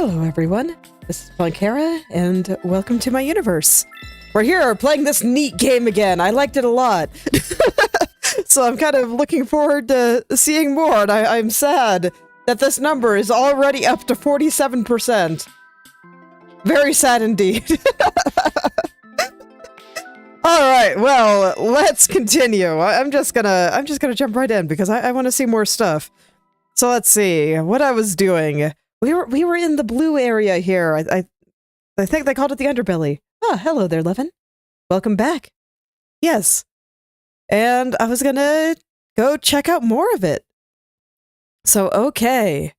Hello everyone, this is Planckera, and welcome to my universe. We're here playing this neat game again. I liked it a lot. So I'm kind of looking forward to seeing more, and I'm sad that this number is already up to 47%. Very sad indeed. Alright, well, let's continue. I'm just gonna jump right in because I want to see more stuff. So let's see what I was doing. We were in the blue area here. I think they called it the Underbelly. Ah, hello there, Levin. Welcome back. Yes. And I was gonna go check out more of it. So, okay.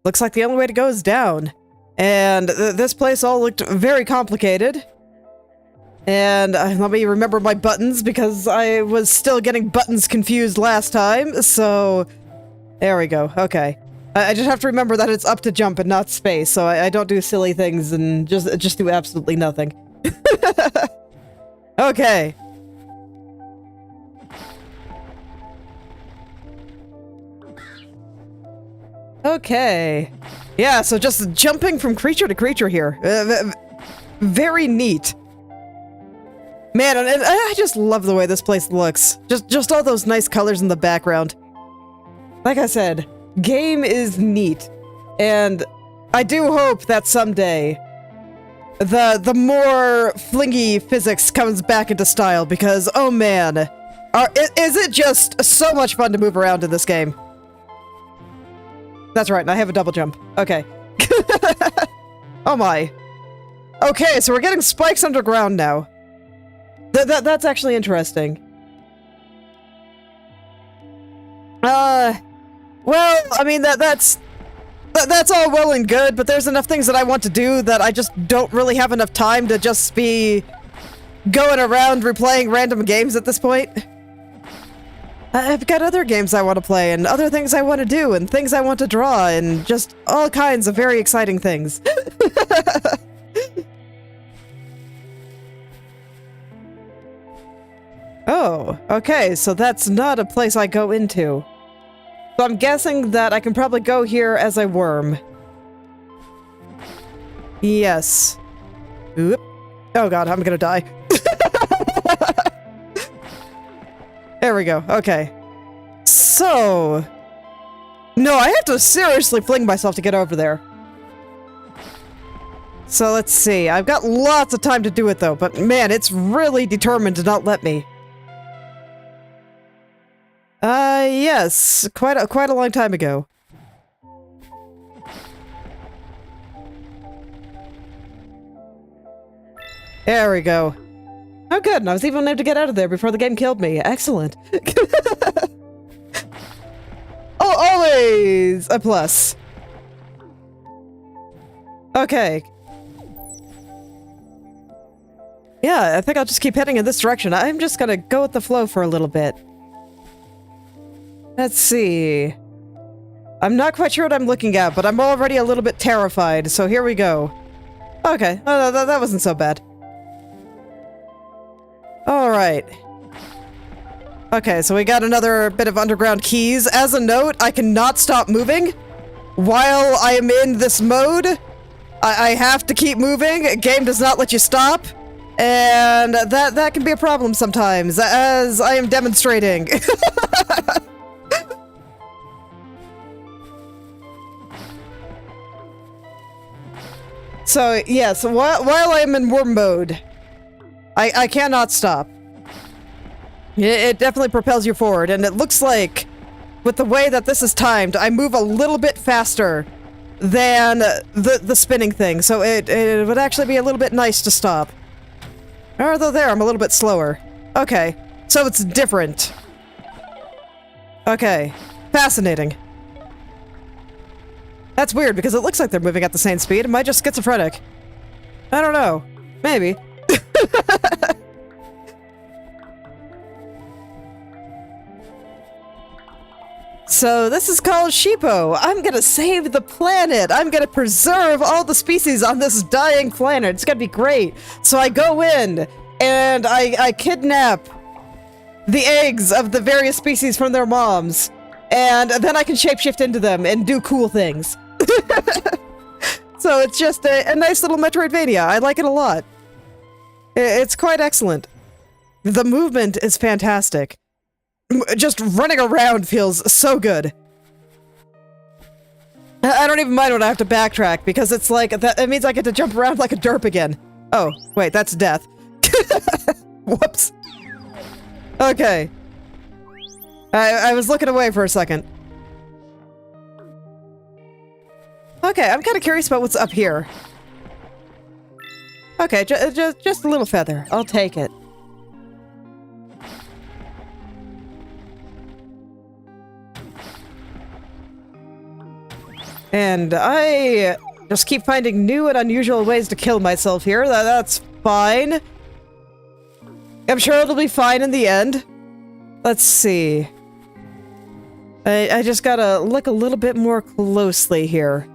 Looks like the only way to go is down. And this place all looked very complicated. And let me remember my buttons because I was still getting buttons confused last time. So, there we go. Okay. I just have to remember that it's up to jump and not space, so I don't do silly things and just do absolutely nothing. Okay. Okay. Yeah, so just jumping from creature to creature here. Very neat. Man, and I just love the way this place looks. Just all those nice colors in the background. Like I said, game is neat, and I do hope that someday the more flingy physics comes back into style, because oh man, is it just so much fun to move around in this game. That's right, and I have a double jump. Okay. Oh my. Okay, so we're getting spikes underground now. That's actually interesting. Well, I mean, that's all well and good, but there's enough things that I want to do that I just don't really have enough time to just be going around replaying random games at this point. I've got other games I want to play, and other things I want to do, and things I want to draw, and just all kinds of very exciting things. Oh, okay, so that's not a place I go into. So I'm guessing that I can probably go here as a worm. Yes. Oop. Oh god, I'm gonna die. There we go, okay. So... No, I have to seriously fling myself to get over there. So let's see, I've got lots of time to do it though, but man, it's really determined to not let me. Yes, quite a long time ago. There we go. Oh good, and I was even able to get out of there before the game killed me. Excellent. Oh, always a plus. Okay. Yeah, I think I'll just keep heading in this direction. I'm just gonna go with the flow for a little bit. Let's see. I'm not quite sure what I'm looking at, but I'm already a little bit terrified, so here we go. Okay, oh, that wasn't so bad. Alright. Okay, so we got another bit of underground keys. As a note, I cannot stop moving while I am in this mode. I have to keep moving. Game does not let you stop. And that can be a problem sometimes, as I am demonstrating. So, yes, while I'm in worm mode, I cannot stop. It definitely propels you forward, and it looks like, with the way that this is timed, I move a little bit faster than the spinning thing, so it would actually be a little bit nice to stop. Although there, I'm a little bit slower. Okay, so it's different. Okay, fascinating. That's weird, because it looks like they're moving at the same speed. Am I just schizophrenic? I don't know. Maybe. So, this is called Sheepo. I'm gonna save the planet. I'm gonna preserve all the species on this dying planet. It's gonna be great. So I go in, and I kidnap the eggs of the various species from their moms. And then I can shapeshift into them and do cool things. So it's just a nice little Metroidvania. I like it a lot. It's quite excellent. The movement is fantastic. Just running around feels so good. I don't even mind when I have to backtrack, because it's like, it means I get to jump around like a derp again. Oh, wait, that's death. Whoops. Okay. I was looking away for a second. Okay, I'm kind of curious about what's up here. Okay, just a little feather. I'll take it. And I just keep finding new and unusual ways to kill myself here. That's fine. I'm sure it'll be fine in the end. Let's see. I just gotta look a little bit more closely here.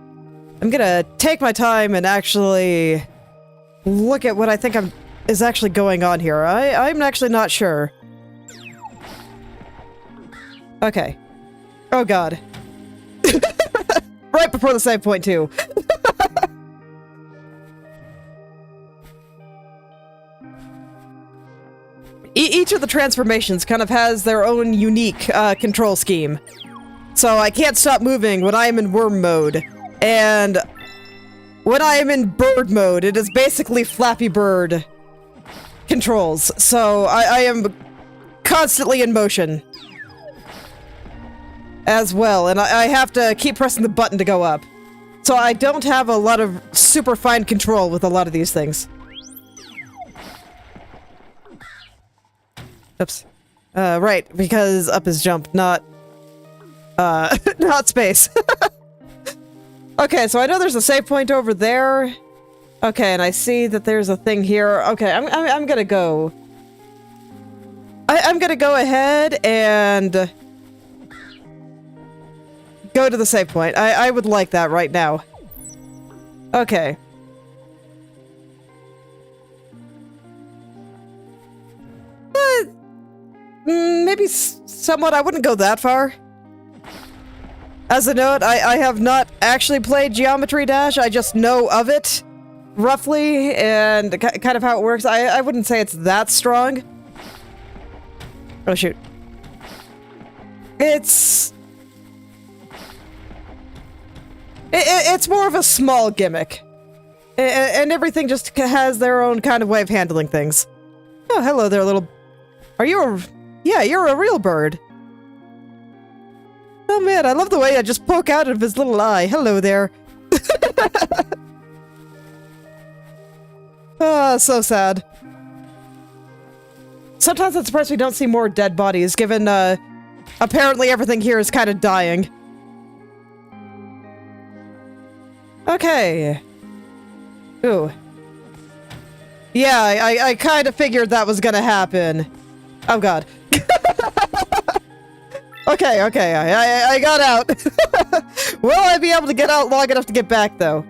I'm gonna take my time and actually look at what I think is actually going on here. I'm actually not sure. Okay. Oh god. Right before the save point, too. Each of the transformations kind of has their own unique control scheme. So I can't stop moving when I am in worm mode. And when I am in bird mode, it is basically Flappy Bird controls. So I am constantly in motion as well, and I have to keep pressing the button to go up. So I don't have a lot of super fine control with a lot of these things. Oops. Right, because up is jump, not space. Okay, so I know there's a save point over there. Okay, and I see that there's a thing here. Okay, I'm gonna go. I'm gonna go ahead and go to the save point. I would like that right now. Okay. Maybe somewhat. I wouldn't go that far. As a note, I have not actually played Geometry Dash. I just know of it, roughly, and kind of how it works. I wouldn't say it's that strong. Oh, shoot. It's more of a small gimmick. And everything just has their own kind of way of handling things. Oh, hello there, little... Are you a... Yeah, you're a real bird. Oh man, I love the way I just poke out of his little eye. Hello there. Ah, so sad. Sometimes I'm surprised we don't see more dead bodies, given, apparently everything here is kind of dying. Okay. Ooh. Yeah, I kind of figured that was gonna happen. Oh god. Okay, I got out. Will I be able to get out long enough to get back, though?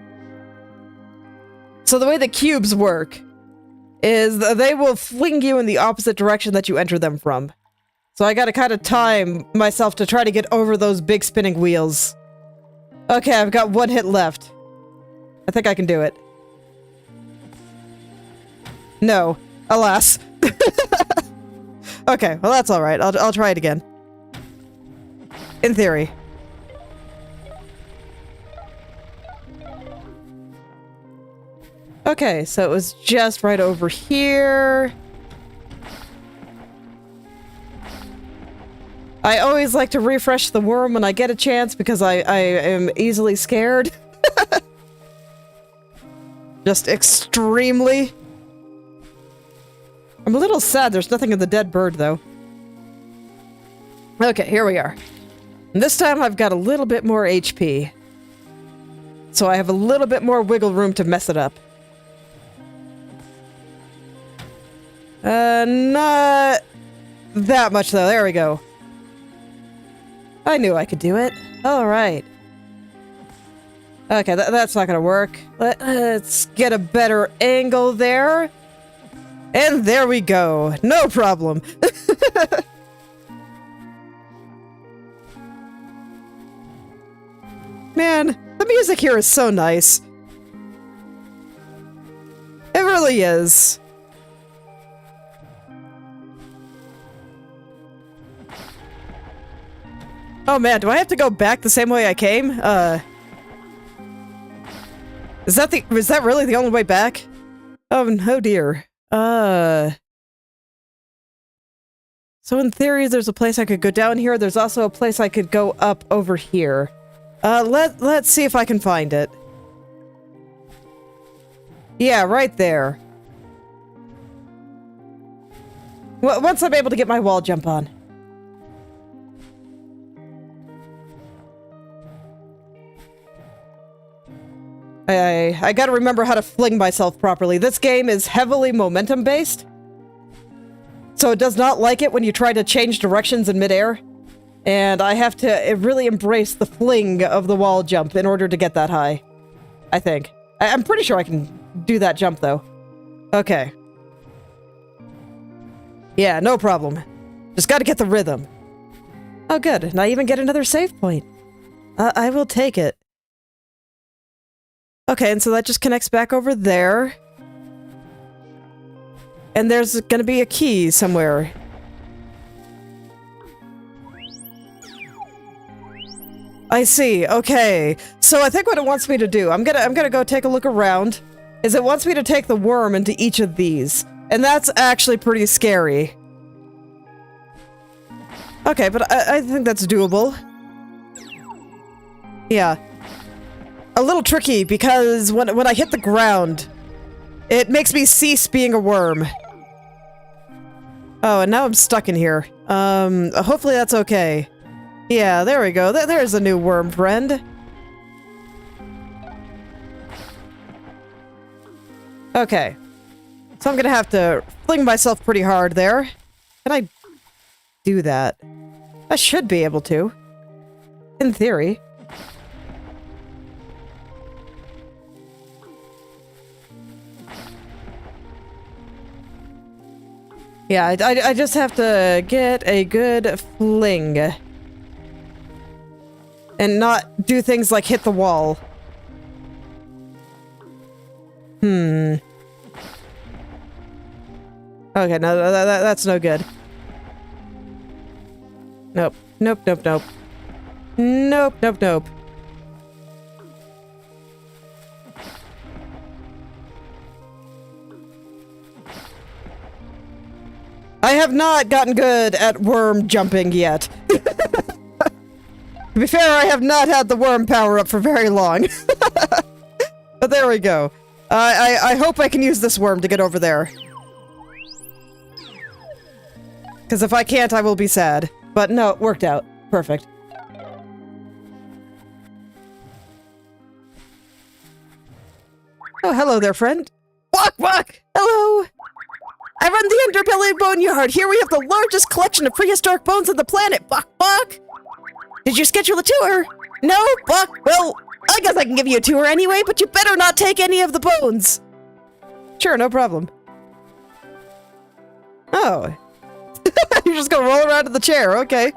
So the way the cubes work is they will fling you in the opposite direction that you enter them from. So I gotta kind of time myself to try to get over those big spinning wheels. Okay, I've got one hit left. I think I can do it. No. Alas. Okay, well that's alright. I'll try it again. In theory. Okay, so it was just right over here. I always like to refresh the worm when I get a chance because I am easily scared. Just extremely. I'm a little sad there's nothing in the dead bird, though. Okay, here we are. And this time I've got a little bit more HP. So I have a little bit more wiggle room to mess it up. Not that much, though. There we go. I knew I could do it. Alright. Okay, that's not gonna work. Let's get a better angle there. And there we go. No problem. Man, the music here is so nice. It really is. Oh man, do I have to go back the same way I came? Is that really the only way back? Oh no dear. So in theory, there's a place I could go down here. There's also a place I could go up over here. Let's see if I can find it. Yeah, right there. Well, once I'm able to get my wall jump on. I gotta remember how to fling myself properly. This game is heavily momentum-based, so it does not like it when you try to change directions in midair, and I have to really embrace the fling of the wall jump in order to get that high. I think. I'm pretty sure I can do that jump, though. Okay. Yeah, no problem. Just gotta get the rhythm. Oh, good. And I even get another save point. I will take it. Okay, and so that just connects back over there. And there's gonna be a key somewhere. I see, okay. So I think what it wants me to do, I'm gonna go take a look around, is it wants me to take the worm into each of these. And that's actually pretty scary. Okay, but I think that's doable. Yeah. A little tricky, because when I hit the ground, it makes me cease being a worm. Oh, and now I'm stuck in here. Hopefully that's okay. Yeah, there we go. There's a new worm friend. Okay. So I'm gonna have to fling myself pretty hard there. Can I do that? I should be able to. In theory. Yeah, I just have to get a good fling. And not do things like hit the wall. Okay, no, that's no good. Nope. Nope, nope, nope. Nope, nope, nope. I have not gotten good at worm jumping yet. To be fair, I have not had the worm power up for very long. But there we go. I hope I can use this worm to get over there. Because if I can't, I will be sad. But no, it worked out. Perfect. Oh, hello there, friend. Walk, walk! Hello! I run the Underbelly Boneyard. Here we have the largest collection of prehistoric bones on the planet. Buck, buck! Did you schedule a tour? No? Buck? Well, I guess I can give you a tour anyway, but you better not take any of the bones. Sure, no problem. Oh. You're just gonna roll around in the chair, okay.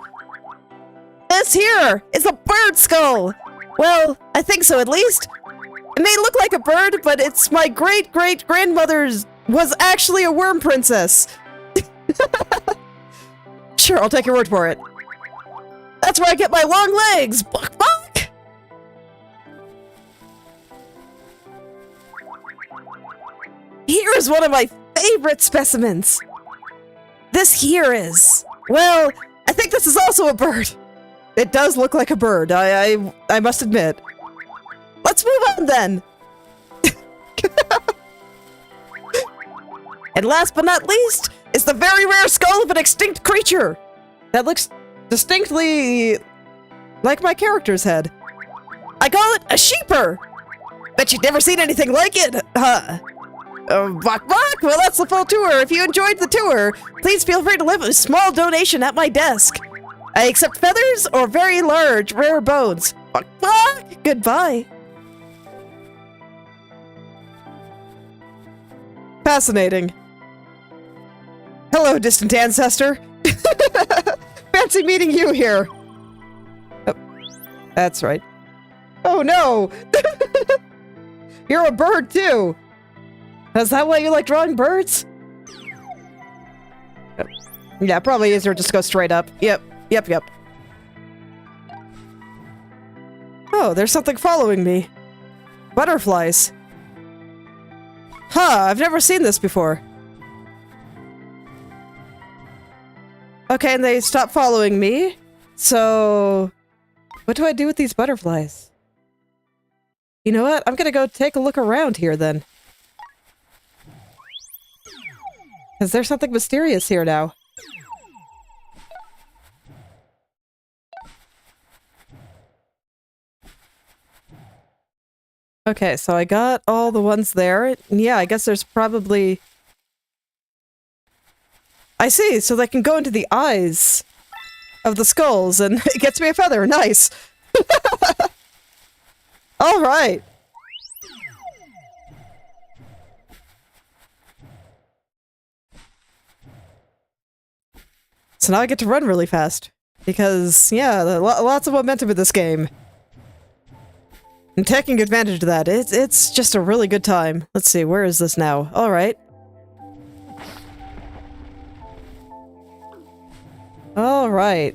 This here is a bird skull. Well, I think so at least. It may look like a bird, but it's my great-great-grandmother's was actually a worm princess. Sure, I'll take your word for it. That's where I get my long legs. Buck, buck. Here is one of my favorite specimens. This here is... Well, I think this is also a bird. It does look like a bird, I must admit. Let's move on then. And last but not least is the very rare skull of an extinct creature that looks distinctly like my character's head. I call it a sheeper. Bet you've never seen anything like it, huh? Bok bok! Well, that's the full tour. If you enjoyed the tour, please feel free to leave a small donation at my desk. I accept feathers or very large, rare bones. Bok bok! Goodbye. Fascinating. Hello, distant ancestor. Fancy meeting you here. Oh, that's right. Oh no! You're a bird too. Is that why you like drawing birds? Yeah, probably easier just go straight up. Yep. Oh, there's something following me. Butterflies. Huh, I've never seen this before. Okay, and they stopped following me. So, what do I do with these butterflies? You know what? I'm gonna go take a look around here then. Is there something mysterious here now? Okay, so I got all the ones there. Yeah, I guess there's probably... I see, so they can go into the eyes of the skulls, and it gets me a feather. Nice! Alright! So now I get to run really fast. Because, yeah, lots of momentum in this game. And taking advantage of that, it's just a really good time. Let's see, where is this now? Alright. Alright.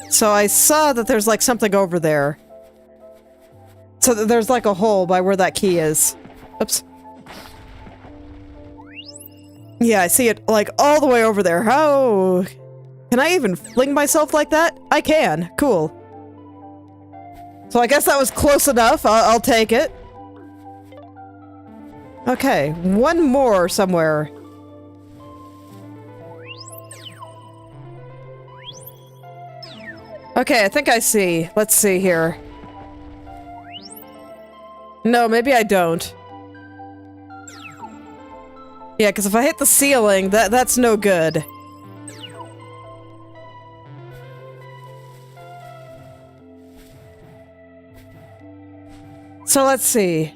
So I saw that there's like something over there. So there's like a hole by where that key is. Oops. Yeah, I see it like all the way over there. How... Can I even fling myself like that? I can. Cool. So I guess that was close enough. I'll take it. Okay, one more somewhere. Okay, I think I see. Let's see here. No, maybe I don't. Yeah, because if I hit the ceiling, that's no good. So let's see.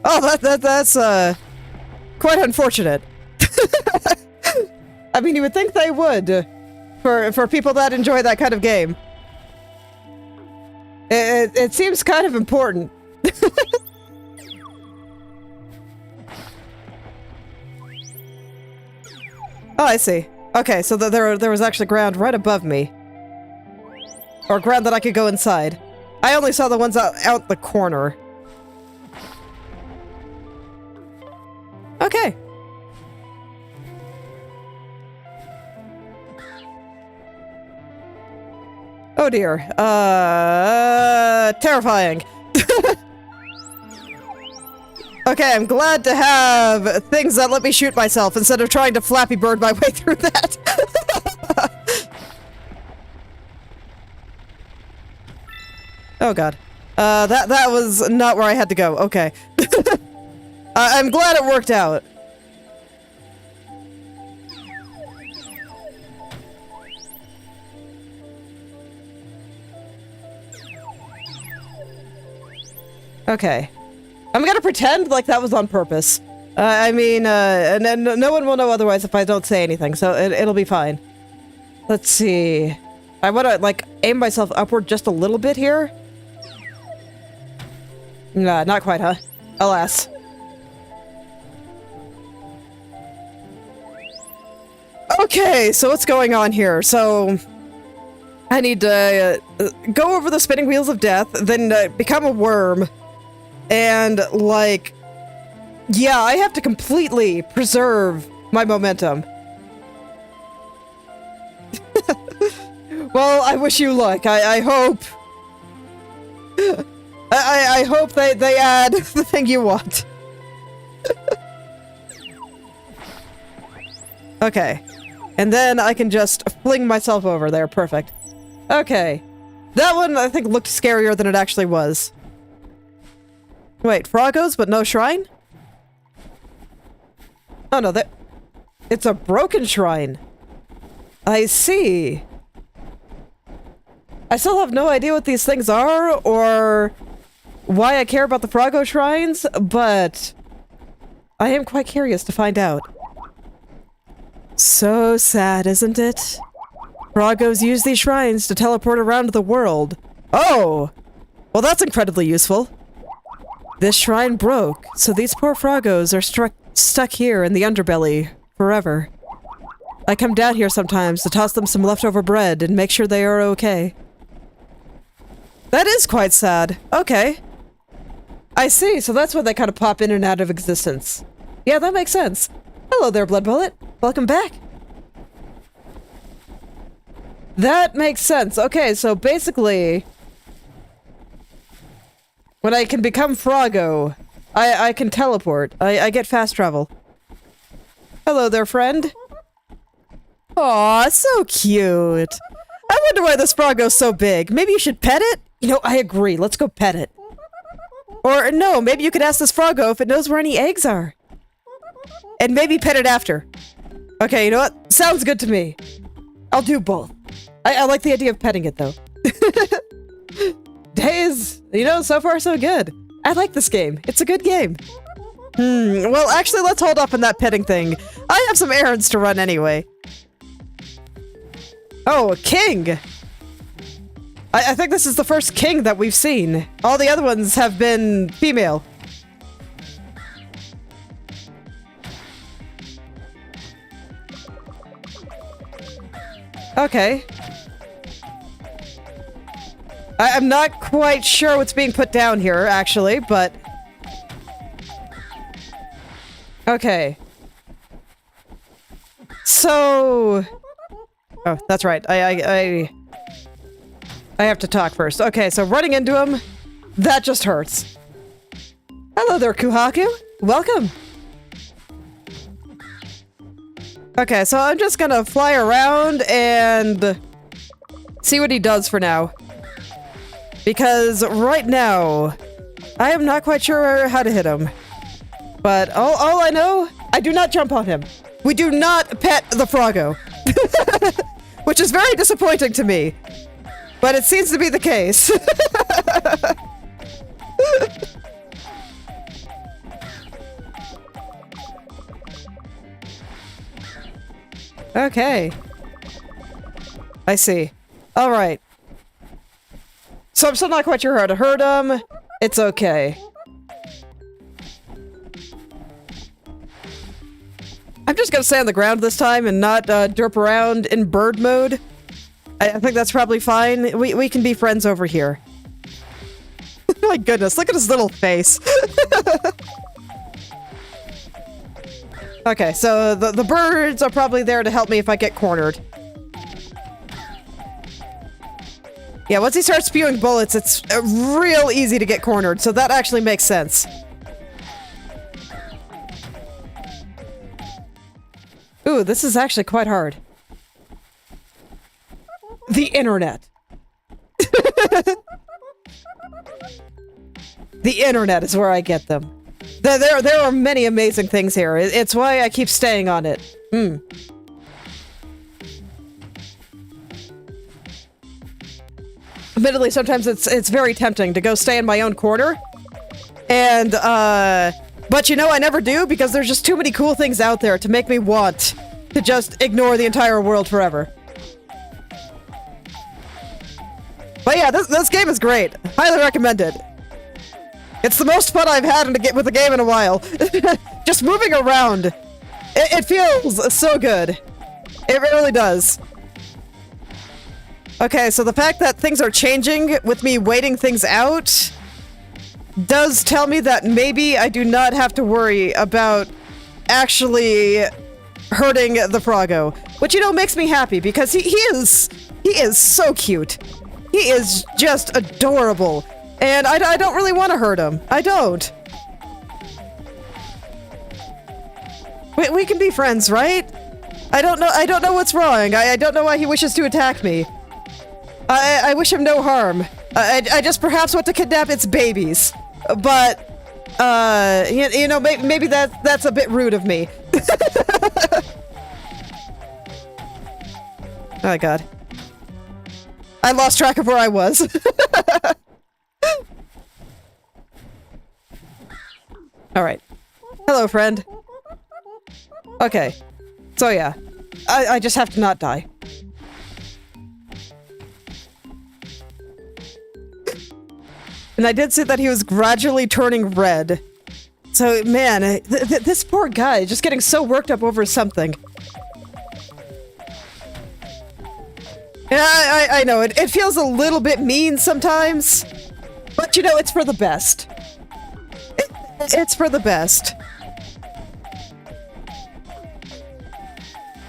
Oh, that's quite unfortunate. I mean, you would think they would, for people that enjoy that kind of game. It seems kind of important. Oh, I see. Okay, so there was actually ground right above me. Or ground that I could go inside. I only saw the ones out the corner. Okay. Oh dear. Terrifying. Okay, I'm glad to have things that let me shoot myself instead of trying to Flappy Bird my way through that. Oh god. That was not where I had to go. Okay. I'm glad it worked out. Okay. I'm gonna pretend like that was on purpose. I mean, and no one will know otherwise if I don't say anything, so it'll be fine. Let's see. I wanna, like, aim myself upward just a little bit here. Nah, not quite, huh? Alas. Okay, so what's going on here? So... I need to go over the spinning wheels of death, then become a worm. And, like... Yeah, I have to completely preserve my momentum. Well, I wish you luck. I hope... I hope they add the thing you want. Okay. And then I can just fling myself over there. Perfect. Okay. That one, I think, looked scarier than it actually was. Wait, Frogos, but no shrine? Oh no, it's a broken shrine. I see. I still have no idea what these things are, or why I care about the Frogo shrines, but I am quite curious to find out. So sad, isn't it? Froggos use these shrines to teleport around the world. Oh! Well, that's incredibly useful. This shrine broke, so these poor Froggos are stuck here in the Underbelly forever. I come down here sometimes to toss them some leftover bread and make sure they are okay. That is quite sad. Okay. I see, so that's why they kind of pop in and out of existence. Yeah, that makes sense. Hello there, Blood Bullet. Welcome back. That makes sense. Okay, so basically, when I can become Froggo, I can teleport. I get fast travel. Hello there, friend. Aw, so cute. I wonder why this Froggo's so big. Maybe you should pet it? You know, I agree. Let's go pet it. Or no, maybe you could ask this Froggo if it knows where any eggs are. And maybe pet it after. Okay, you know what? Sounds good to me. I'll do both. I like the idea of petting it, though. Days, you know, so far so good. I like this game. It's a good game. Well, actually, let's hold off on that petting thing. I have some errands to run anyway. Oh, a king! I think this is the first king that we've seen. All the other ones have been female. Okay. I'm not quite sure what's being put down here, actually, but... Okay. So... Oh, that's right. I have to talk first. Okay, so running into him, that just hurts. Hello there, Kuhaku. Welcome. Okay, so I'm just gonna fly around and see what he does for now. Because right now, I am not quite sure how to hit him. But all I know, I do not jump on him. We do not pet the Froggo. Which is very disappointing to me. But it seems to be the case. Okay. I see. Alright. So I'm still not quite sure how to hurt him. It's okay. I'm just gonna stay on the ground this time and not derp around in bird mode. I think that's probably fine. We can be friends over here. My goodness, look at his little face. Okay, so the birds are probably there to help me if I get cornered. Yeah, once he starts spewing bullets, it's real easy to get cornered, so that actually makes sense. Ooh, this is actually quite hard. The internet. The internet is where I get them. There are many amazing things here. It's why I keep staying on it. Admittedly, sometimes it's very tempting to go stay in my own corner. And, but you know, I never do because there's just too many cool things out there to make me want to just ignore the entire world forever. But yeah, this game is great. Highly recommended. It's the most fun I've had with a game in a while. Just moving around. It feels so good. It really does. Okay, so the fact that things are changing with me waiting things out does tell me that maybe I do not have to worry about actually hurting the Froggo. Which, you know, makes me happy because he is so cute. He is just adorable. And I don't really want to hurt him. I don't. We can be friends, right? I don't know what's wrong. I don't know why he wishes to attack me. I wish him no harm. I just perhaps want to kidnap its babies. But, you know, maybe that's a bit rude of me. Oh god. I lost track of where I was. Alright. Hello, friend. Okay. So yeah. I just have to not die. And I did see that he was gradually turning red. So, man, this poor guy is just getting so worked up over something. Yeah, I know, it feels a little bit mean sometimes. But, you know, it's for the best. It's for the best.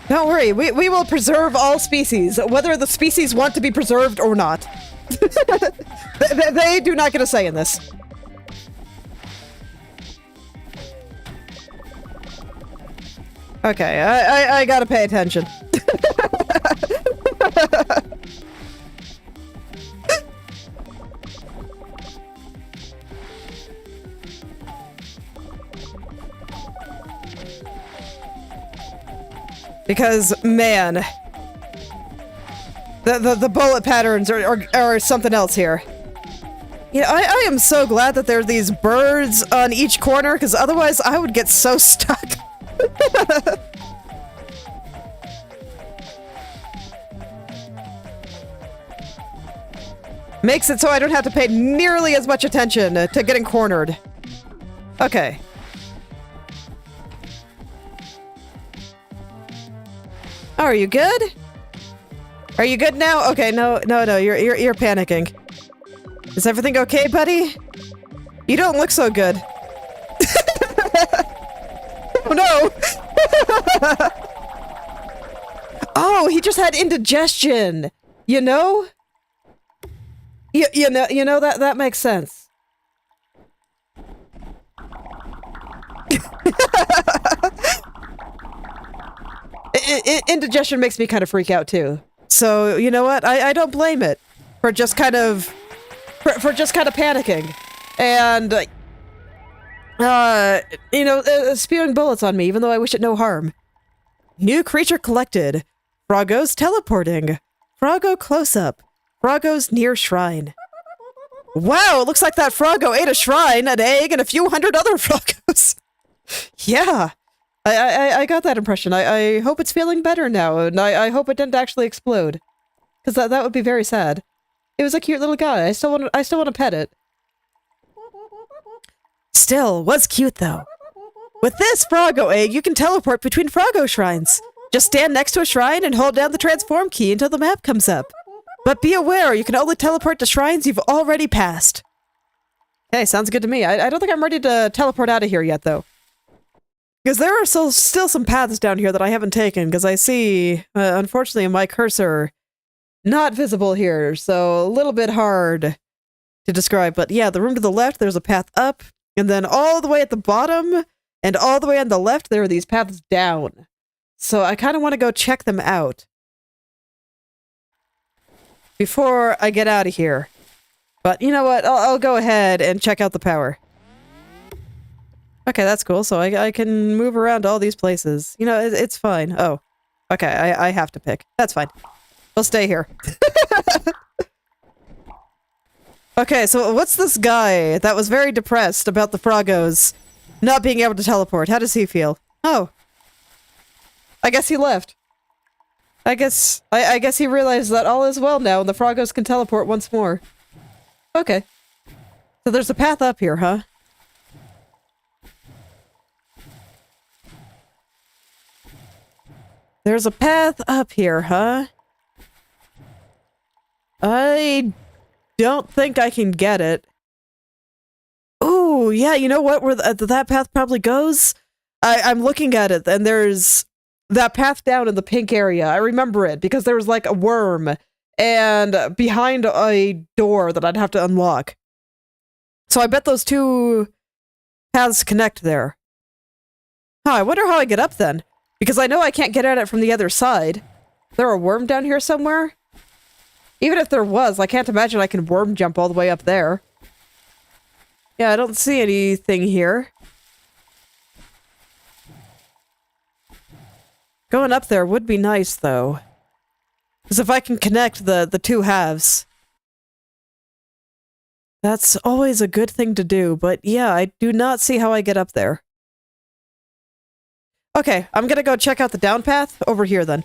Don't worry, we will preserve all species, whether the species want to be preserved or not. They do not get a say in this. Okay, I gotta pay attention. Because, man, the bullet patterns are something else here. You know, I am so glad that there are these birds on each corner, because otherwise I would get so stuck. Makes it so I don't have to pay nearly as much attention to getting cornered. Okay. Oh, are you good? Are you good now? Okay, no, you're panicking. Is everything okay, buddy? You don't look so good. Oh no! Oh, he just had indigestion. You know? You know that makes sense. Indigestion makes me kind of freak out too. So, you know what? I don't blame it for just kind of panicking and you know, spewing bullets on me even though I wish it no harm. New creature collected. Froggo's teleporting. Froggo close up. Froggo's near shrine. Wow, it looks like that Froggo ate a shrine, an egg, and a few hundred other Froggos. Yeah. I got that impression. I hope it's feeling better now, and I hope it didn't actually explode. Because that would be very sad. It was a cute little guy. I still want to pet it. Still, was cute though. With this Froggo egg, you can teleport between Froggo shrines. Just stand next to a shrine and hold down the transform key until the map comes up. But be aware, you can only teleport to shrines you've already passed. Hey, sounds good to me. I don't think I'm ready to teleport out of here yet, though. Because there are still some paths down here that I haven't taken, because I see, unfortunately, my cursor not visible here, so a little bit hard to describe. But yeah, the room to the left, there's a path up, and then all the way at the bottom, and all the way on the left, there are these paths down. So I kind of want to go check them out before I get out of here. But you know what? I'll go ahead and check out the power. Okay, that's cool. So I can move around all these places. You know, it's fine. Oh, okay. I have to pick. That's fine. We'll stay here. Okay, so what's this guy that was very depressed about the Froggos not being able to teleport? How does he feel? Oh. I guess he left. I guess he realized that all is well now and the Froggos can teleport once more. Okay. So there's a path up here, huh? There's a path up here, huh? I don't think I can get it. Ooh, yeah, you know what? Where that path probably goes? I'm looking at it, and there's that path down in the pink area. I remember it, because there was like a worm, and behind a door that I'd have to unlock. So I bet those two paths connect there. Huh, I wonder how I get up then. Because I know I can't get at it from the other side. Is there a worm down here somewhere? Even if there was, I can't imagine I can worm jump all the way up there. Yeah, I don't see anything here. Going up there would be nice, though. Because if I can connect the two halves. That's always a good thing to do, but yeah, I do not see how I get up there. Okay, I'm gonna go check out the down path over here then.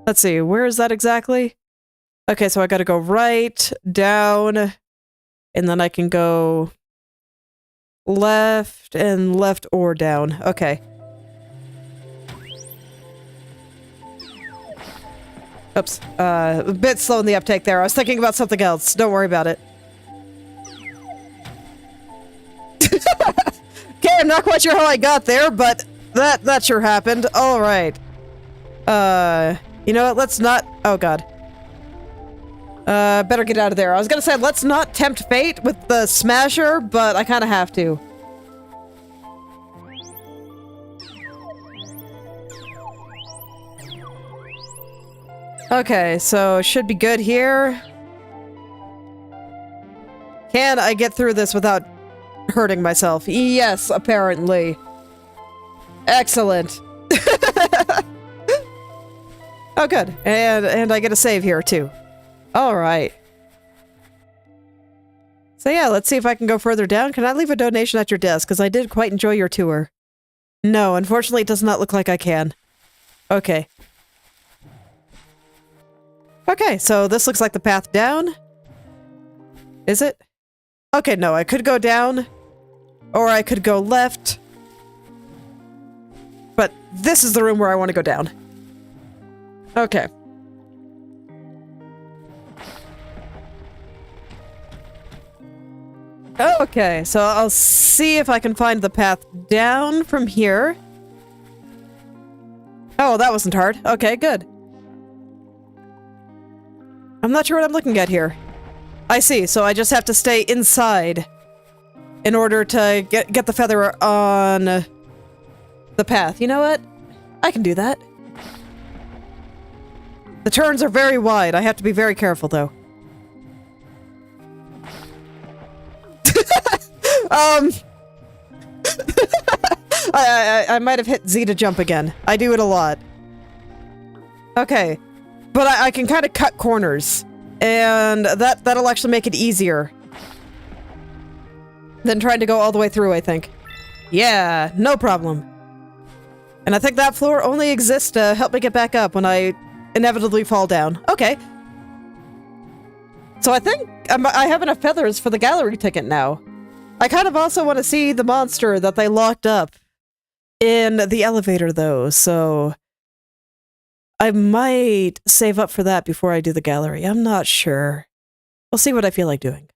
Let's see, where is that exactly? Okay, so I gotta go right, down, and then I can go left and left or down. Okay. Oops. A bit slow in the uptake there. I was thinking about something else. Don't worry about it. Okay, I'm not quite sure how I got there, but that sure happened. All right. You know what? Let's not... Oh, God. Better get out of there. I was gonna say, let's not tempt fate with the smasher, but I kind of have to. Okay, so should be good here. Can I get through this without hurting myself? Yes, apparently. Excellent. Oh, good. And I get a save here, too. Alright. So yeah, let's see if I can go further down. Can I leave a donation at your desk? Because I did quite enjoy your tour. No, unfortunately it does not look like I can. Okay. Okay, so this looks like the path down. Is it? Okay, no, I could go down. Or I could go left. But this is the room where I want to go down. Okay. Okay, so I'll see if I can find the path down from here. Oh, that wasn't hard. Okay, good. I'm not sure what I'm looking at here. I see, so I just have to stay inside in order to get the feather on the path. You know what? I can do that. The turns are very wide. I have to be very careful, though. I might have hit Z to jump again. I do it a lot. Okay. But I can kind of cut corners. And that'll actually make it easier than trying to go all the way through, I think. Yeah, no problem. And I think that floor only exists to help me get back up when I inevitably fall down. Okay. So I think I have enough feathers for the gallery ticket now. I kind of also want to see the monster that they locked up in the elevator, though, so I might save up for that before I do the gallery. I'm not sure. We'll see what I feel like doing.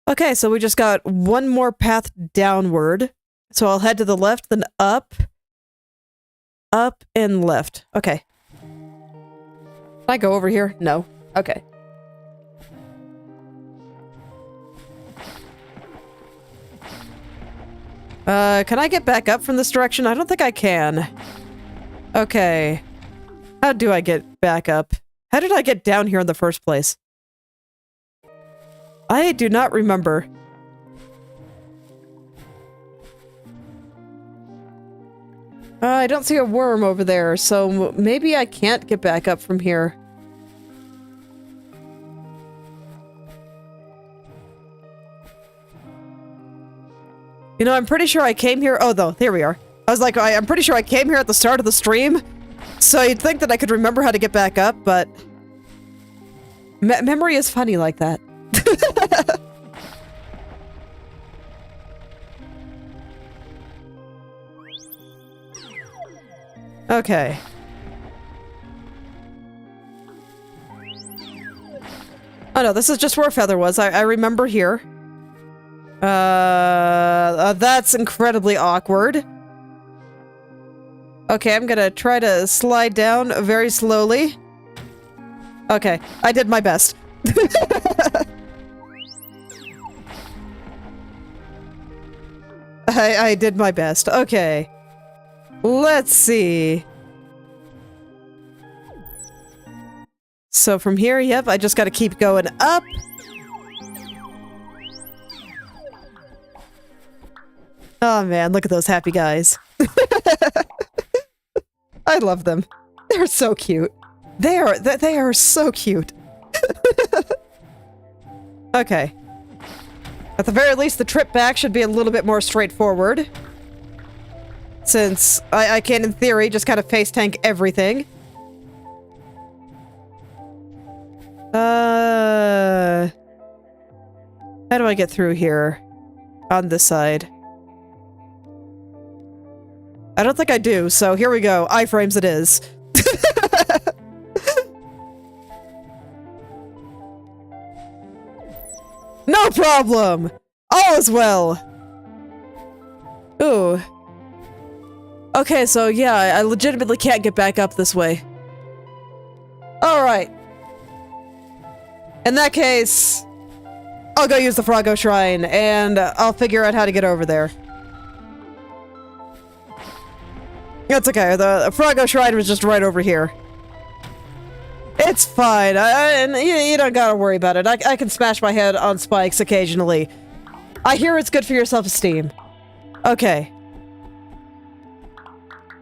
Okay, so we just got one more path downward. So I'll head to the left, then up, and left. Okay. Can I go over here? No. Okay. Can I get back up from this direction? I don't think I can. Okay. How do I get back up? How did I get down here in the first place? I do not remember. I don't see a worm over there, so maybe I can't get back up from here. You know, I'm pretty sure I came here- oh, no, there we are. I was like, I'm pretty sure I came here at the start of the stream, so you'd think that I could remember how to get back up, but... memory is funny like that. Okay. Oh no, this is just where a feather was. I remember here. That's incredibly awkward. Okay, I'm gonna try to slide down very slowly. Okay, I did my best. I did my best. Okay. Let's see. So from here, yep, I just gotta keep going up. Oh man, look at those happy guys. I love them. They're so cute. They are so cute. Okay. At the very least, the trip back should be a little bit more straightforward. since I can, in theory, just kind of face tank everything. How do I get through here? On this side. I don't think I do, so here we go. Iframes it is. No problem! All is well! Ooh. Okay, so yeah, I legitimately can't get back up this way. Alright. In that case, I'll go use the Froggo Shrine, and I'll figure out how to get over there. It's okay, the Froggo Shrine was just right over here. It's fine, you don't gotta worry about it. I can smash my head on spikes occasionally. I hear it's good for your self-esteem. Okay.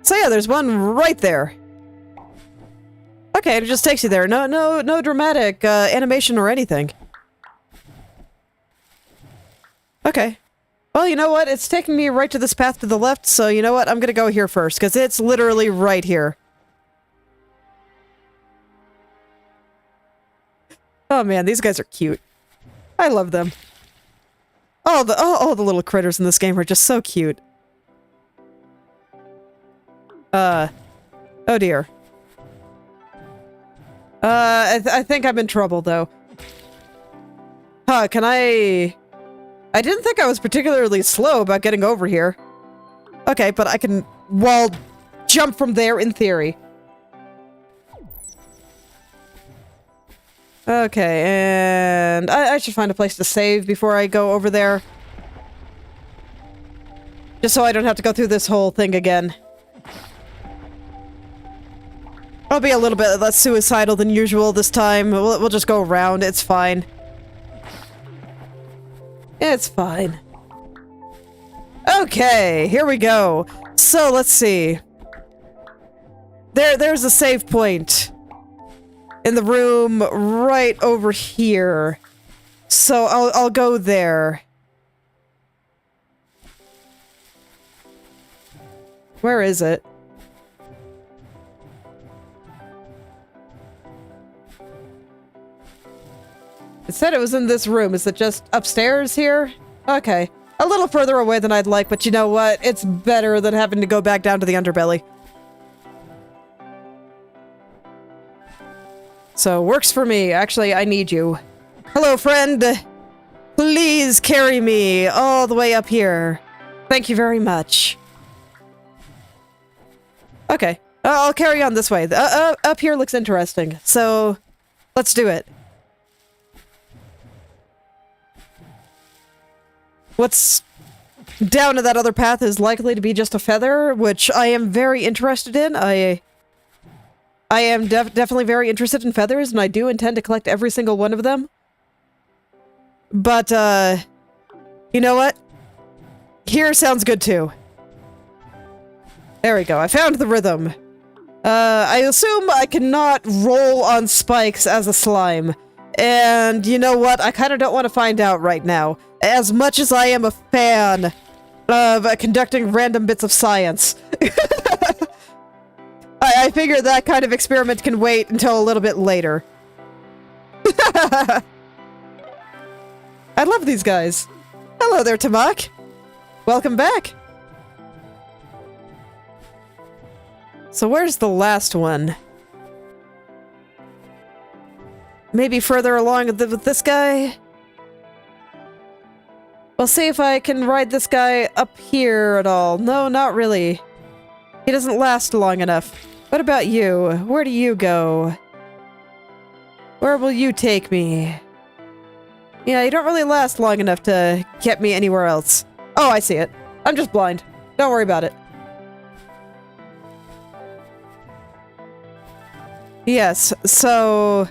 So yeah, there's one right there. Okay, it just takes you there. No dramatic animation or anything. Okay. Well, you know what? It's taking me right to this path to the left, so you know what? I'm gonna go here first, because it's literally right here. Oh man, these guys are cute. I love them. All the little critters in this game are just so cute. Oh dear. I think I'm in trouble, though. Huh, can I didn't think I was particularly slow about getting over here. Okay, but I can wall jump from there in theory. Okay, and I should find a place to save before I go over there. Just so I don't have to go through this whole thing again. I'll be a little bit less suicidal than usual this time. We'll just go around. It's fine. It's fine. Okay, here we go. So, let's see. There's a save point. In the room right over here. So, I'll go there. Where is it? It said it was in this room. Is it just upstairs here? Okay. A little further away than I'd like, but you know what? It's better than having to go back down to the Underbelly. So, works for me. Actually, I need you. Hello, friend. Please carry me all the way up here. Thank you very much. Okay. I'll carry on this way. Up here looks interesting. So, let's do it. What's down to that other path is likely to be just a feather, which I am very interested in. I am definitely very interested in feathers, and I do intend to collect every single one of them. But, you know what? Here sounds good too. There we go. I found the rhythm. I assume I cannot roll on spikes as a slime. And you know what? I kind of don't want to find out right now. As much as I am a fan of conducting random bits of science. I figure that kind of experiment can wait until a little bit later. I love these guys. Hello there, Tamak. Welcome back. So where's the last one? Maybe further along with this guy? We'll see if I can ride this guy up here at all. No, not really. He doesn't last long enough. What about you? Where do you go? Where will you take me? Yeah, you don't really last long enough to get me anywhere else. Oh, I see it. I'm just blind. Don't worry about it. Yes, so...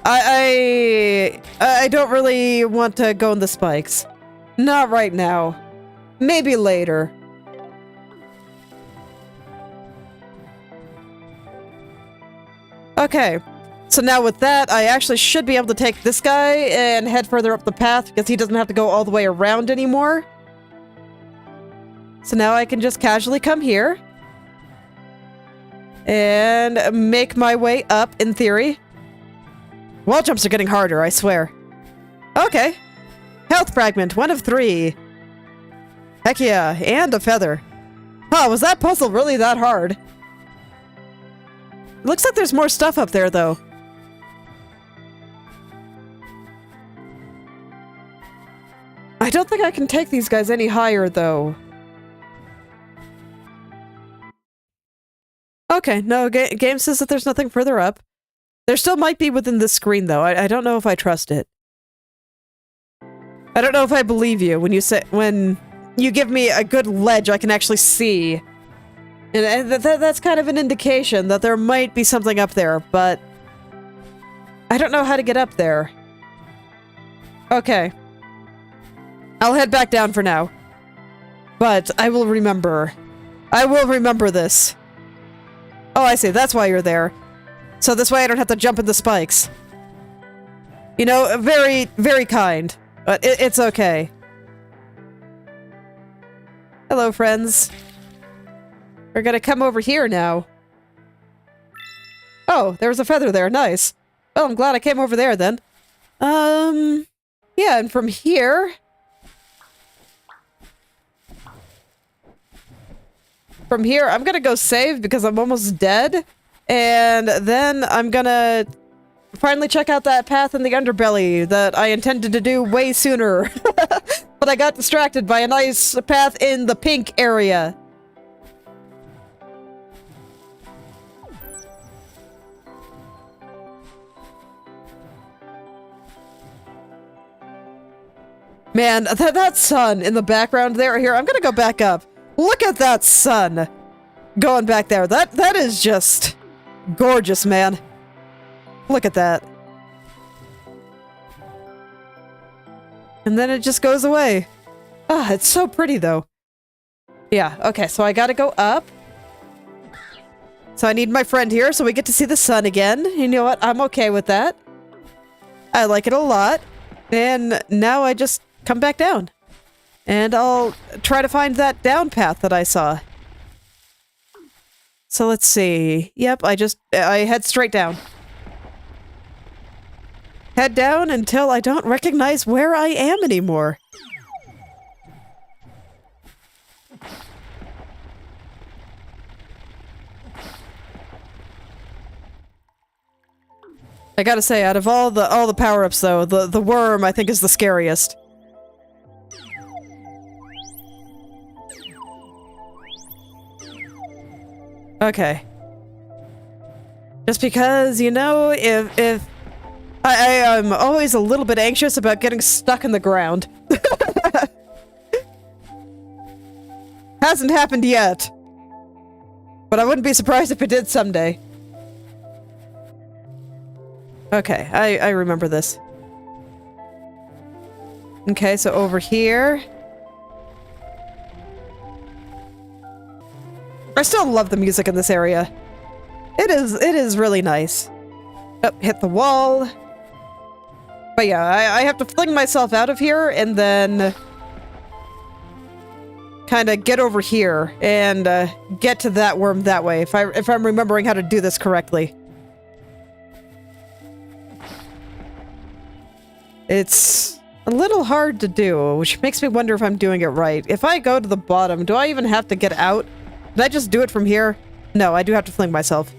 I don't really want to go in the spikes. Not right now. Maybe later. Okay. So now with that, I actually should be able to take this guy and head further up the path because he doesn't have to go all the way around anymore. So now I can just casually come here. And make my way up, in theory. Wall jumps are getting harder, I swear. Okay. Health fragment, 1 of 3. Heck yeah, and a feather. Huh, was that puzzle really that hard? Looks like there's more stuff up there, though. I don't think I can take these guys any higher, though. Okay, no, game says that there's nothing further up. There still might be within this screen, though. I don't know if I trust it. I don't know if I believe you when you give me a good ledge I can actually see. And that's kind of an indication that there might be something up there, but I don't know how to get up there. Okay. I'll head back down for now. But I will remember. I will remember this. Oh, I see. That's why you're there. So this way I don't have to jump in the spikes. You know, very, very kind. But it's okay. Hello, friends. We're gonna come over here now. Oh, there was a feather there. Nice. Well, I'm glad I came over there then. Yeah, and from here... From here, I'm gonna go save because I'm almost dead. And then I'm gonna finally check out that path in the Underbelly that I intended to do way sooner. But I got distracted by a nice path in the pink area. Man, that sun in the background there. Here, I'm gonna go back up. Look at that sun going back there. That is just gorgeous, man. Look at that. And then it just goes away. Ah, it's so pretty, though. Yeah, okay, so I gotta go up. So I need my friend here so we get to see the sun again. You know what? I'm okay with that. I like it a lot. And now I just come back down. And I'll try to find that down path that I saw. So let's see. Yep, I head straight down. Head down until I don't recognize where I am anymore. I gotta say, out of all the power-ups though, the worm I think is the scariest. Okay. Just because, you know, if I'm always a little bit anxious about getting stuck in the ground. Hasn't happened yet. But I wouldn't be surprised if it did someday. Okay, I remember this. Okay, so over here. I still love the music in this area. It is really nice. Oh, hit the wall. But yeah, I have to fling myself out of here and then kind of get over here and get to that worm that way, if I'm remembering how to do this correctly. It's a little hard to do, which makes me wonder if I'm doing it right. If I go to the bottom, do I even have to get out? Did I just do it from here? No, I do have to fling myself.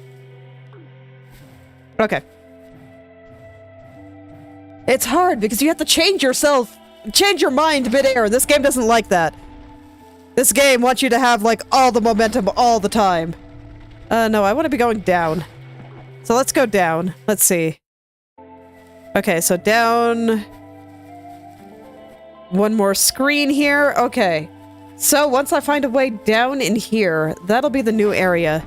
Okay. It's hard because you have to change yourself, change your mind mid-air. This game doesn't like that. This game wants you to have, like, all the momentum all the time. No, I want to be going down. So let's go down. Let's see. Okay, so down. One more screen here. Okay. So once I find a way down in here, that'll be the new area.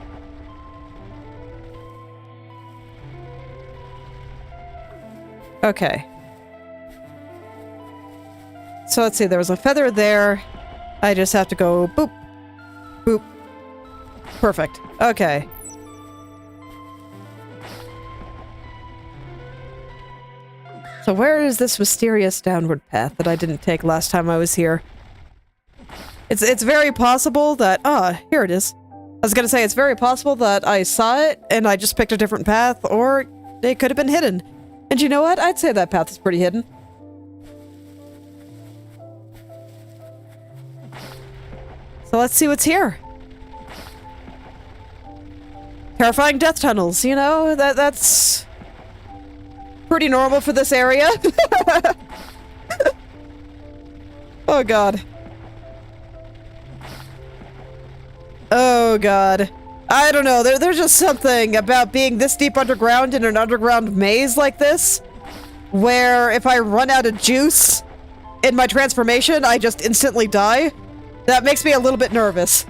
Okay. So let's see, there was a feather there. I just have to go boop, boop. Perfect. Okay. So where is this mysterious downward path that I didn't take last time I was here? It's very possible that... Ah, here it is. I was gonna say, it's very possible that I saw it and I just picked a different path, or it could have been hidden. And you know what? I'd say that path is pretty hidden. So let's see what's here. Terrifying death tunnels, you know, that's pretty normal for this area. Oh god. Oh god. I don't know, there's just something about being this deep underground in an underground maze like this, where if I run out of juice in my transformation, I just instantly die. That makes me a little bit nervous.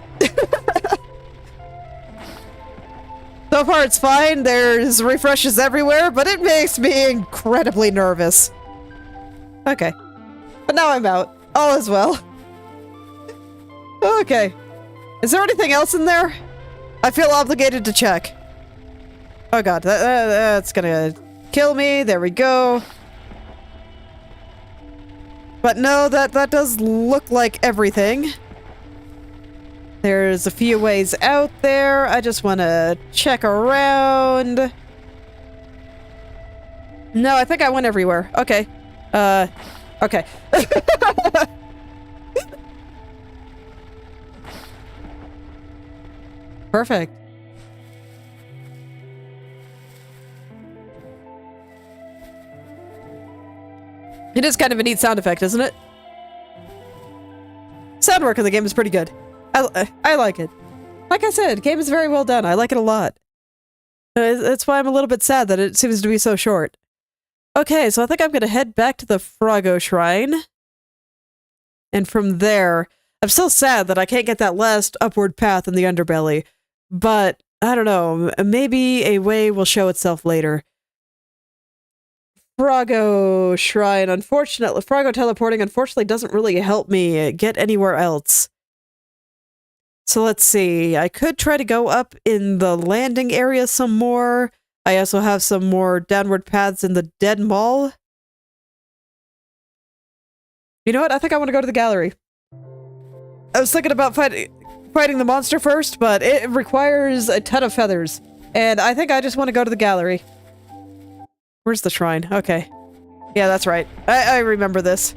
So far it's fine, there's refreshes everywhere, but it makes me incredibly nervous. Okay. But now I'm out. All is well. Okay. Is there anything else in there? I feel obligated to check. Oh god, that's gonna kill me. There we go. But no, that does look like everything. There's a few ways out there. I just want to check around. No, I think I went everywhere. Okay. Okay. Perfect. It is kind of a neat sound effect, isn't it? Sound work in the game is pretty good. I like it. Like I said, game is very well done. I like it a lot. That's why I'm a little bit sad that it seems to be so short. Okay, so I think I'm gonna head back to the Froggo Shrine. And from there, I'm still sad that I can't get that last upward path in the Underbelly. But, I don't know, maybe a way will show itself later. Froggo Shrine, unfortunately, Froggo teleporting unfortunately doesn't really help me get anywhere else. So let's see, I could try to go up in the landing area some more. I also have some more downward paths in the Dead Mall. You know what? I think I want to go to the gallery. I was thinking about fighting the monster first, but it requires a ton of feathers. And I think I just want to go to the gallery. Where's the shrine? Okay. Yeah, that's right. I remember this.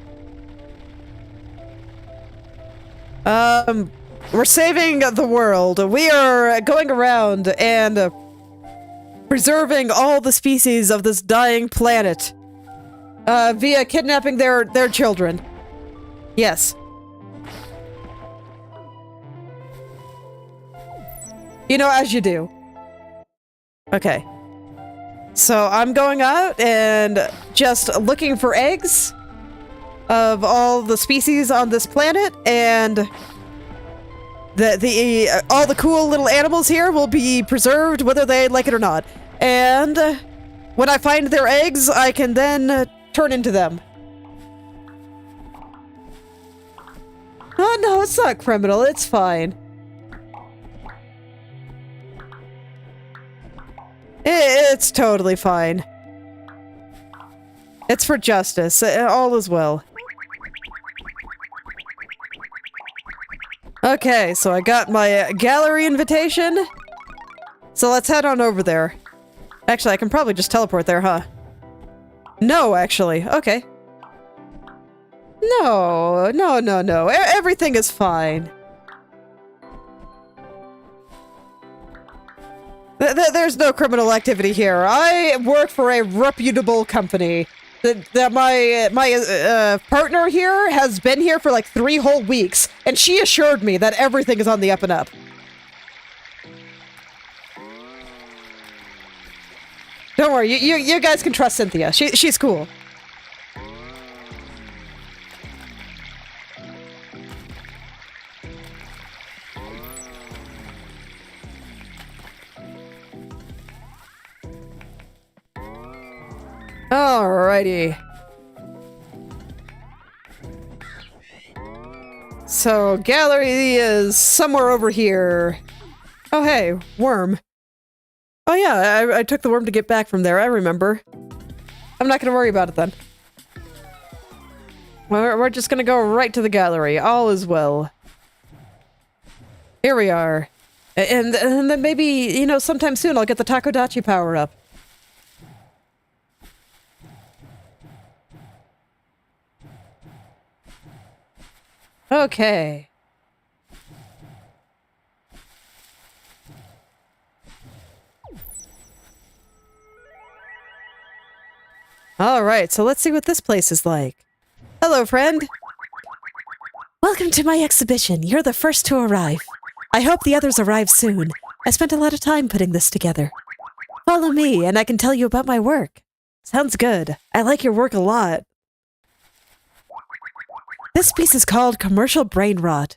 We're saving the world. We are going around and preserving all the species of this dying planet. Via kidnapping their children. Yes. You know, as you do. Okay. So I'm going out and just looking for eggs of all the species on this planet, and all the cool little animals here will be preserved whether they like it or not. And when I find their eggs, I can then turn into them. Oh no, it's not criminal, it's fine. It's totally fine. It's for justice. All is well. Okay, so I got my gallery invitation. So let's head on over there. Actually, I can probably just teleport there, huh? No, actually. Okay. No, no, no, no. Everything is fine. There's no criminal activity here. I work for a reputable company. That my partner here has been here for like 3 whole weeks, and she assured me that everything is on the up and up. Don't worry, you guys can trust Cynthia. She's cool. Alrighty. So, gallery is somewhere over here. Oh hey, worm. Oh yeah, I took the worm to get back from there, I remember. I'm not gonna worry about it then. We're just gonna go right to the gallery, all is well. Here we are. And then maybe, you know, sometime soon I'll get the Takodachi power up. Okay. Alright, so let's see what this place is like. Hello, friend. Welcome to my exhibition. You're the first to arrive. I hope the others arrive soon. I spent a lot of time putting this together. Follow me, and I can tell you about my work. Sounds good. I like your work a lot. This piece is called Commercial Brain Rot.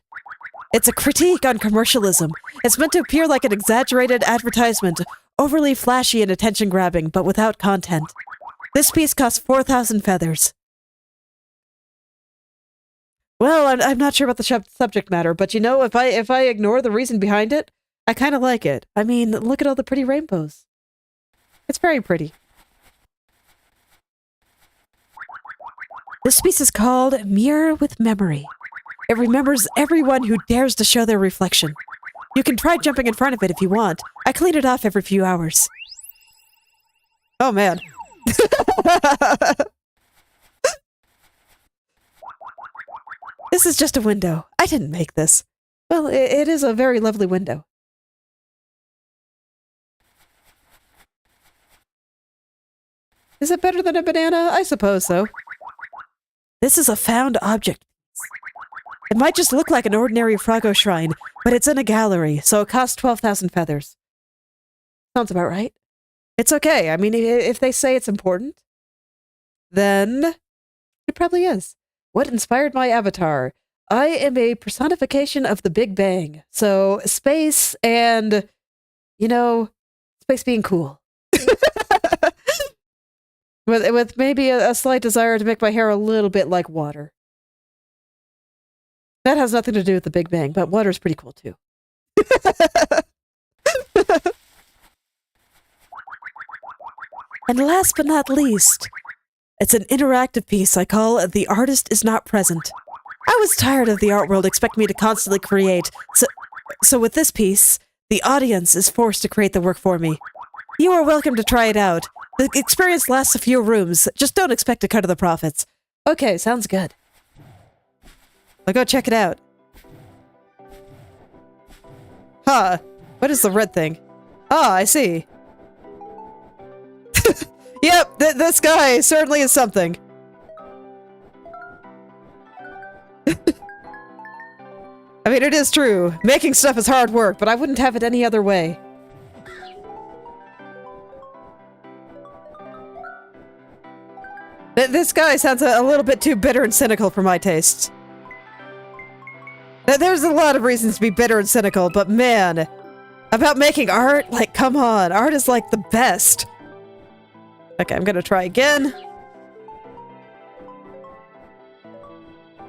It's a critique on commercialism. It's meant to appear like an exaggerated advertisement, overly flashy and attention-grabbing, but without content. This piece costs 4,000 feathers. Well, I'm not sure about the subject matter, but you know, if I ignore the reason behind it, I kind of like it. I mean, look at all the pretty rainbows. It's very pretty. This piece is called Mirror with Memory. It remembers everyone who dares to show their reflection. You can try jumping in front of it if you want. I clean it off every few hours. Oh, man. This is just a window. I didn't make this. Well, it is a very lovely window. Is it better than a banana? I suppose so. This is a found object. It might just look like an ordinary Frago shrine, but it's in a gallery, so it costs 12,000 feathers. Sounds about right. It's okay. I mean, if they say it's important, then it probably is. What inspired my avatar? I am a personification of the Big Bang. So, space and, you know, space being cool. with maybe a slight desire to make my hair a little bit like water. That has nothing to do with the Big Bang, but water's pretty cool too. And last but not least, it's an interactive piece I call The Artist Is Not Present. I was tired of the art world expecting me to constantly create, so with this piece, the audience is forced to create the work for me. You are welcome to try it out. The experience lasts a few rooms, just don't expect a cut of the profits. Okay, sounds good. I'll go check it out. Huh, what is the red thing? Ah, I see. Yep, this guy certainly is something. I mean, it is true. Making stuff is hard work, but I wouldn't have it any other way. This guy sounds a little bit too bitter and cynical for my tastes. There's a lot of reasons to be bitter and cynical, but man, about making art, like, come on, art is like the best. Okay, I'm gonna try again.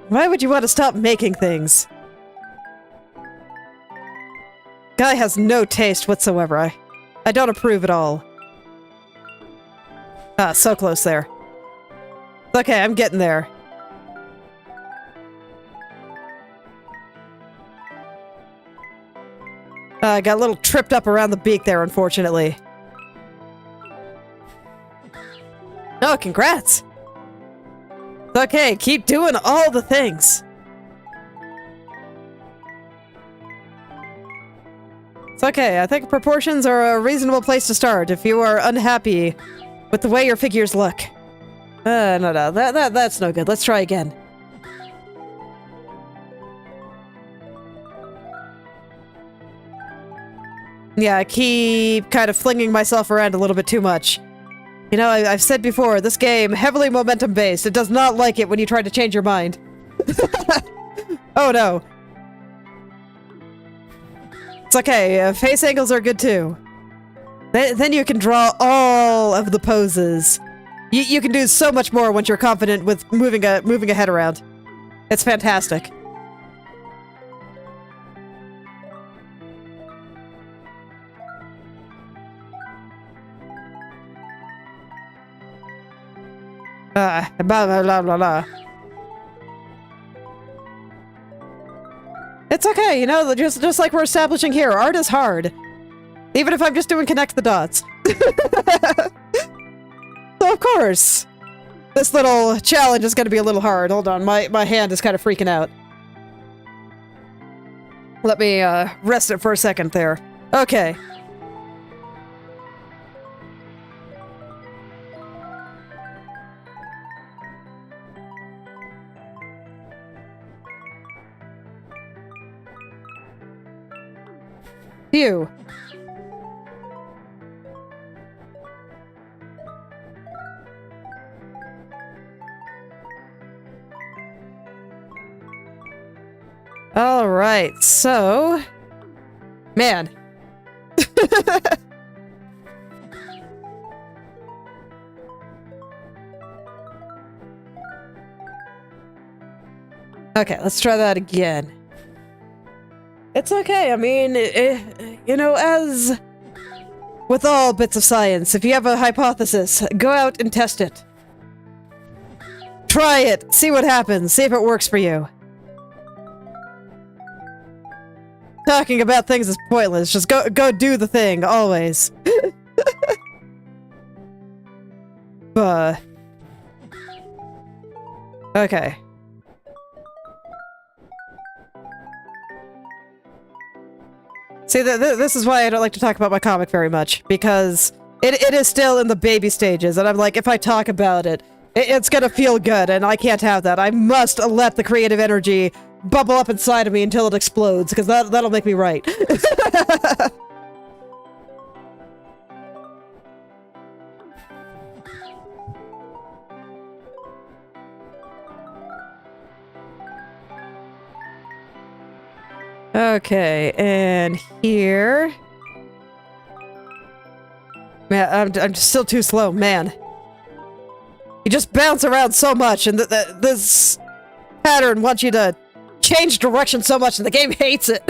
Why would you want to stop making things? Guy has no taste whatsoever. I don't approve at all. Ah, so close there. Okay, I'm getting there. I got a little tripped up around the beak there, unfortunately. Oh, congrats! Okay, keep doing all the things. It's okay, I think proportions are a reasonable place to start if you are unhappy with the way your figures look. No, that's no good. Let's try again. Yeah, I keep kind of flinging myself around a little bit too much. You know, I've said before, this game, heavily momentum-based. It does not like it when you try to change your mind. Oh no. It's okay, face angles are good too. Then you can draw all of the poses. You can do so much more once you're confident with moving a head around. It's fantastic. Blah, blah, blah, blah, blah. It's okay, you know, just like we're establishing here, art is hard. Even if I'm just doing connect the dots. So of course, this little challenge is gonna be a little hard. Hold on, my hand is kind of freaking out. Let me rest it for a second there. Okay. Phew. All right, so... Man. Okay, let's try that again. It's okay, I mean, you know, as with all bits of science, if you have a hypothesis, go out and test it. Try it, see what happens, see if it works for you. Talking about things is pointless, just go do the thing, always. Okay. See, this is why I don't like to talk about my comic very much, because it is still in the baby stages, and I'm like, if I talk about it, it's gonna feel good, and I can't have that. I must let the creative energy bubble up inside of me until it explodes, because that'll make me right. Okay, and here... Man, I'm still too slow, man. You just bounce around so much, and this pattern wants you to change direction so much, and the game hates it.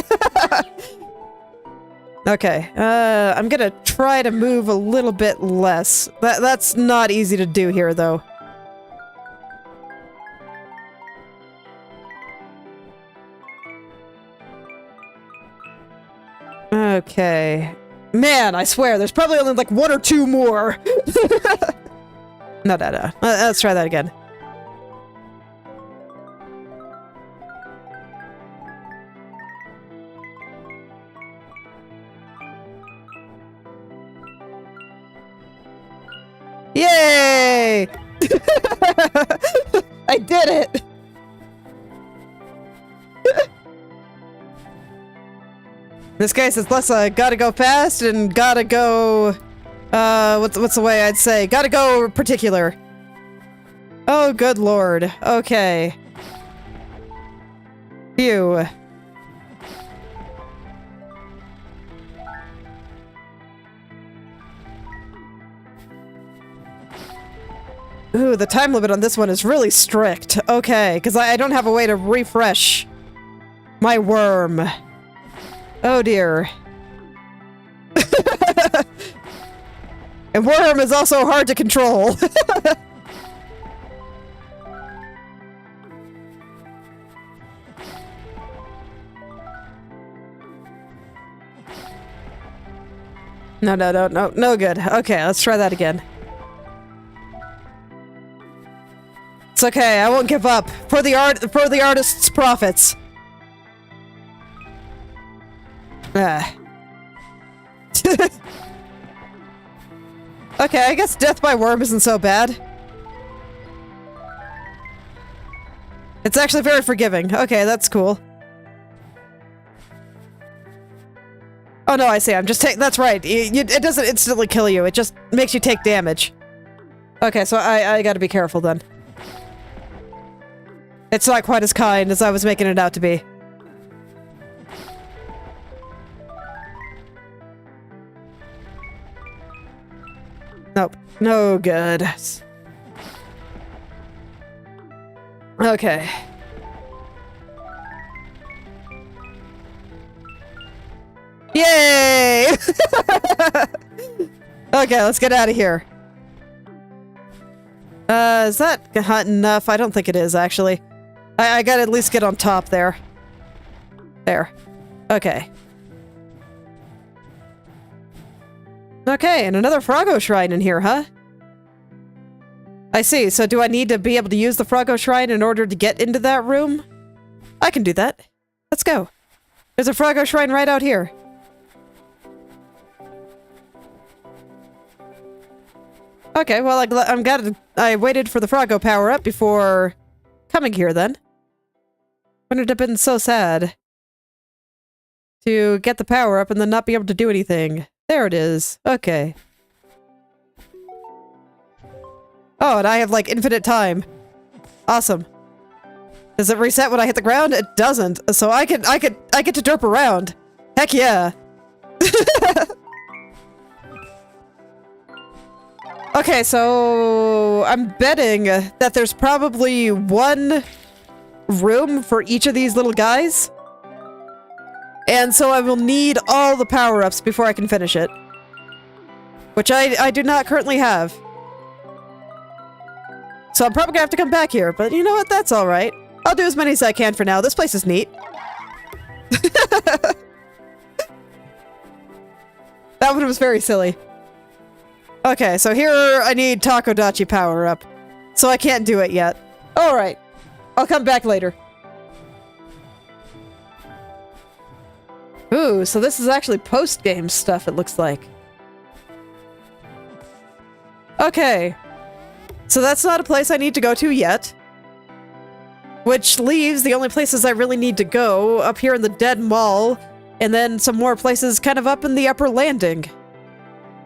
Okay, I'm gonna try to move a little bit less. That's not easy to do here, though. Okay. Man, I swear, there's probably only like one or two more. No. Let's try that again. Yay! I did it! In this case, it's less gotta go fast and gotta go... what's the way I'd say? Gotta go particular. Oh, good lord. Okay. Phew. Ooh, the time limit on this one is really strict. Okay, because I don't have a way to refresh my worm. Oh dear. And worm is also hard to control. No good. Okay, let's try that again. It's okay, I won't give up. For the artist's profits. Okay, I guess death by worm isn't so bad. It's actually very forgiving. Okay, that's cool. Oh no, I see. I'm just that's right. It doesn't instantly kill you. It just makes you take damage. Okay, so I gotta be careful then. It's not quite as kind as I was making it out to be. Nope. No good. Okay. Yay! Okay, let's get out of here. Is that hot enough? I don't think it is, actually. I gotta at least get on top there. There. Okay. Okay, and another Froggo Shrine in here, huh? I see. So do I need to be able to use the Froggo Shrine in order to get into that room? I can do that. Let's go. There's a Froggo Shrine right out here. Okay, well, I'm glad I waited for the Froggo power-up before coming here, then. Wouldn't it have been so sad to get the power-up and then not be able to do anything? There it is. Okay. Oh, and I have, like, infinite time. Awesome. Does it reset when I hit the ground? It doesn't. So I get to derp around. Heck yeah. Okay, so I'm betting that there's probably one room for each of these little guys. And so I will need all the power-ups before I can finish it. Which I do not currently have. So I'm probably gonna have to come back here, but you know what? That's alright. I'll do as many as I can for now. This place is neat. That one was very silly. Okay, so here I need Takodachi power up. So I can't do it yet. Alright. I'll come back later. Ooh, so this is actually post-game stuff, it looks like. Okay. So that's not a place I need to go to yet. Which leaves the only places I really need to go up here in the Dead Mall, and then some more places kind of up in the upper landing.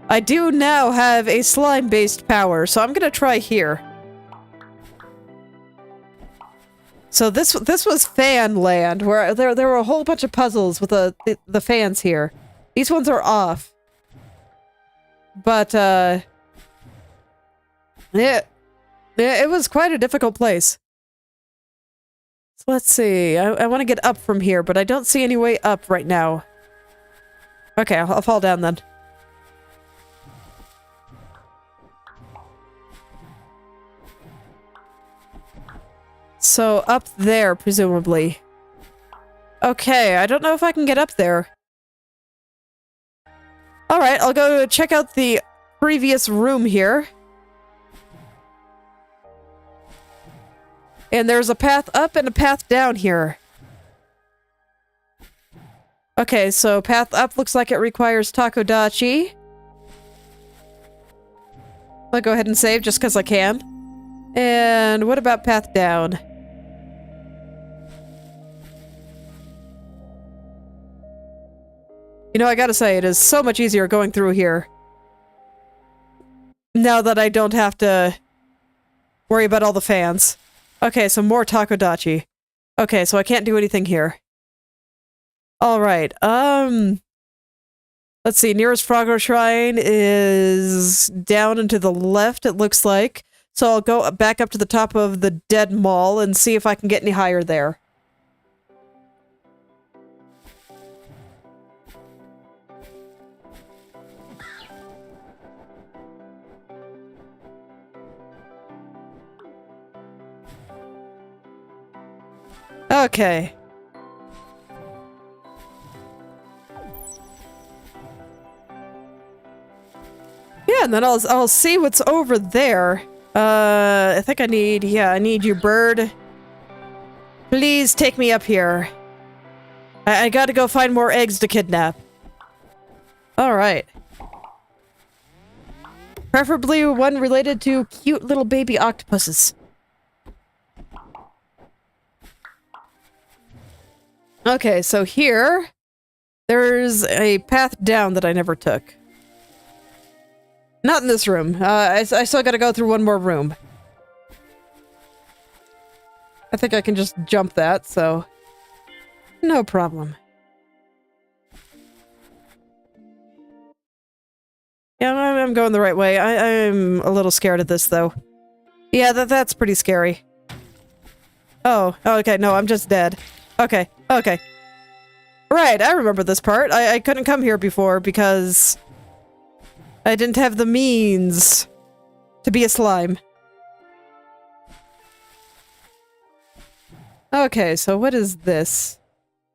I do now have a slime-based power, so I'm gonna try here. So this was Fan Land, where there were a whole bunch of puzzles with the fans here. These ones are off. But, it was quite a difficult place. So let's see. I want to get up from here, but I don't see any way up right now. Okay, I'll fall down then. So up there, presumably. Okay, I don't know if I can get up there. Alright, I'll go check out the previous room here. And there's a path up and a path down here. Okay, so path up looks like it requires Takodachi. I'll go ahead and save just because I can. And what about path down? You know, I gotta say, it is so much easier going through here. Now that I don't have to worry about all the fans. Okay, so more Takodachi. Okay, so I can't do anything here. Alright, let's see, nearest Froggo Shrine is down and to the left, it looks like. So I'll go back up to the top of the Dead Mall and see if I can get any higher there. Okay. Yeah, and then I'll see what's over there. I think I need you, bird. Please take me up here. I gotta go find more eggs to kidnap. Alright. Preferably one related to cute little baby octopuses. Okay, so here, there's a path down that I never took. Not in this room. I still gotta go through one more room. I think I can just jump that, so... no problem. Yeah, I'm going the right way. I'm a little scared of this, though. Yeah, that's pretty scary. Oh, okay, no, I'm just dead. Okay, okay. Right, I remember this part. I couldn't come here before because I didn't have the means to be a slime. Okay, so what is this?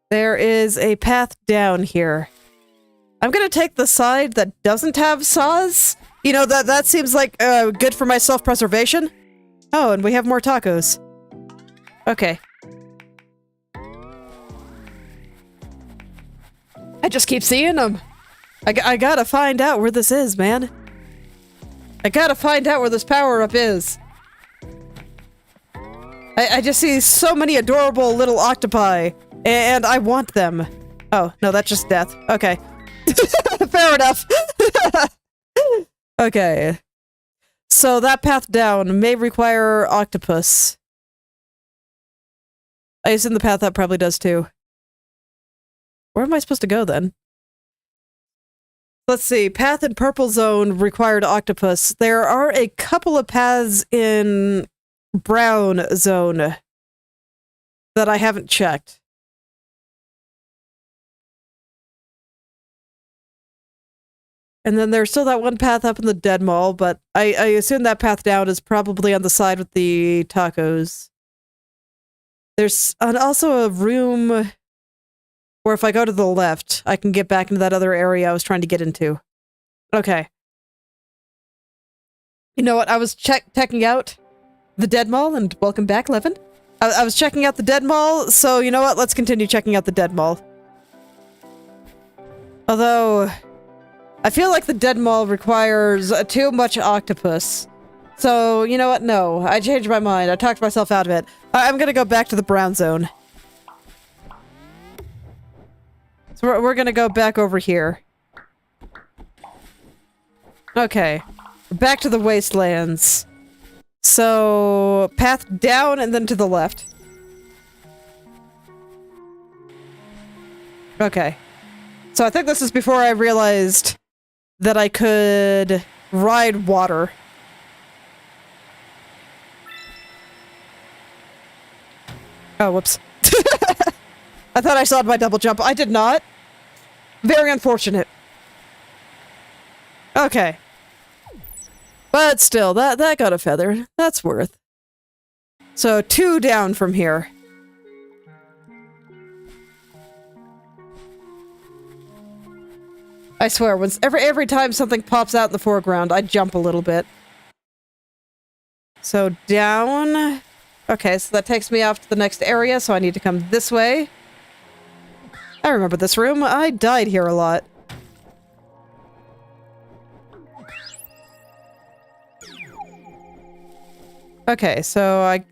There is a path down here. I'm gonna take the side that doesn't have saws. You know, that seems like good for my self-preservation. Oh, and we have more tacos. Okay. I just keep seeing them. I gotta find out where this is, man. I gotta find out where this power-up is. I just see so many adorable little octopi, and I want them. Oh, no, that's just death. Okay. Fair enough. Okay. So that path down may require octopus. I assume the path up probably does too. Where am I supposed to go then? Let's see. Path in purple zone required octopus. There are a couple of paths in brown zone that I haven't checked. And then there's still that one path up in the dead mall, but I assume that path down is probably on the side with the tacos. There's also a room where if I go to the left, I can get back into that other area I was trying to get into. Okay. You know what? I was checking out the dead mall, and welcome back, Levin. I was checking out the dead mall, so you know what? Let's continue checking out the dead mall. Although, I feel like the dead mall requires too much octopus. So, you know what? No, I changed my mind. I talked myself out of it. I'm gonna go back to the brown zone. So we're gonna go back over here. Okay. Back to the wastelands. So, path down and then to the left. Okay. So I think this is before I realized that I could ride water. Oh, whoops. I thought I saw my double jump. I did not. Very unfortunate. Okay. But still, that got a feather. That's worth. So 2 down from here. I swear, every time something pops out in the foreground, I jump a little bit. So down. Okay, so that takes me off to the next area, so I need to come this way. I remember this room. I died here a lot. Okay, so I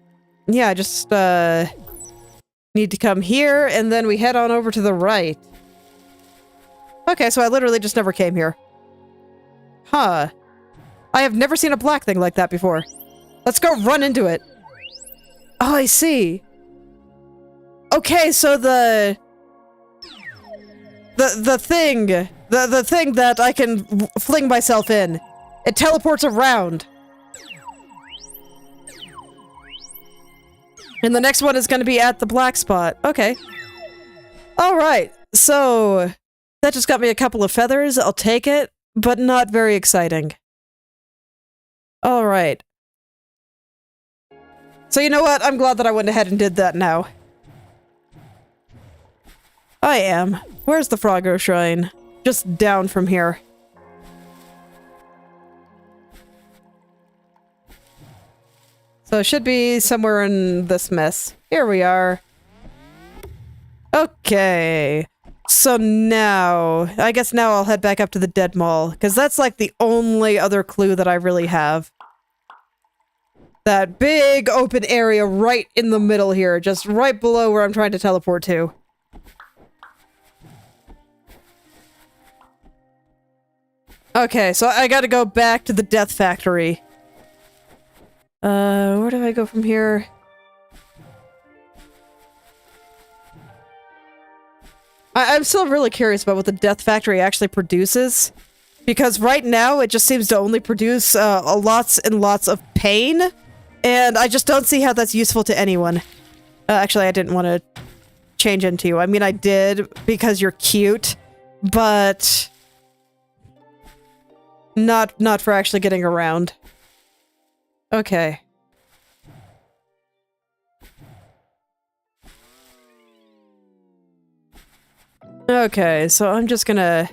just need to come here, and then we head on over to the right. Okay, so I literally just never came here. Huh. I have never seen a black thing like that before. Let's go run into it. Oh, I see. Okay, so the thing that I can fling myself in, it teleports around. And the next one is going to be at the black spot. Okay. Alright, so that just got me a couple of feathers. I'll take it, but not very exciting. Alright. So you know what? I'm glad that I went ahead and did that now. I am. Where's the Froggo Shrine? Just down from here. So it should be somewhere in this mess. Here we are. Okay. So now, I guess now I'll head back up to the dead mall, because that's like the only other clue that I really have. That big open area right in the middle here, just right below where I'm trying to teleport to. Okay, so I gotta go back to the Death Factory. Where do I go from here? I'm still really curious about what the Death Factory actually produces. Because right now, it just seems to only produce lots and lots of pain. And I just don't see how that's useful to anyone. Actually, I didn't want to change into you. I mean, I did because you're cute. But not for actually getting around. Okay. Okay, so I'm just gonna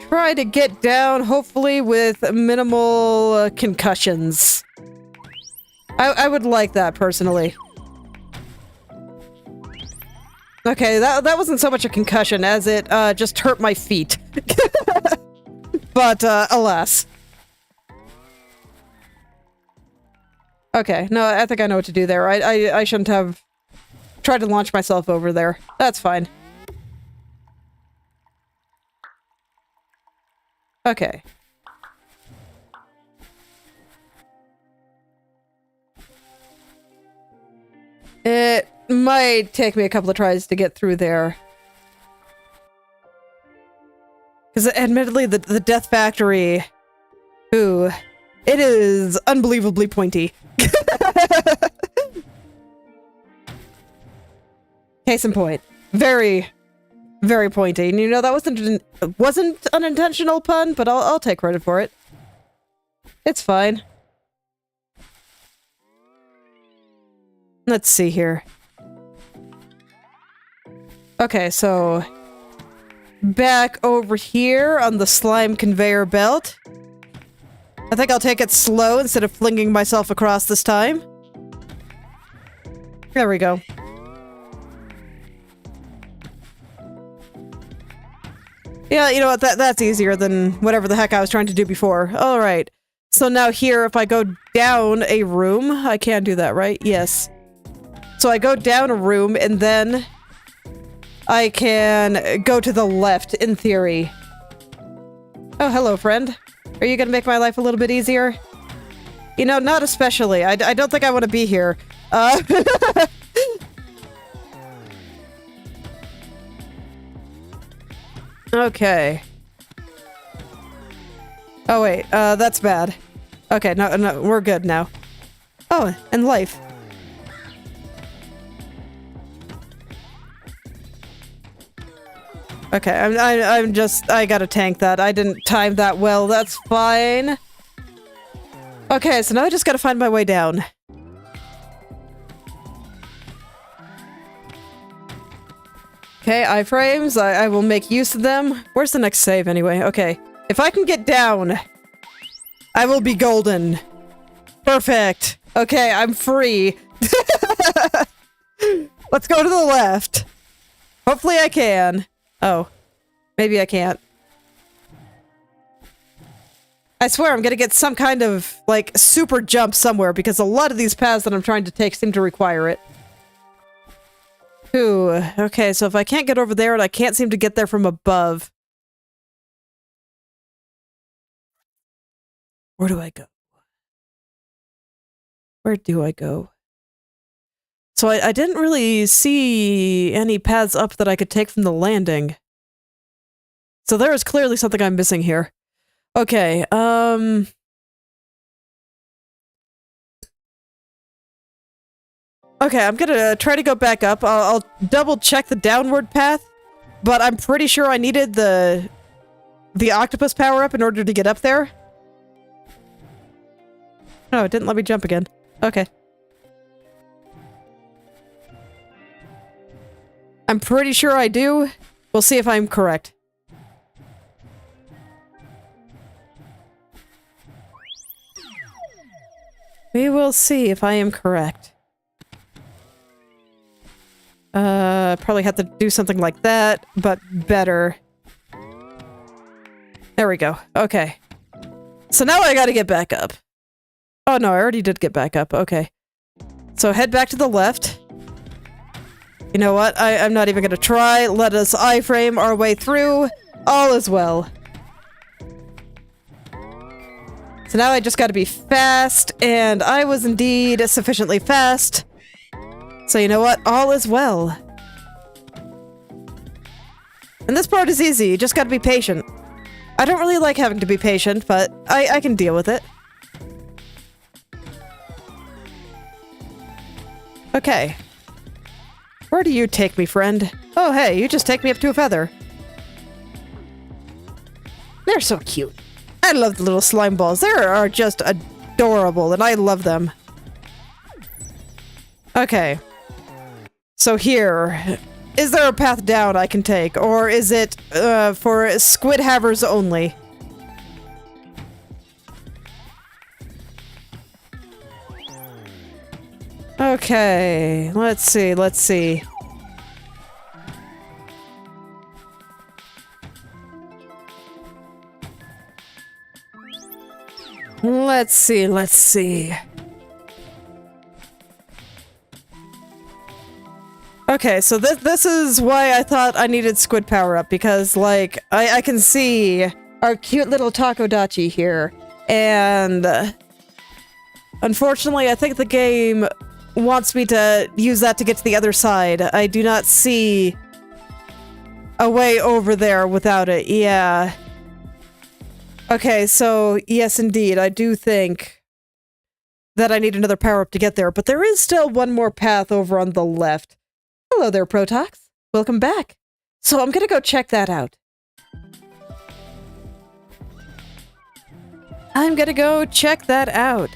try to get down, hopefully with minimal concussions. I would like that, personally. Okay, that wasn't so much a concussion as it just hurt my feet. But, alas. Okay, no, I think I know what to do there. I shouldn't have tried to launch myself over there. That's fine. Okay. It might take me a couple of tries to get through there. Because admittedly, the Death Factory, ooh, it is unbelievably pointy. Case in point. Very, very pointy. And you know, that wasn't an intentional pun, but I'll take credit for it. It's fine. Let's see here. Okay, so back over here on the slime conveyor belt. I think I'll take it slow instead of flinging myself across this time. There we go. Yeah, you know what, that's easier than whatever the heck I was trying to do before. Alright. So now here, if I go down a room, I can do that, right? Yes. So I go down a room, and then I can go to the left, in theory. Oh, hello, friend. Are you gonna make my life a little bit easier? You know, not especially. I don't think I want to be here. Okay. Oh, wait. That's bad. Okay, no, we're good now. Oh, and life. Okay, I gotta tank that. I didn't time that well. That's fine. Okay, so now I just gotta find my way down. Okay, iframes. I will make use of them. Where's the next save anyway? Okay. If I can get down, I will be golden. Perfect. Okay, I'm free. Let's go to the left. Hopefully I can. Oh. Maybe I can't. I swear I'm gonna get some kind of, like, super jump somewhere because a lot of these paths that I'm trying to take seem to require it. Ooh, okay, so if I can't get over there and I can't seem to get there from above. Where do I go? Where do I go? So I didn't really see any paths up that I could take from the landing. So there is clearly something I'm missing here. Okay, okay, I'm gonna try to go back up. I'll double check the downward path, but I'm pretty sure I needed the octopus power up in order to get up there. Oh, it didn't let me jump again. Okay. I'm pretty sure I do. We'll see if I'm correct. We will see if I am correct. Probably have to do something like that, but better. There we go. Okay. So now I gotta get back up. Oh no, I already did get back up. Okay. So head back to the left. You know what? I'm not even gonna try. Let us iframe our way through. All is well. So now I just gotta be fast, and I was indeed sufficiently fast. So you know what? All is well. And this part is easy, you just gotta be patient. I don't really like having to be patient, but I can deal with it. Okay. Where do you take me, friend? Oh hey, you just take me up to a feather. They're so cute. I love the little slime balls. They are just adorable, and I love them. Okay. So here, is there a path down I can take, or is it for squid havers only? Okay, let's see, let's see. Let's see, let's see. Okay, so this is why I thought I needed squid power up, because, like, I can see our cute little Takodachi here, and unfortunately I think the game wants me to use that to get to the other side. I do not see a way over there without it, yeah. Okay, so yes indeed, I do think that I need another power-up to get there, but there is still one more path over on the left. Hello there, Protox. Welcome back. So I'm gonna go check that out. I'm gonna go check that out.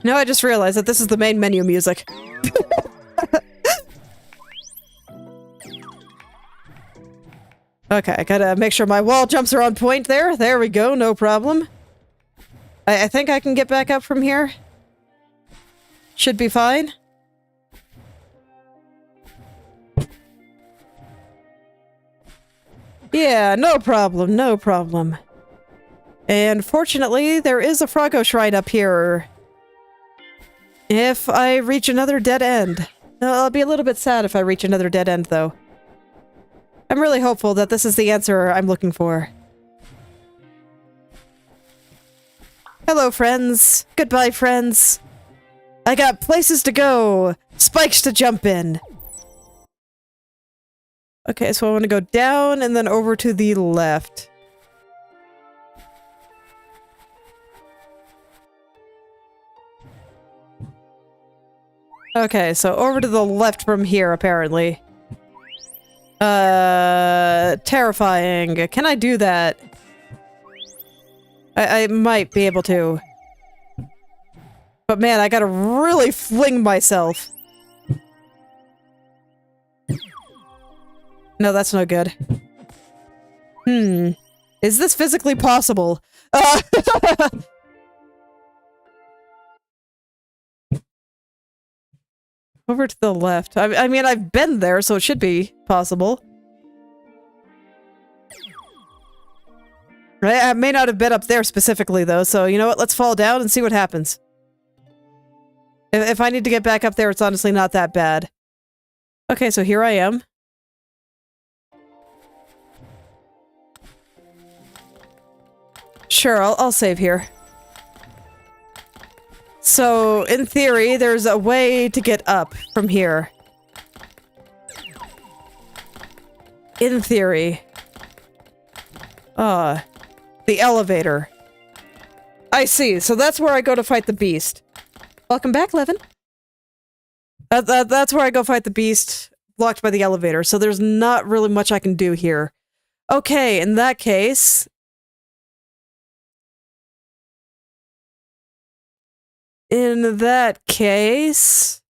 Now I just realized that this is the main menu music. Okay, I gotta make sure my wall jumps are on point there. There we go, no problem. I think I can get back up from here. Should be fine. Yeah, no problem, no problem. And fortunately, there is a Froggo shrine up here. If I reach another dead end. I'll be a little bit sad if I reach another dead end, though. I'm really hopeful that this is the answer I'm looking for. Hello, friends. Goodbye, friends. I got places to go. Spikes to jump in. Okay, so I want to go down and then over to the left. Okay, so over to the left from here, apparently. Terrifying. Can I do that? I might be able to. But man, I gotta really fling myself. No, that's no good. Is this physically possible? Over to the left. I mean, I've been there, so it should be possible. Right? I may not have been up there specifically, though, so you know what? Let's fall down and see what happens. If I need to get back up there, it's honestly not that bad. Okay, so here I am. Sure, I'll save here. So, in theory, there's a way to get up from here. In theory. The elevator. I see, so that's where I go to fight the beast. Welcome back, Levin. That's where I go fight the beast, blocked by the elevator, so there's not really much I can do here. Okay, in that case... In that case...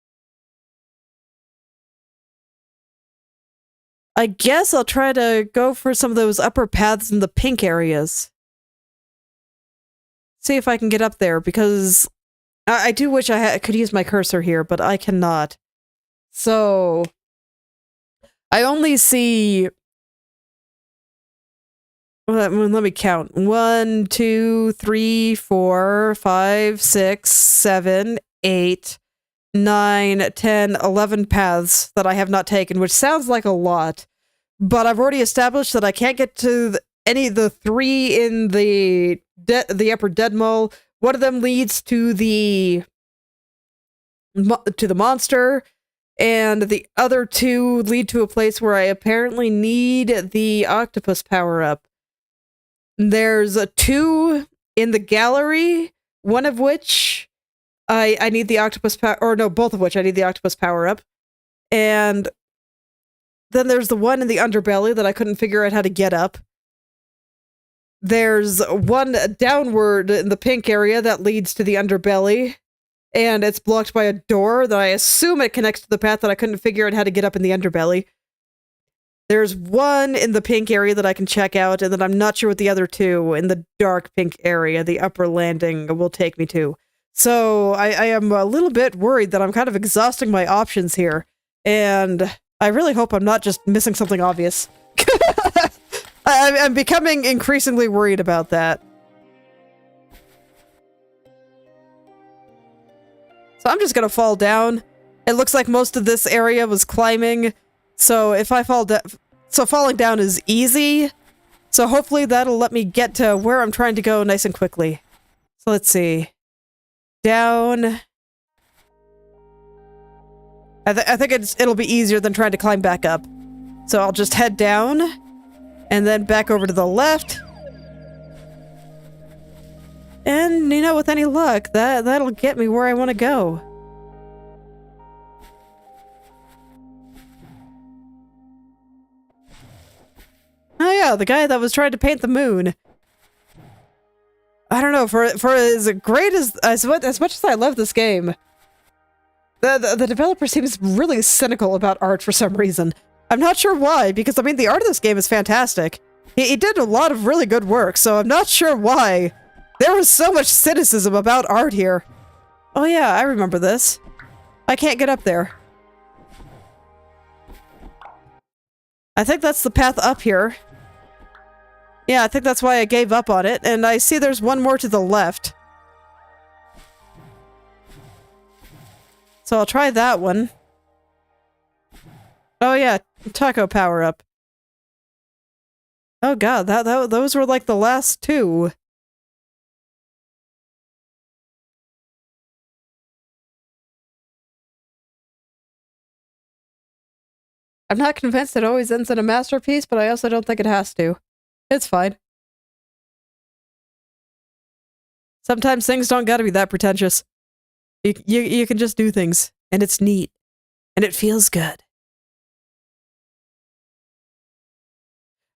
I guess I'll try to go for some of those upper paths in the pink areas. See if I can get up there, because I do wish I could use my cursor here, but I cannot. So... I only see... Let me count. 1, 2, 3, 4, 5, 6, 7, 8, 9, 10, 11 paths that I have not taken, which sounds like a lot, but I've already established that I can't get to any of the 3 in the upper dead mole. One of them leads to the monster, and the other 2 lead to a place where I apparently need the octopus power-up. There's 2 in the gallery, one of which I need the octopus power, or no, both of which I need the octopus power up. And then there's the one in the underbelly that I couldn't figure out how to get up. there's one downward in the pink area that leads to the underbelly, and it's blocked by a door that I assume it connects to the path that I couldn't figure out how to get up in the underbelly. There's one in the pink area that I can check out, and then I'm not sure what the other two in the dark pink area, the upper landing, will take me to. So I am a little bit worried that I'm kind of exhausting my options here, and I really hope I'm not just missing something obvious. I'm becoming increasingly worried about that. So I'm just gonna fall down. It looks like most of this area was climbing, so if I fall down... So falling down is easy, so hopefully that'll let me get to where I'm trying to go nice and quickly. So let's see. Down... I think it'll be easier than trying to climb back up. So I'll just head down, and then back over to the left. And, you know, with any luck, that'll get me where I want to go. Oh yeah, the guy that was trying to paint the moon. I don't know, for as great as much as I love this game, the developer seems really cynical about art for some reason. I'm not sure why, because I mean the art of this game is fantastic. He did a lot of really good work, so I'm not sure why there was so much cynicism about art here. Oh yeah, I remember this. I can't get up there. I think that's the path up here. Yeah, I think that's why I gave up on it, and I see there's one more to the left. So I'll try that one. Oh yeah, taco power-up. Oh god, those were like the last two. I'm not convinced it always ends in a masterpiece, but I also don't think it has to. It's fine. Sometimes things don't gotta be that pretentious. You can just do things, and it's neat, and it feels good.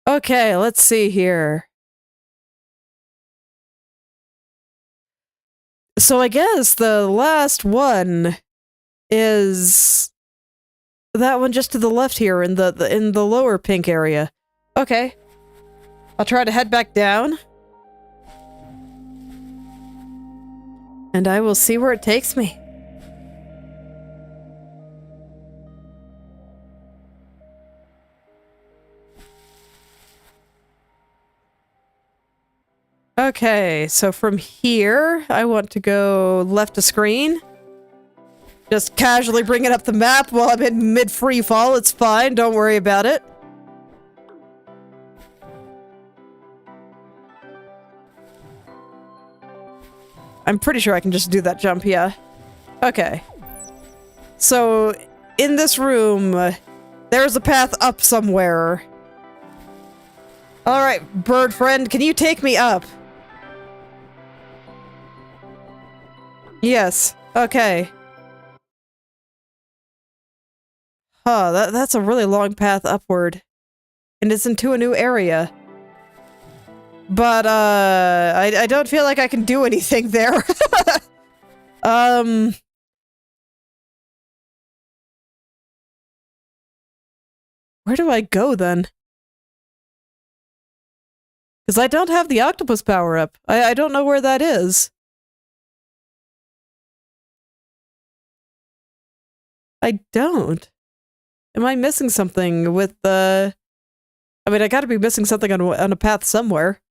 Okay, let's see here. So I guess the last one is that one just to the left here in the lower pink area. Okay. I'll try to head back down. And I will see where it takes me. Okay, so from here, I want to go left to screen. Just casually bringing up the map while I'm in mid-free fall. It's fine, don't worry about it. I'm pretty sure I can just do that jump, yeah. Okay. So, in this room, there's a path up somewhere. Alright, bird friend, can you take me up? Yes. Okay. Huh, that's a really long path upward. And it's into a new area. But, I don't feel like I can do anything there. Where do I go, then? Because I don't have the octopus power-up. I don't know where that is. I don't. Am I missing something with the... I mean, I gotta be missing something on a path somewhere.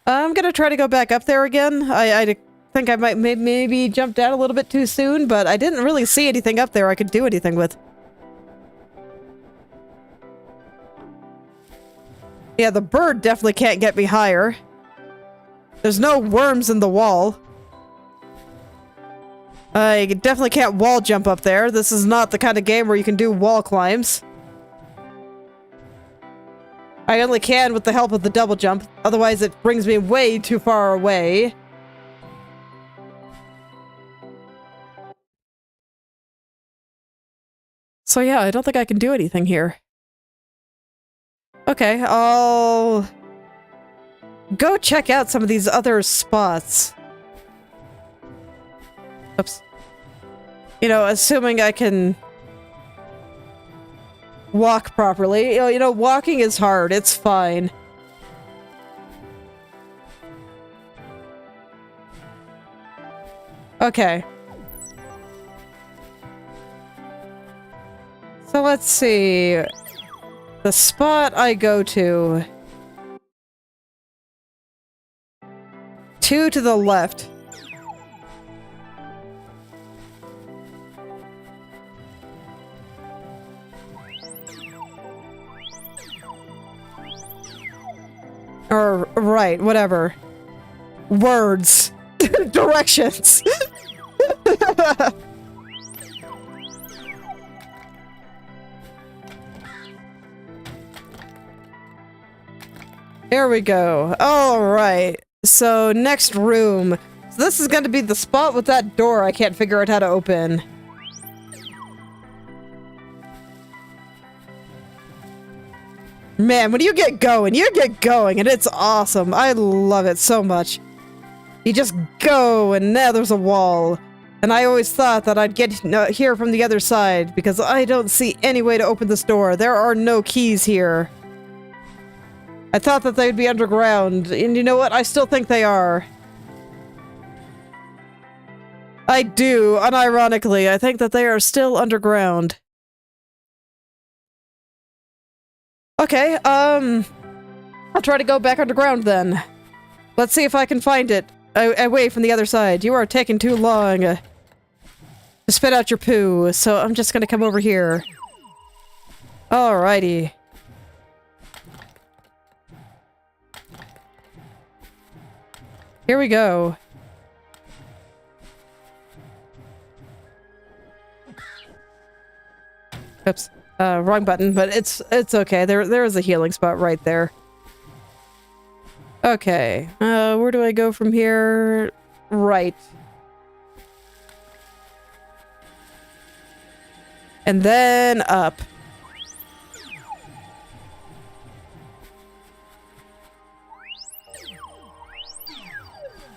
I'm gonna try to go back up there again. I think I might maybe jump down a little bit too soon, but I didn't really see anything up there I could do anything with. Yeah, the bird definitely can't get me higher. There's no worms in the wall. I definitely can't wall jump up there. This is not the kind of game where you can do wall climbs. I only can with the help of the double jump, otherwise it brings me way too far away. So yeah, I don't think I can do anything here. Okay, I'll go check out some of these other spots. Oops. You know, assuming I can walk properly. You know, walking is hard. It's fine. Okay. So let's see. The spot I go to. 2 to the left. Or, right, whatever. Words. Directions. Here we go. Alright. So, next room. So this is going to be the spot with that door I can't figure out how to open. Man, when you get going, and it's awesome. I love it so much. You just go, and now there's a wall. And I always thought that I'd get here from the other side, because I don't see any way to open this door. There are no keys here. I thought that they'd be underground, and you know what? I still think they are. I do, unironically. I think that they are still underground. Okay, I'll try to go back underground then. Let's see if I can find it away from the other side. You are taking too long to spit out your poo, so I'm just gonna come over here. Alrighty. Here we go. Oops. Wrong button, but it's okay. There is a healing spot right there. Okay. Where do I go from here? Right. And then up.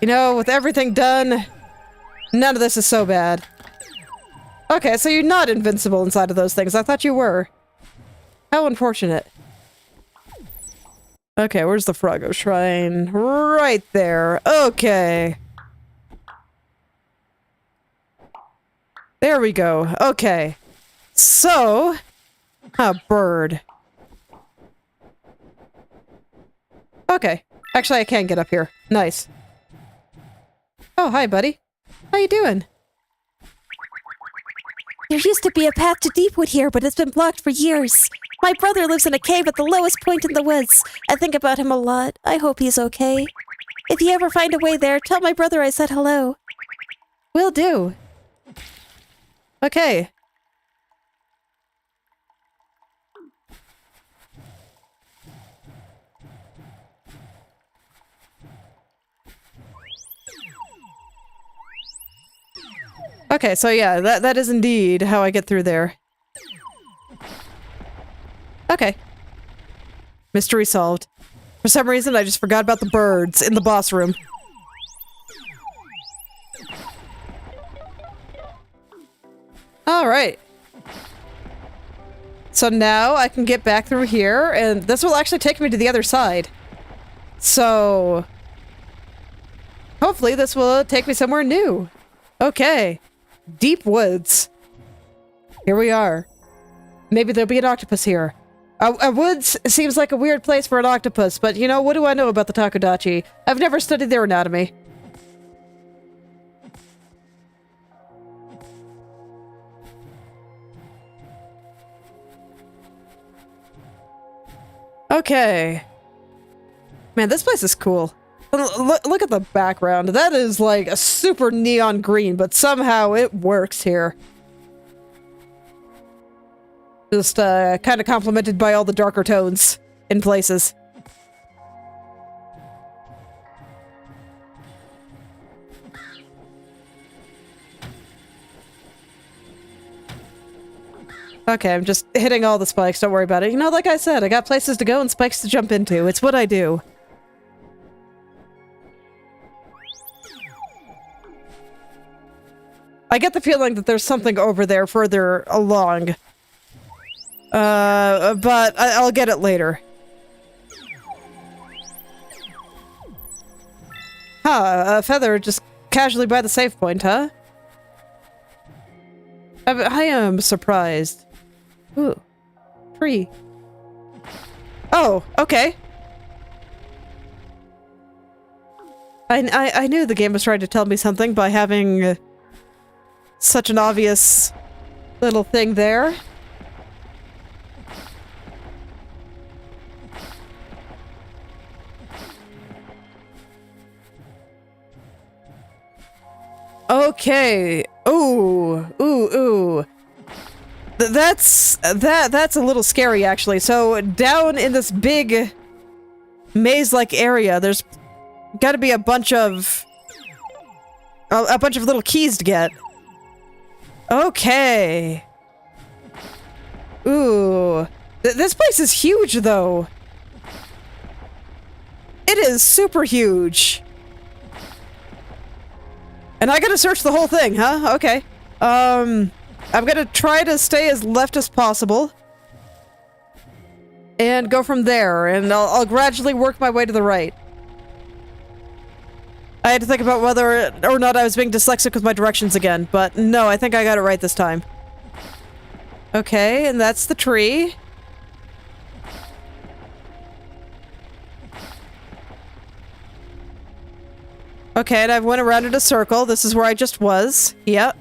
You know, with everything done, none of this is so bad. Okay, so you're not invincible inside of those things. I thought you were. How unfortunate. Okay, where's the Froggo Shrine? Right there. Okay. There we go. Okay. So... a bird. Okay. Actually, I can get up here. Nice. Oh, hi, buddy. How you doing? There used to be a path to Deepwood here, but it's been blocked for years. My brother lives in a cave at the lowest point in the woods. I think about him a lot. I hope he's okay. If you ever find a way there, tell my brother I said hello. Will do. Okay. Okay, so yeah, that is indeed how I get through there. Okay. Mystery solved. For some reason, I just forgot about the birds in the boss room. Alright. So now I can get back through here, and this will actually take me to the other side. So... hopefully this will take me somewhere new. Okay. Deep woods. Here we are. Maybe there'll be an octopus here. A woods seems like a weird place for an octopus, but you know, what do I know about the Takodachi? I've never studied their anatomy. Okay. Man, this place is cool. Look at the background. That is like a super neon green, but somehow it works here. Just kind of complemented by all the darker tones in places. Okay, I'm just hitting all the spikes. Don't worry about it. You know, like I said, I got places to go and spikes to jump into. It's what I do. I get the feeling that there's something over there further along. But I'll get it later. Huh, a feather just casually by the save point, huh? I am surprised. Ooh. Tree. Oh, okay. I knew the game was trying to tell me something by having such an obvious little thing there. Okay. Ooh. That's a little scary, actually. So down in this big maze-like area, there's got to be a bunch of little keys to get. Okay. Ooh. This place is huge, though. It is super huge. And I gotta search the whole thing, huh? Okay. I'm gonna try to stay as left as possible. And go from there, and I'll gradually work my way to the right. I had to think about whether or not I was being dyslexic with my directions again, but no, I think I got it right this time. Okay, and that's the tree. Okay, and I went around in a circle. This is where I just was. Yep.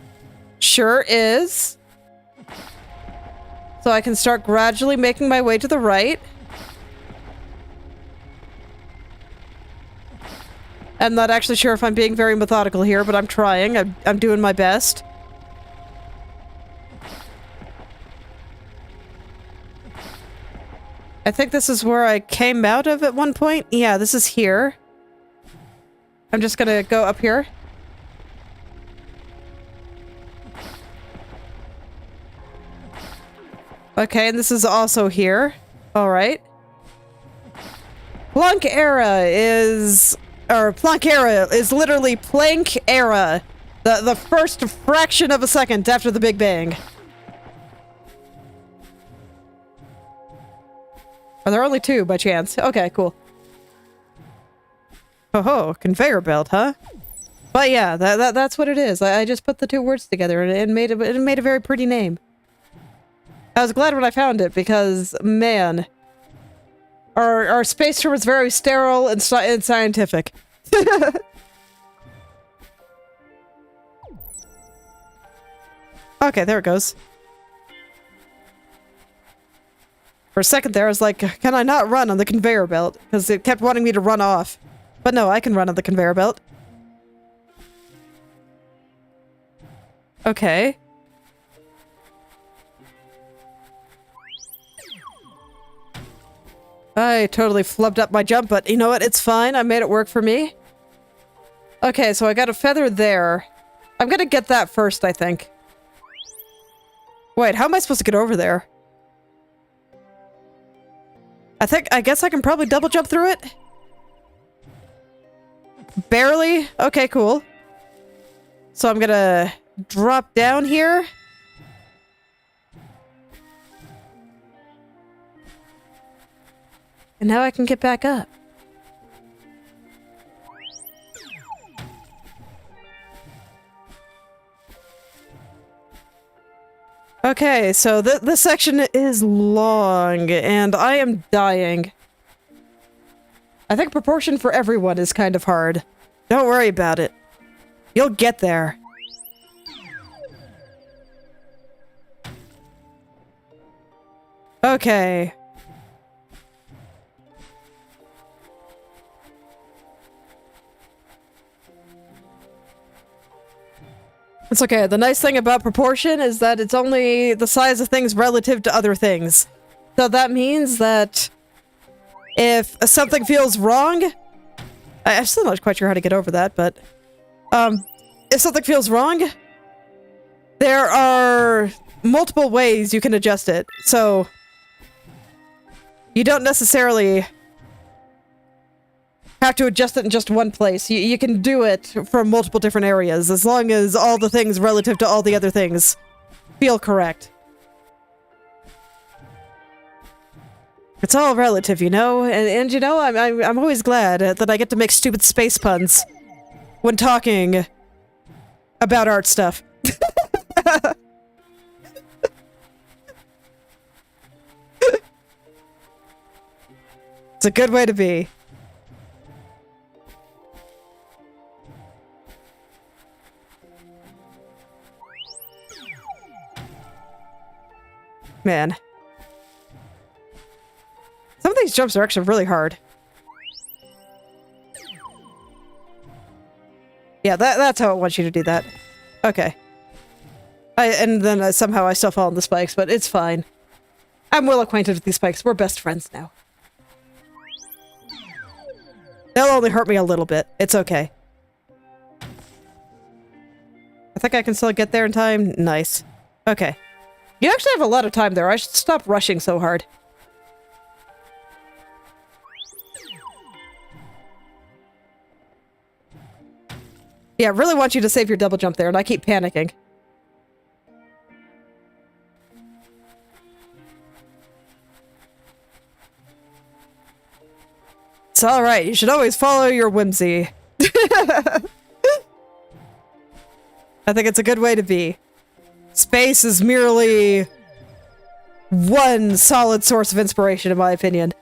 Sure is. So I can start gradually making my way to the right. I'm not actually sure if I'm being very methodical here, but I'm trying. I'm doing my best. I think this is where I came out of at one point. Yeah, this is here. I'm just gonna go up here. Okay, and this is also here. Alright. Planckera is literally Planckera. The first fraction of a second after the Big Bang. Are there only two by chance? Okay, cool. Oh, conveyor belt, huh? But yeah, that's what it is. I just put the two words together and it made a very pretty name. I was glad when I found it because, man, our space term is very sterile and scientific. Okay, there it goes. For a second there, I was like, can I not run on the conveyor belt? Because it kept wanting me to run off. But no, I can run on the conveyor belt. Okay. I totally flubbed up my jump, but you know what? It's fine. I made it work for me. Okay, so I got a feather there. I'm gonna get that first, I think. Wait, how am I supposed to get over there? I guess I can probably double jump through it? Barely? Okay, cool. So I'm gonna drop down here. And now I can get back up. Okay, so this section is long, and I am dying. I think proportion for everyone is kind of hard. Don't worry about it. You'll get there. Okay. It's okay. The nice thing about proportion is that it's only the size of things relative to other things. So that means that if something feels wrong, I'm still not quite sure how to get over that, but if something feels wrong, there are multiple ways you can adjust it. So you don't necessarily have to adjust it in just one place. You can do it from multiple different areas, as long as all the things relative to all the other things feel correct. It's all relative, you know? And you know, I'm always glad that I get to make stupid space puns when talking about art stuff. It's a good way to be. Man. Some of these jumps are actually really hard. Yeah, that's how it wants you to do that. Okay. And then somehow I still fall on the spikes, but it's fine. I'm well acquainted with these spikes. We're best friends now. They'll only hurt me a little bit. It's okay. I think I can still get there in time. Nice. Okay. You actually have a lot of time there. I should stop rushing so hard. Yeah, I really want you to save your double jump there, and I keep panicking. It's alright, you should always follow your whimsy. I think it's a good way to be. Space is merely one solid source of inspiration, in my opinion.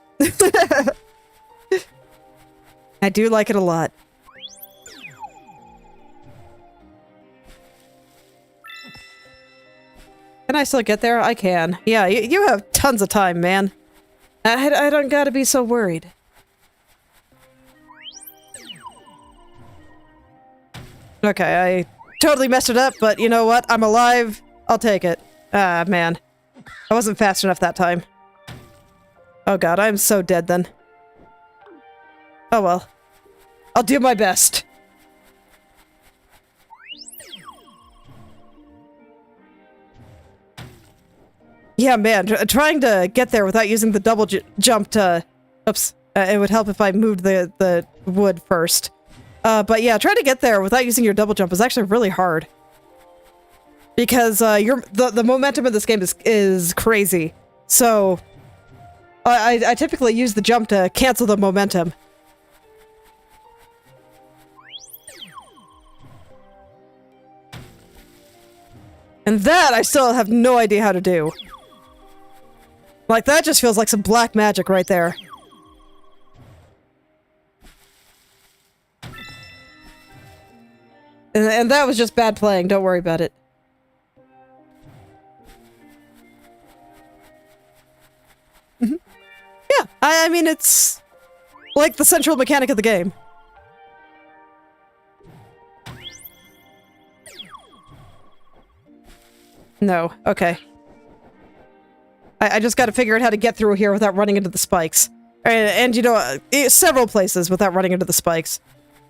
I do like it a lot. Can I still get there? I can. Yeah, you have tons of time, man. I don't gotta be so worried. Okay, I totally messed it up, but you know what? I'm alive. I'll take it. Ah, man. I wasn't fast enough that time. Oh god, I'm so dead then. Oh well. I'll do my best. Yeah, man, trying to get there without using the double jump to... Oops. It would help if I moved the wood first. But yeah, trying to get there without using your double jump is actually really hard. Because the momentum in this game is crazy. So I typically use the jump to cancel the momentum. And that I still have no idea how to do. Like, that just feels like some black magic right there. And that was just bad playing, don't worry about it. Mm-hmm. Yeah, I mean, it's like the central mechanic of the game. No, okay. I just gotta figure out how to get through here without running into the spikes. And you know, several places without running into the spikes.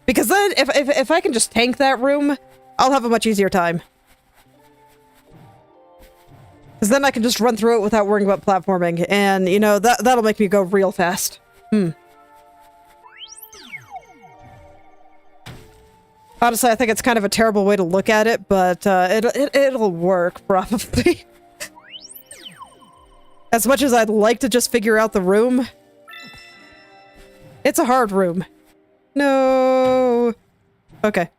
Because then, if I can just tank that room, I'll have a much easier time. Because then I can just run through it without worrying about platforming. And, you know, that'll make me go real fast. Honestly, I think it's kind of a terrible way to look at it, but it'll work, probably. As much as I'd like to just figure out the room, it's a hard room. No. Okay.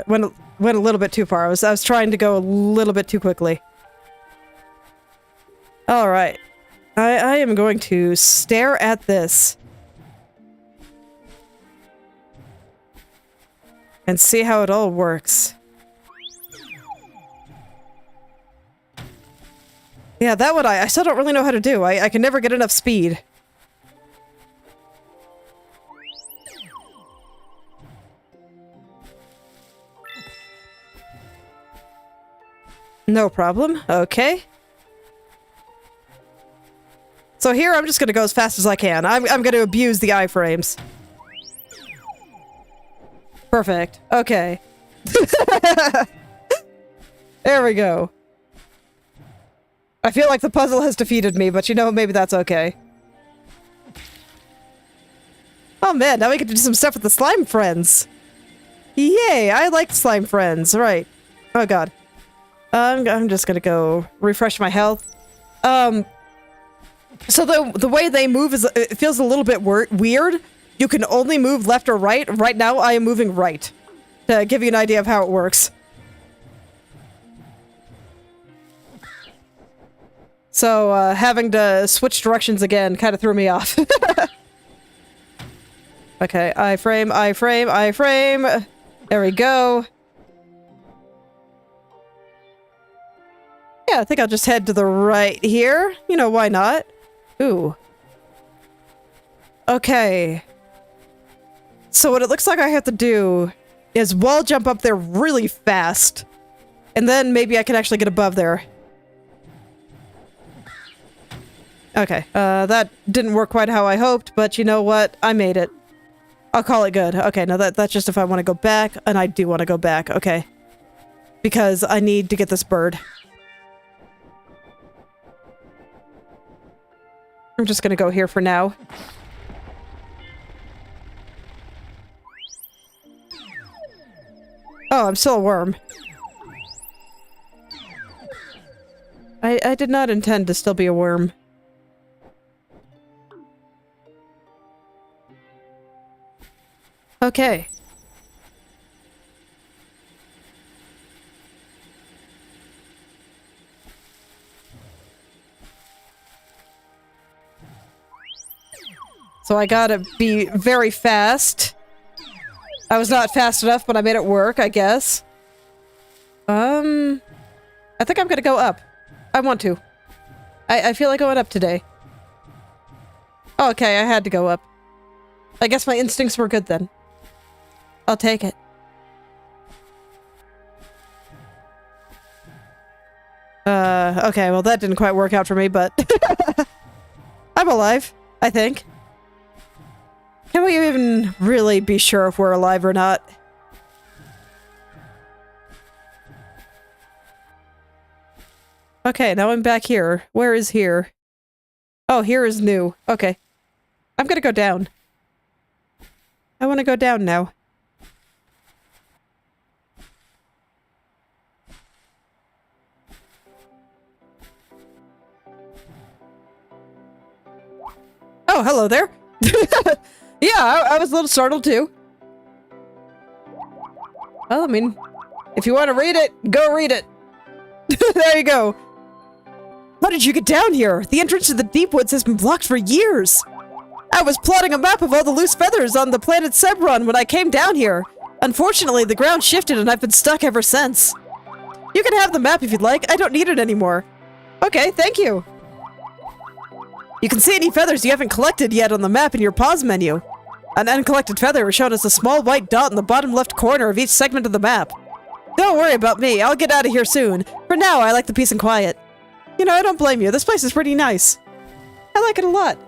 Went a little bit too far. I was trying to go a little bit too quickly. All right. I am going to stare at this. And see how it all works. Yeah, that one I still don't really know how to do. I can never get enough speed. No problem. Okay. So here I'm just gonna go as fast as I can. I'm gonna abuse the iframes. Perfect. Okay. There we go. I feel like the puzzle has defeated me, but you know, maybe that's okay. Oh man, now we get to do some stuff with the slime friends. Yay, I like slime friends, right. Oh god. I'm just gonna go refresh my health. So the way they move is, it feels a little bit weird. You can only move left or right. Right now, I am moving right. To give you an idea of how it works. So, having to switch directions again kind of threw me off. Okay, iframe, iframe, iframe. There we go. Yeah, I think I'll just head to the right here. You know, why not? Ooh. Okay. So what it looks like I have to do is wall jump up there really fast. And then maybe I can actually get above there. Okay, that didn't work quite how I hoped, but you know what? I made it. I'll call it good. Okay, now that's just if I want to go back, and I do want to go back. Okay. Because I need to get this bird. I'm just gonna go here for now. Oh, I'm still a worm. I did not intend to still be a worm. Okay. So I gotta be very fast. I was not fast enough, but I made it work, I guess. I think I'm gonna go up. I want to. I feel like going up today. Oh, okay, I had to go up. I guess my instincts were good then. I'll take it. Okay, well that didn't quite work out for me, but... I'm alive, I think. Can we even really be sure if we're alive or not? Okay, now I'm back here. Where is here? Oh, here is new. Okay. I'm gonna go down. I want to go down now. Oh, hello there. Yeah, I was a little startled too. Well, I mean, if you want to read it, go read it. There you go. How did you get down here? The entrance to the deep woods has been blocked for years. I was plotting a map of all the loose feathers on the planet Sebron when I came down here. Unfortunately, the ground shifted and I've been stuck ever since. You can have the map if you'd like. I don't need it anymore. Okay, thank you. You can see any feathers you haven't collected yet on the map in your pause menu. An uncollected feather is shown as a small white dot in the bottom left corner of each segment of the map. Don't worry about me, I'll get out of here soon. For now, I like the peace and quiet. You know, I don't blame you, this place is pretty nice. I like it a lot.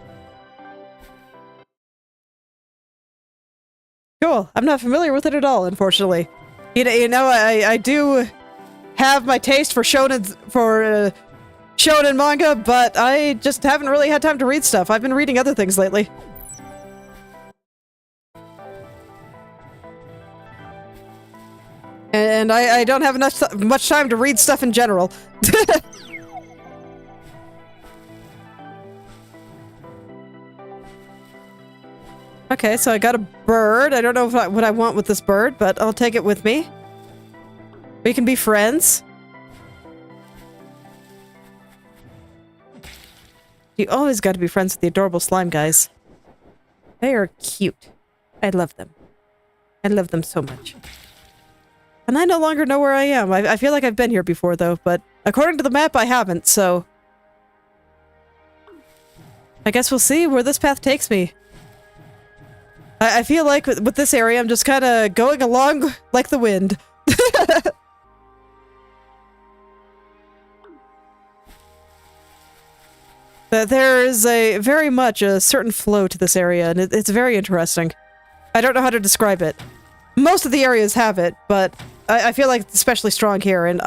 Cool, I'm not familiar with it at all, unfortunately. You know, I do have my taste for shonen manga, but I just haven't really had time to read stuff. I've been reading other things lately. And I don't have much time to read stuff in general. Okay, so I got a bird. I don't know what I want with this bird, but I'll take it with me. We can be friends. You always got to be friends with the adorable slime guys. They are cute. I love them. I love them so much. And I no longer know where I am. I feel like I've been here before, though, but according to the map, I haven't, so... I guess we'll see where this path takes me. I feel like with this area, I'm just kind of going along like the wind. There is very much a certain flow to this area, and it's very interesting. I don't know how to describe it. Most of the areas have it, but I feel like it's especially strong here, and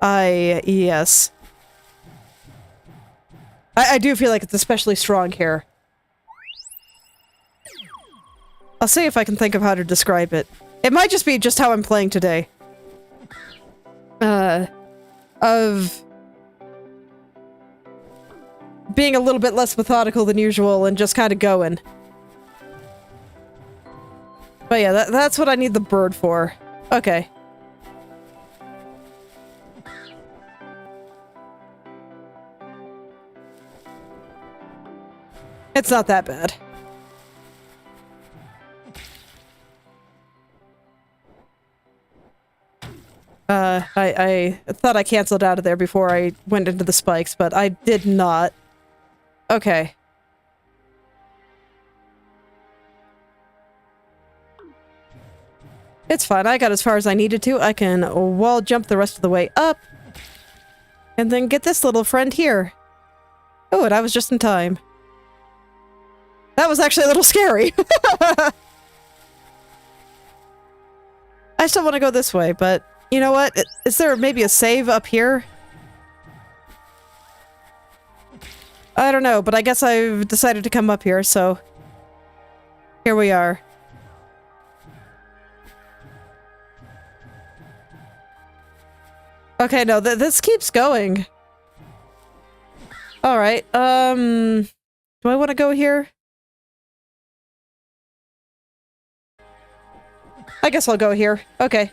yes. I do feel like it's especially strong here. I'll see if I can think of how to describe it. It might just be just how I'm playing today. Of being a little bit less methodical than usual and just kind of going. But yeah, that's what I need the bird for. Okay. It's not that bad. I thought I canceled out of there before I went into the spikes, but I did not. Okay. It's fine. I got as far as I needed to. I can wall jump the rest of the way up. And then get this little friend here. Oh, and I was just in time. That was actually a little scary. I still want to go this way, but you know what? Is there maybe a save up here? I don't know, but I guess I've decided to come up here, so here we are. Okay, no, this keeps going. Alright, do I want to go here? I guess I'll go here. Okay.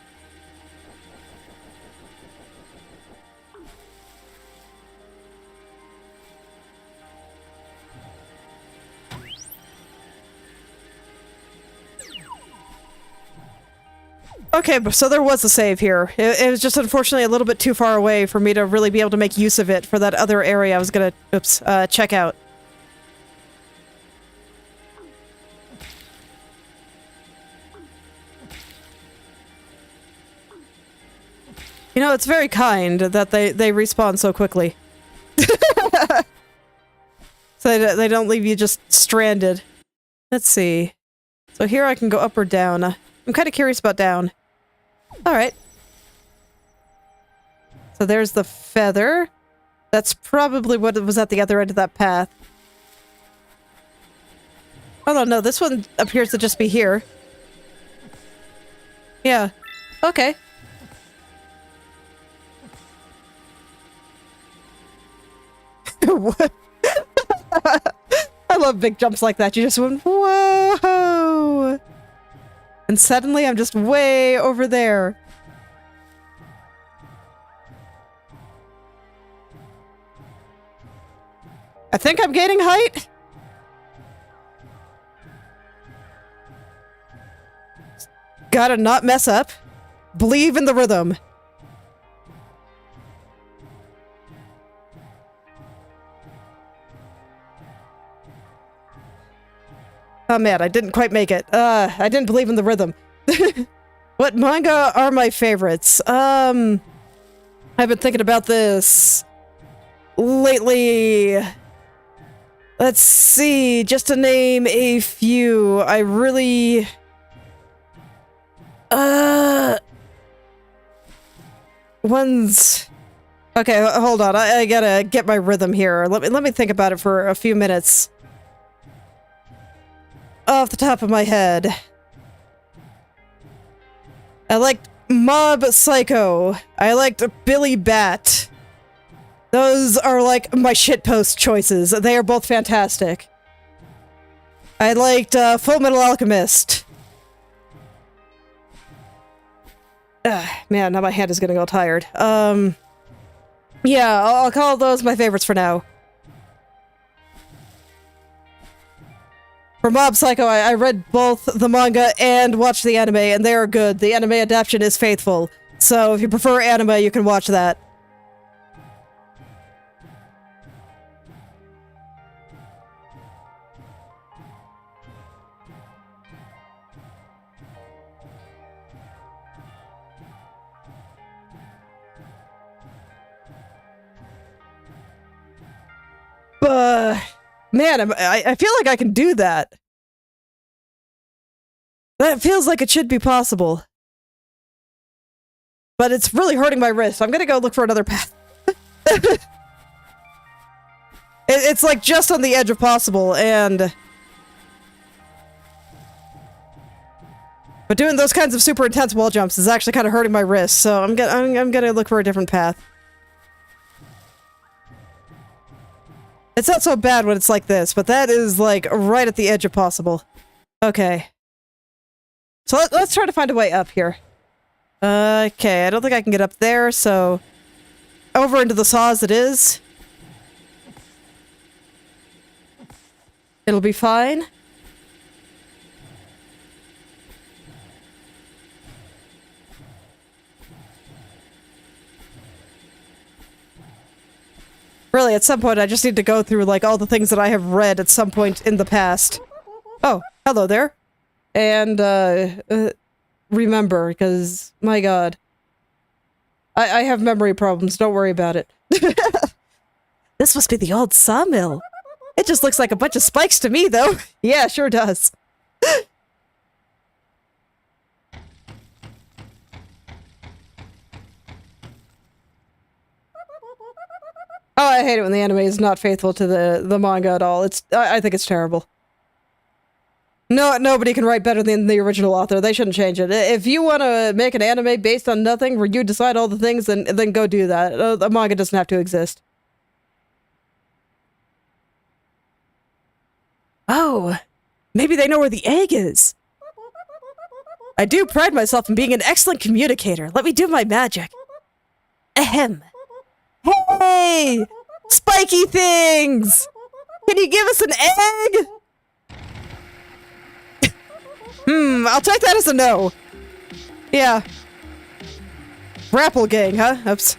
Okay, so there was a save here. It was just unfortunately a little bit too far away for me to really be able to make use of it for that other area I was gonna, check out. You know, it's very kind that they respawn so quickly. So they don't leave you just stranded. Let's see. So here I can go up or down. I'm kind of curious about down. Alright. So there's the feather. That's probably what was at the other end of that path. Oh no, this one appears to just be here. Yeah. Okay. What? I love big jumps like that. You just went, whoa! And suddenly I'm just way over there. I think I'm gaining height. Gotta not mess up. Believe in the rhythm. Oh man, I didn't quite make it. I didn't believe in the rhythm. What manga are my favorites? I've been thinking about this lately. Let's see, just to name a few. I really... One's... Okay, hold on. I gotta get my rhythm here. Let me think about it for a few minutes. Off the top of my head. I liked Mob Psycho. I liked Billy Bat. Those are like my shitpost choices. They are both fantastic. I liked Full Metal Alchemist. Man, now my hand is getting all tired. Yeah, I'll call those my favorites for now. For Mob Psycho, I read both the manga and watched the anime, and they are good. The anime adaptation is faithful. So if you prefer anime, you can watch that. Man, I feel like I can do that. That feels like it should be possible. But it's really hurting my wrist. I'm gonna go look for another path. It's like just on the edge of possible, and... But doing those kinds of super intense wall jumps is actually kind of hurting my wrist, so I'm gonna look for a different path. It's not so bad when it's like this, but that is like right at the edge of possible. Okay. So let's try to find a way up here. Okay, I don't think I can get up there, so... Over into the saws it is. It'll be fine. Really, at some point I just need to go through, like, all the things that I have read at some point in the past. Oh, hello there. And, remember, because, my god. I have memory problems, don't worry about it. This must be the old sawmill. It just looks like a bunch of spikes to me, though. Yeah, sure does. Oh, I hate it when the anime is not faithful to the manga at all. I think it's terrible. No, nobody can write better than the original author. They shouldn't change it. If you want to make an anime based on nothing, where you decide all the things, then go do that. The manga doesn't have to exist. Oh, maybe they know where the egg is. I do pride myself in being an excellent communicator. Let me do my magic. Ahem. Hey! Spiky things! Can you give us an egg? I'll take that as a no. Yeah. Grapple gang, huh? Oops.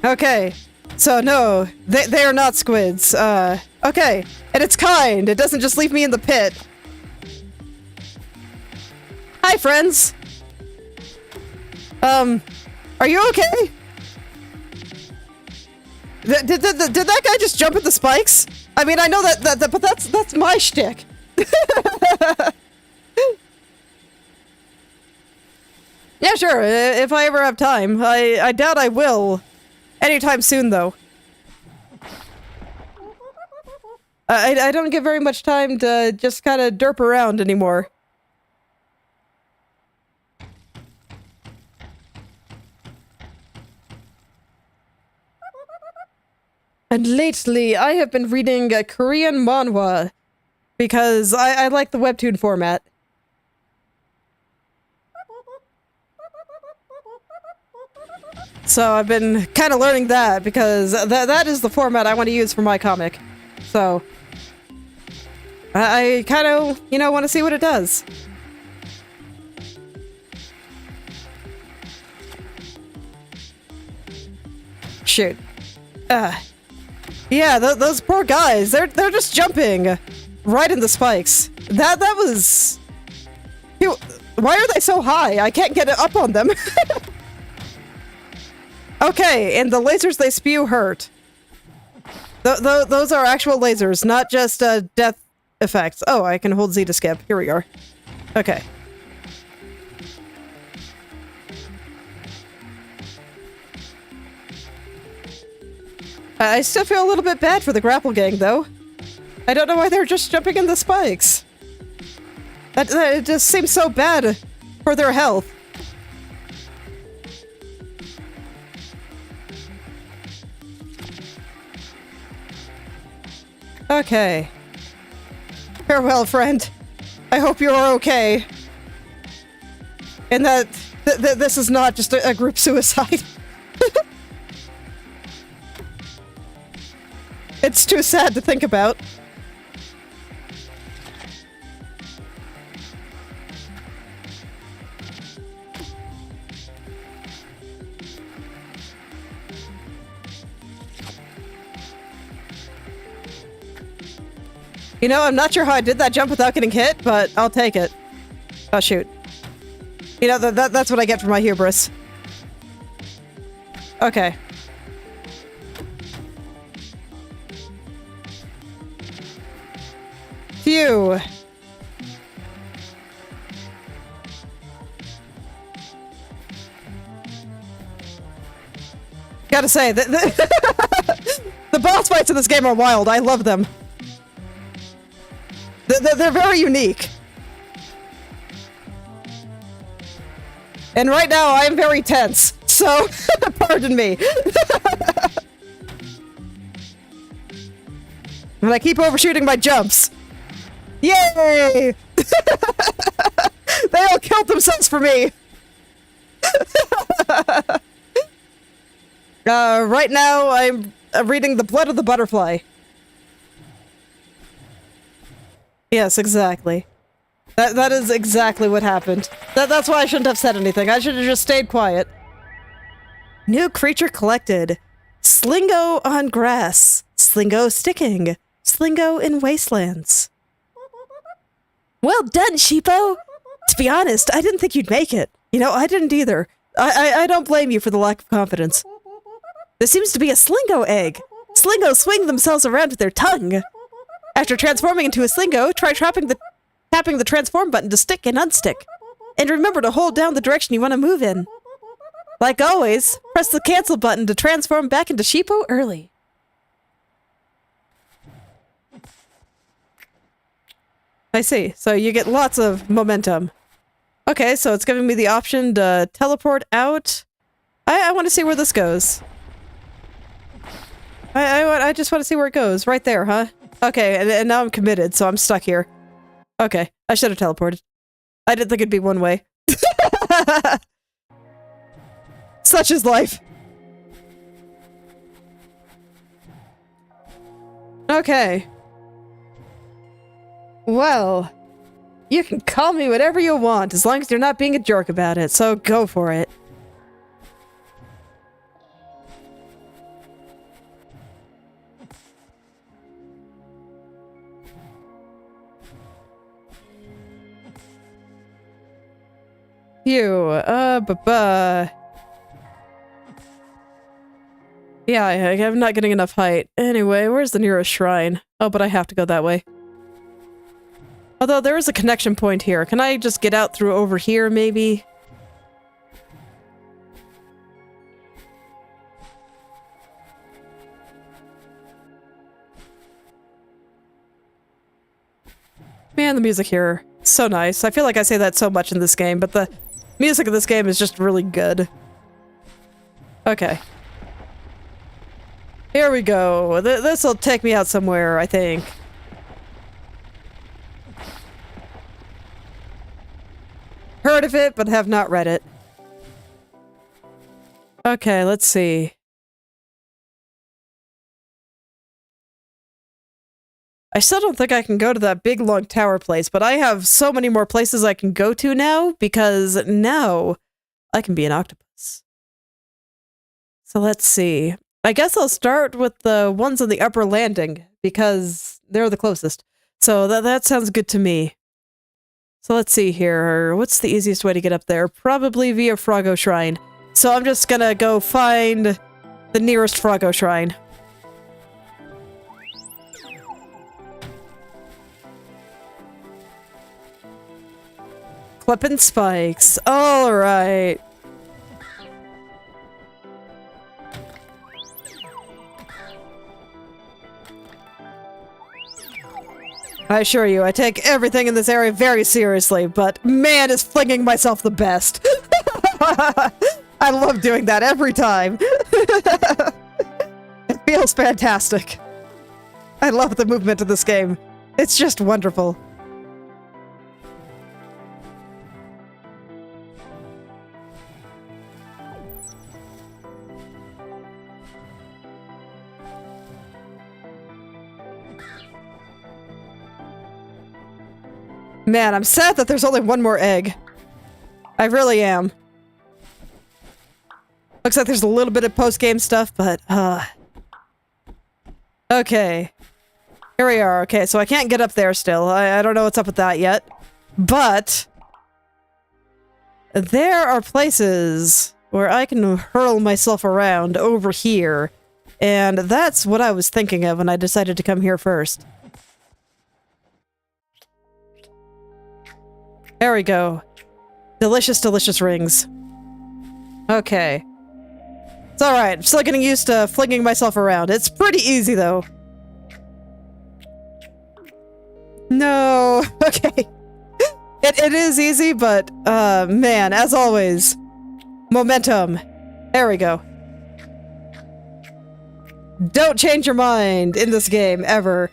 Okay. So, no. They are not squids. Okay. And it's kind. It doesn't just leave me in the pit. Hi, friends. Are you okay? Did that guy just jump at the spikes? I mean, I know that but that's my shtick. Yeah, sure, if I ever have time. I doubt I will. Anytime soon, though. I don't get very much time to just kind of derp around anymore. And lately, I have been reading Korean manhwa, because I like the webtoon format. So I've been kind of learning that, because that is the format I want to use for my comic. So, I kind of, you know, want to see what it does. Shoot. Yeah, those poor guys, they're just jumping right in the spikes. That was... Why are they so high? I can't get up on them. Okay, and the lasers they spew hurt. Those are actual lasers, not just death effects. Oh, I can hold Z to skip. Here we are. Okay. I still feel a little bit bad for the grapple gang, though. I don't know why they're just jumping in the spikes. It just seems so bad for their health. Okay. Farewell, friend. I hope you're okay. And that this is not just a group suicide. It's too sad to think about. You know, I'm not sure how I did that jump without getting hit, but I'll take it. Oh, shoot. You know, that's what I get for my hubris. Okay. Phew. gotta say, the boss fights in this game are wild. I love them. They're very unique. And right now, I am very tense. So, pardon me. And I keep overshooting my jumps. Yay! They all killed themselves for me. Right now, I'm reading The Blood of the Butterfly. Yes, exactly. That is exactly what happened. That's why I shouldn't have said anything. I should have just stayed quiet. New creature collected. Slingo on grass. Slingo sticking. Slingo in wastelands. Well done, Sheepo! To be honest, I didn't think you'd make it. You know, I didn't either. I don't blame you for the lack of confidence. There seems to be a Slingo egg. Slingos swing themselves around with their tongue. After transforming into a Slingo, try tapping the transform button to stick and unstick. And remember to hold down the direction you want to move in. Like always, press the cancel button to transform back into Sheepo early. I see. So you get lots of momentum. Okay, so it's giving me the option to teleport out. I want to see where this goes. I just want to see where it goes. Right there, huh? Okay, and now I'm committed, so I'm stuck here. Okay, I should have teleported. I didn't think it'd be one way. Such is life. Okay. Well, you can call me whatever you want, as long as you're not being a jerk about it, so go for it. Phew, yeah, I'm not getting enough height. Anyway, where's the nearest shrine? Oh, but I have to go that way. Although there is a connection point here. Can I just get out through over here, maybe? Man, the music here, so nice. I feel like I say that so much in this game, but the music of this game is just really good. Okay. Here we go. This'll take me out somewhere, I think. Heard of it, but have not read it. Okay, let's see. I still don't think I can go to that big long tower place, but I have so many more places I can go to now, because now I can be an octopus. So let's see. I guess I'll start with the ones on the upper landing, because they're the closest. So that sounds good to me. So let's see here. What's the easiest way to get up there? Probably via Froggo Shrine. So I'm just gonna go find the nearest Froggo Shrine. Clipping spikes. Alright. I assure you, I take everything in this area very seriously, but man, is flinging myself the best. I love doing that every time. It feels fantastic. I love the movement of this game. It's just wonderful. Man, I'm sad that there's only one more egg. I really am. Looks like there's a little bit of post-game stuff, but, okay. Here we are. Okay, so I can't get up there still. I don't know what's up with that yet. But there are places where I can hurl myself around over here. And that's what I was thinking of when I decided to come here first. There we go. Delicious, delicious rings. Okay. It's alright. I'm still getting used to flinging myself around. It's pretty easy, though. No. Okay. It is easy, but, man, as always, momentum. There we go. Don't change your mind in this game, ever.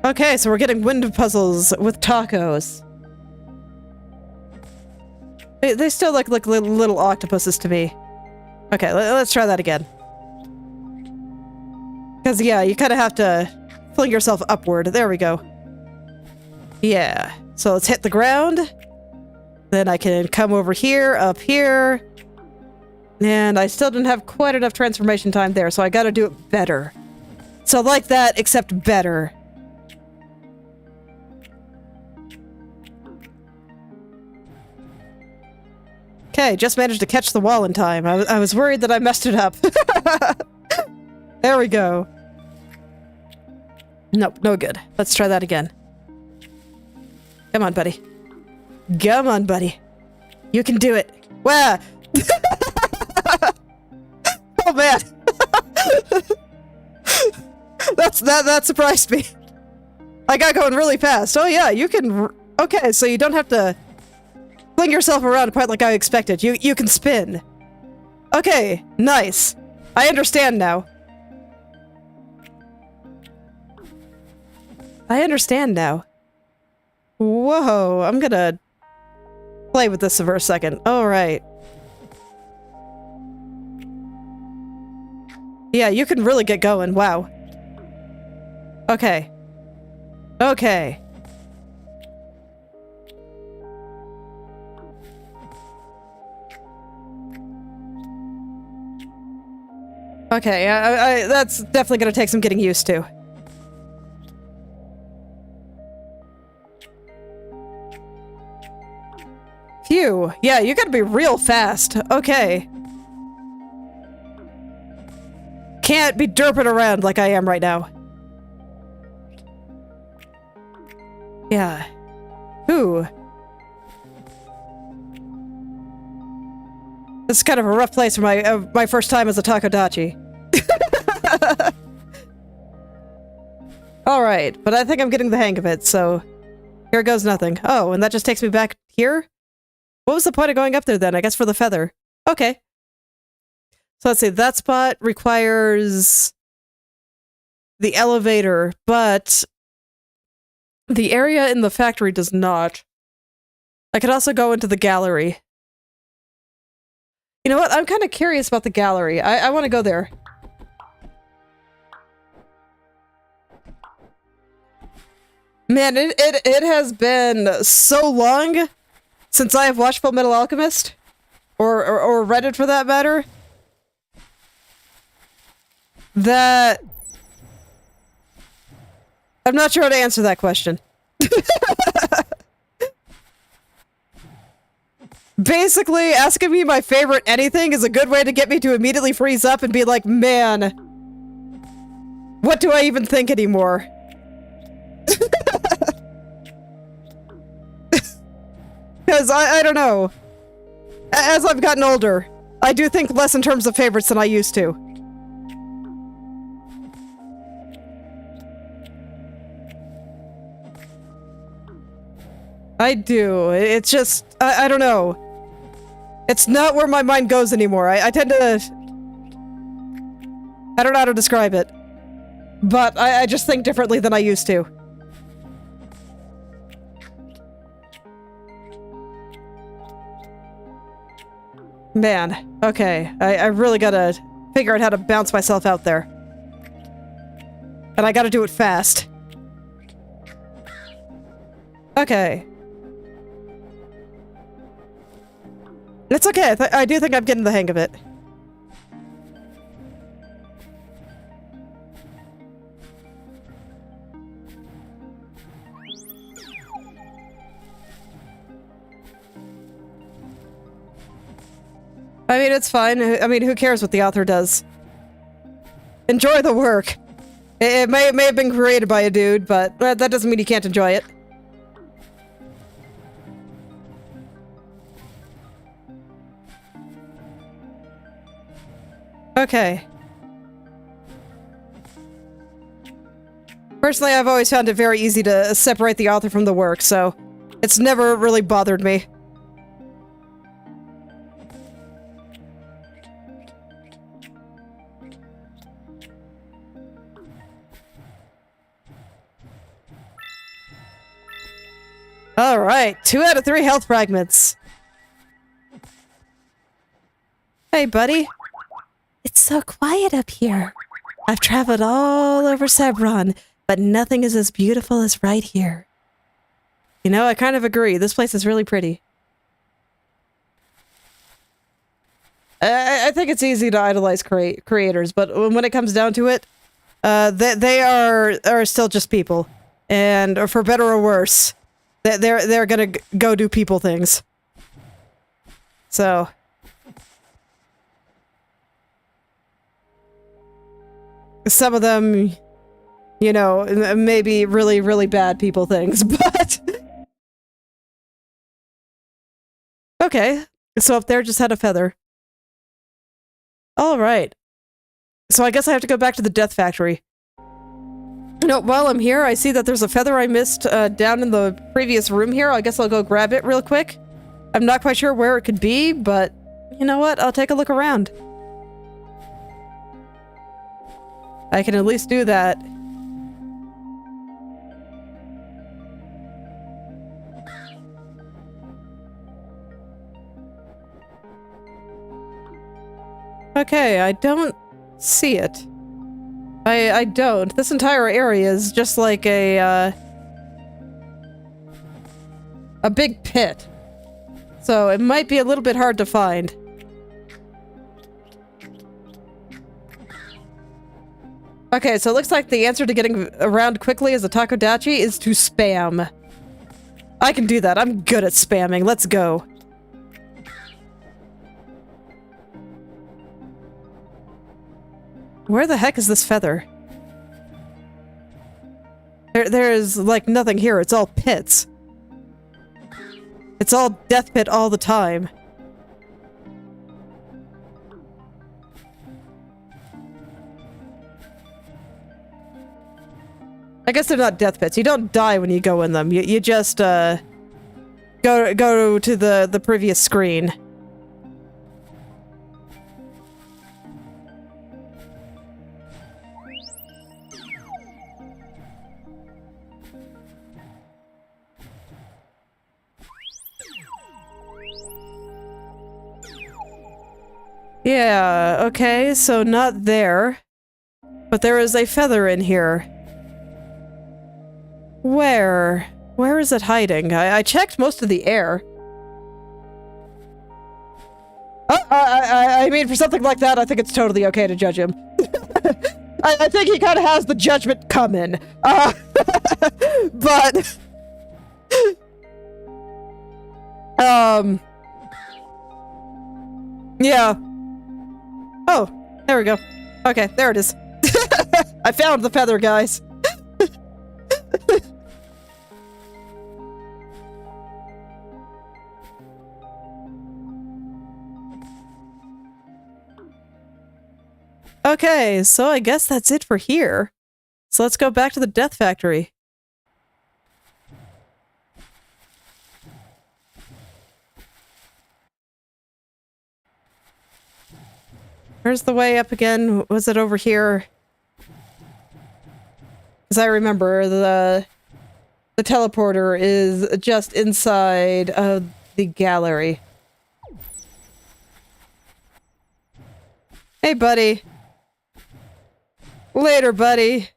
Okay, so we're getting wind puzzles with tacos. They still look like little octopuses to me. Okay, let's try that again. Because, yeah, you kind of have to fling yourself upward. There we go. Yeah. So let's hit the ground. Then I can come over here, up here. And I still didn't have quite enough transformation time there, so I gotta do it better. So like that, except better. Okay, just managed to catch the wall in time. I was worried that I messed it up. There we go. Nope, no good. Let's try that again. Come on, buddy. Come on, buddy. You can do it. Wow. Oh, man. That surprised me. I got going really fast. Oh, yeah, you can... Okay, so you don't have to fling yourself around quite like I expected. You can spin. Okay, nice. I understand now. I understand now. Whoa, I'm gonna play with this for a second. Alright. Yeah, you can really get going. Wow. Okay. Okay. Okay, that's definitely gonna take some getting used to. Phew. Yeah, you gotta be real fast. Okay. Can't be derping around like I am right now. Yeah. Ooh. This is kind of a rough place for my first time as a takodachi. Alright, but I think I'm getting the hang of it, so... Here goes nothing. Oh, and that just takes me back here? What was the point of going up there then? I guess for the feather. Okay. So let's see, that spot requires the elevator, but the area in the factory does not. I could also go into the gallery. You know what? I'm kind of curious about the gallery. I want to go there. Man, it has been so long since I have watched Full Metal Alchemist, or read it for that matter, that I'm not sure how to answer that question. Basically, asking me my favorite anything is a good way to get me to immediately freeze up and be like, man, what do I even think anymore? Because I don't know. As I've gotten older, I do think less in terms of favorites than I used to. I do. It's just, I don't know. It's not where my mind goes anymore. I tend to... I don't know how to describe it. But I just think differently than I used to. Man, okay. I really gotta figure out how to bounce myself out there. And I gotta do it fast. Okay. It's okay. I do think I'm getting the hang of it. I mean, it's fine. I mean, who cares what the author does? Enjoy the work. It may have been created by a dude, but that doesn't mean you can't enjoy it. Okay. Personally, I've always found it very easy to separate the author from the work, so it's never really bothered me. Alright, 2 out of 3 health fragments. Hey, buddy. It's so quiet up here. I've traveled all over Sebron, but nothing is as beautiful as right here. You know, I kind of agree. This place is really pretty. I think it's easy to idolize creators, but when it comes down to it, they are still just people. And or for better or worse, they're gonna go do people things. So... some of them, you know, maybe really, really bad people things, but... okay, so up there just had a feather. Alright. So I guess I have to go back to the Death Factory. You know, while I'm here, I see that there's a feather I missed down in the previous room here. I guess I'll go grab it real quick. I'm not quite sure where it could be, but you know what? I'll take a look around. I can at least do that. Okay, I don't see it. I don't. This entire area is just like a big pit. So it might be a little bit hard to find. Okay, so it looks like the answer to getting around quickly as a takodachi is to spam. I can do that. I'm good at spamming. Let's go. Where the heck is this feather? There's like nothing here. It's all pits. It's all death pit all the time. I guess they're not death pits. You don't die when you go in them. You just go to the previous screen. Yeah, okay, so not there. But there is a feather in here. Where? Where is it hiding? I checked most of the air. I mean, for something like that, I think it's totally okay to judge him. I think he kind of has the judgment coming. But... yeah. Oh, there we go. Okay, there it is. I found the feather, guys. Okay, so I guess that's it for here. So let's go back to the Death Factory. Where's the way up again? Was it over here? As I remember, the teleporter is just inside of the gallery. Hey, buddy. Later, buddy.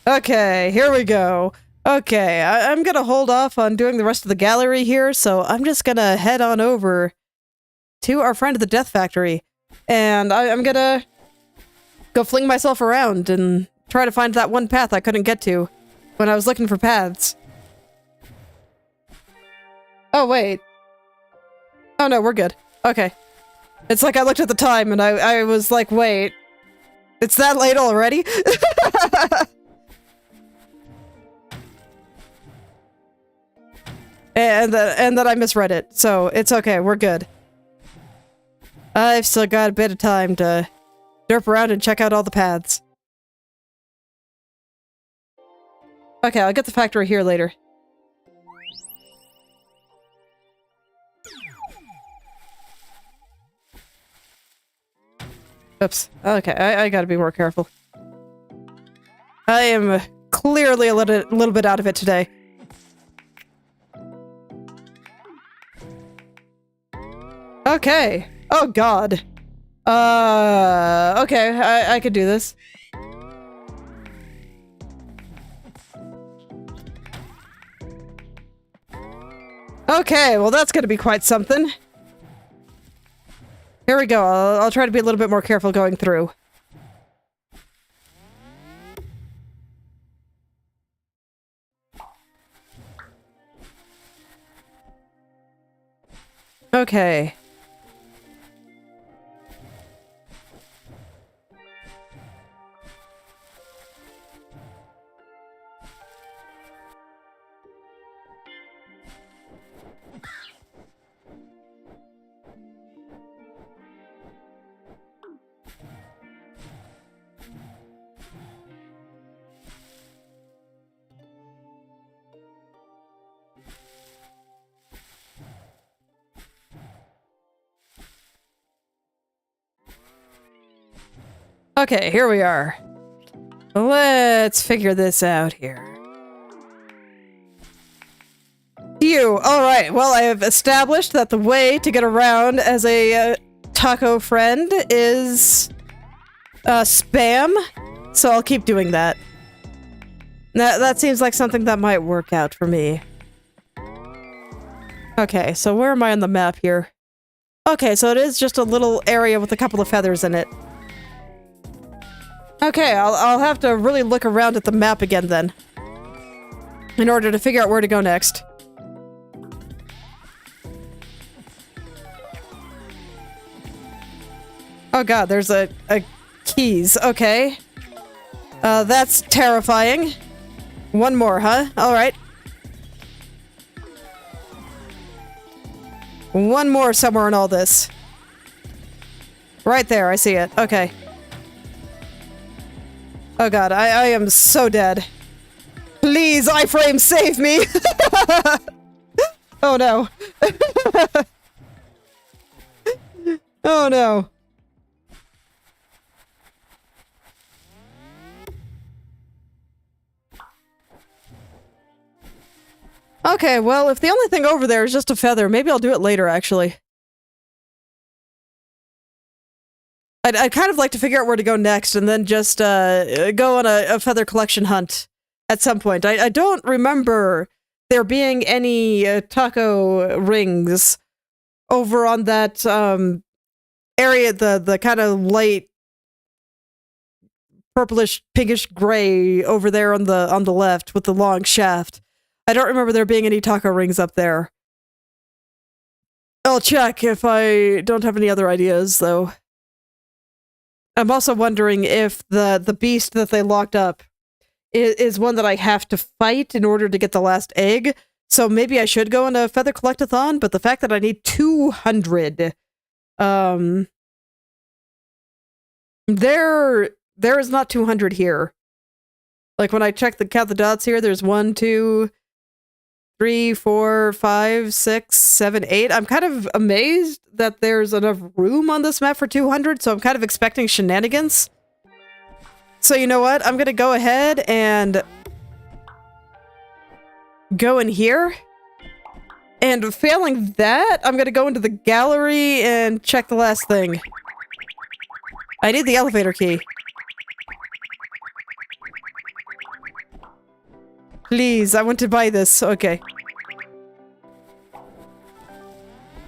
Okay, here we go. Okay, I'm gonna hold off on doing the rest of the gallery here, so I'm just gonna head on over to our friend at the Death Factory. And I'm gonna go fling myself around and try to find that one path I couldn't get to when I was looking for paths. Oh, wait. Oh, no, we're good. Okay. It's like I looked at the time and I was like, wait. It's that late already? and then I misread it, so it's okay, we're good. I've still got a bit of time to derp around and check out all the paths. Okay, I'll get the factory here later. Oops. Okay, I gotta be more careful. I am clearly a little bit out of it today. Okay. Oh god. Okay, I could do this. Okay, well that's gonna be quite something. Here we go. I'll try to be a little bit more careful going through. Okay. Okay, here we are. Let's figure this out here. Phew, alright, well I have established that the way to get around as a taco friend is spam, so I'll keep doing that. That seems like something that might work out for me. Okay, so where am I on the map here? Okay, so it is just a little area with a couple of feathers in it. Okay, I'll have to really look around at the map again then, in order to figure out where to go next. Oh god, there's a keys. Okay. That's terrifying. One more, huh? Alright. One more somewhere in all this. Right there, I see it. Okay. Oh god, I am so dead. Please, iframe, save me! Oh no. Oh no. Okay, well, if the only thing over there is just a feather, maybe I'll do it later, actually. I'd kind of like to figure out where to go next and then just go on a feather collection hunt at some point. I don't remember there being any taco rings over on that area, the kind of light purplish pinkish gray over there on the left with the long shaft. I don't remember there being any taco rings up there. I'll check if I don't have any other ideas, though. I'm also wondering if the beast that they locked up is one that I have to fight in order to get the last egg. So maybe I should go on a feather collectathon, but the fact that I need 200, there is not 200 here. Like when I count the dots here, there's 1, 2, 3, 4, 5, 6, 7, 8. I'm kind of amazed that there's enough room on this map for 200, so I'm kind of expecting shenanigans. So you know what? I'm gonna go ahead and go in here. And failing that, I'm gonna go into the gallery and check the last thing. I need the elevator key. Please, I want to buy this. Okay.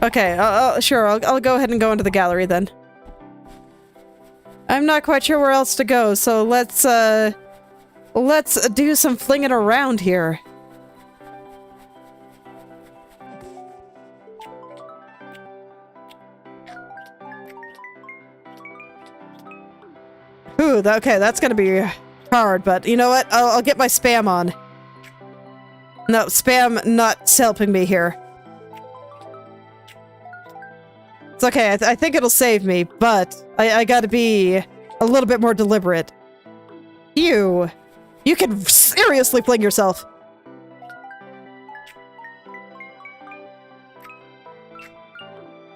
Okay, sure, I'll go ahead and go into the gallery then. I'm not quite sure where else to go, so let's do some flinging around here. Ooh, okay, that's gonna be hard, but you know what? I'll get my spam on. No, spam not helping me here. It's okay, I think it'll save me, but I gotta be a little bit more deliberate. You can seriously fling yourself.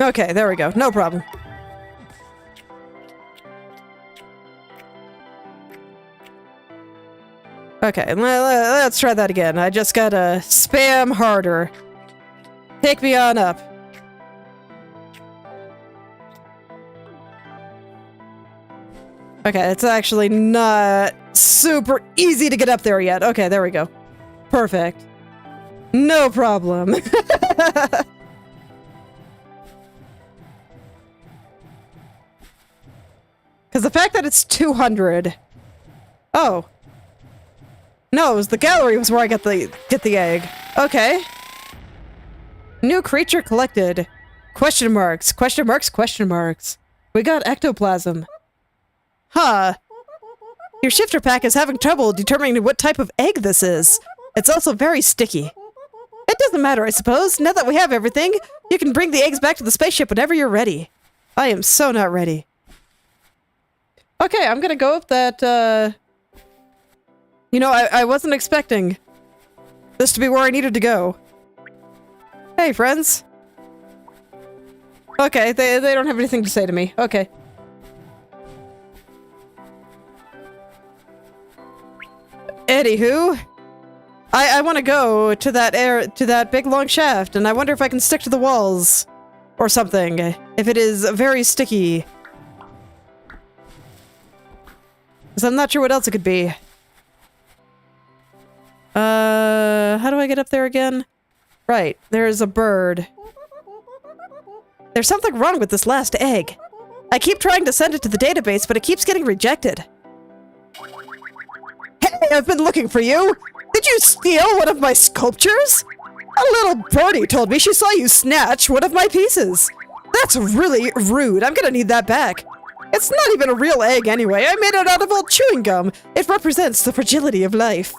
Okay, there we go. No problem. Okay, let's try that again. I just gotta spam harder. Take me on up. Okay, it's actually not super easy to get up there yet. Okay, there we go. Perfect. No problem. Because the fact that it's 200... Oh. No, it was the gallery was where I get the egg. Okay. New creature collected. Question marks, question marks, question marks. We got ectoplasm. Huh. Your shifter pack is having trouble determining what type of egg this is. It's also very sticky. It doesn't matter, I suppose. Now that we have everything, you can bring the eggs back to the spaceship whenever you're ready. I am so not ready. Okay, I'm gonna go up that, You know, I wasn't expecting this to be where I needed to go. Hey, friends. Okay, they don't have anything to say to me. Okay. Anywho, I want to go to that big long shaft, and I wonder if I can stick to the walls or something. If it is very sticky, because I'm not sure what else it could be. How do I get up there again? Right, there's a bird. There's something wrong with this last egg. I keep trying to send it to the database, but it keeps getting rejected. Hey, I've been looking for you! Did you steal one of my sculptures? A little birdie told me she saw you snatch one of my pieces. That's really rude. I'm gonna need that back. It's not even a real egg anyway. I made it out of old chewing gum. It represents the fragility of life.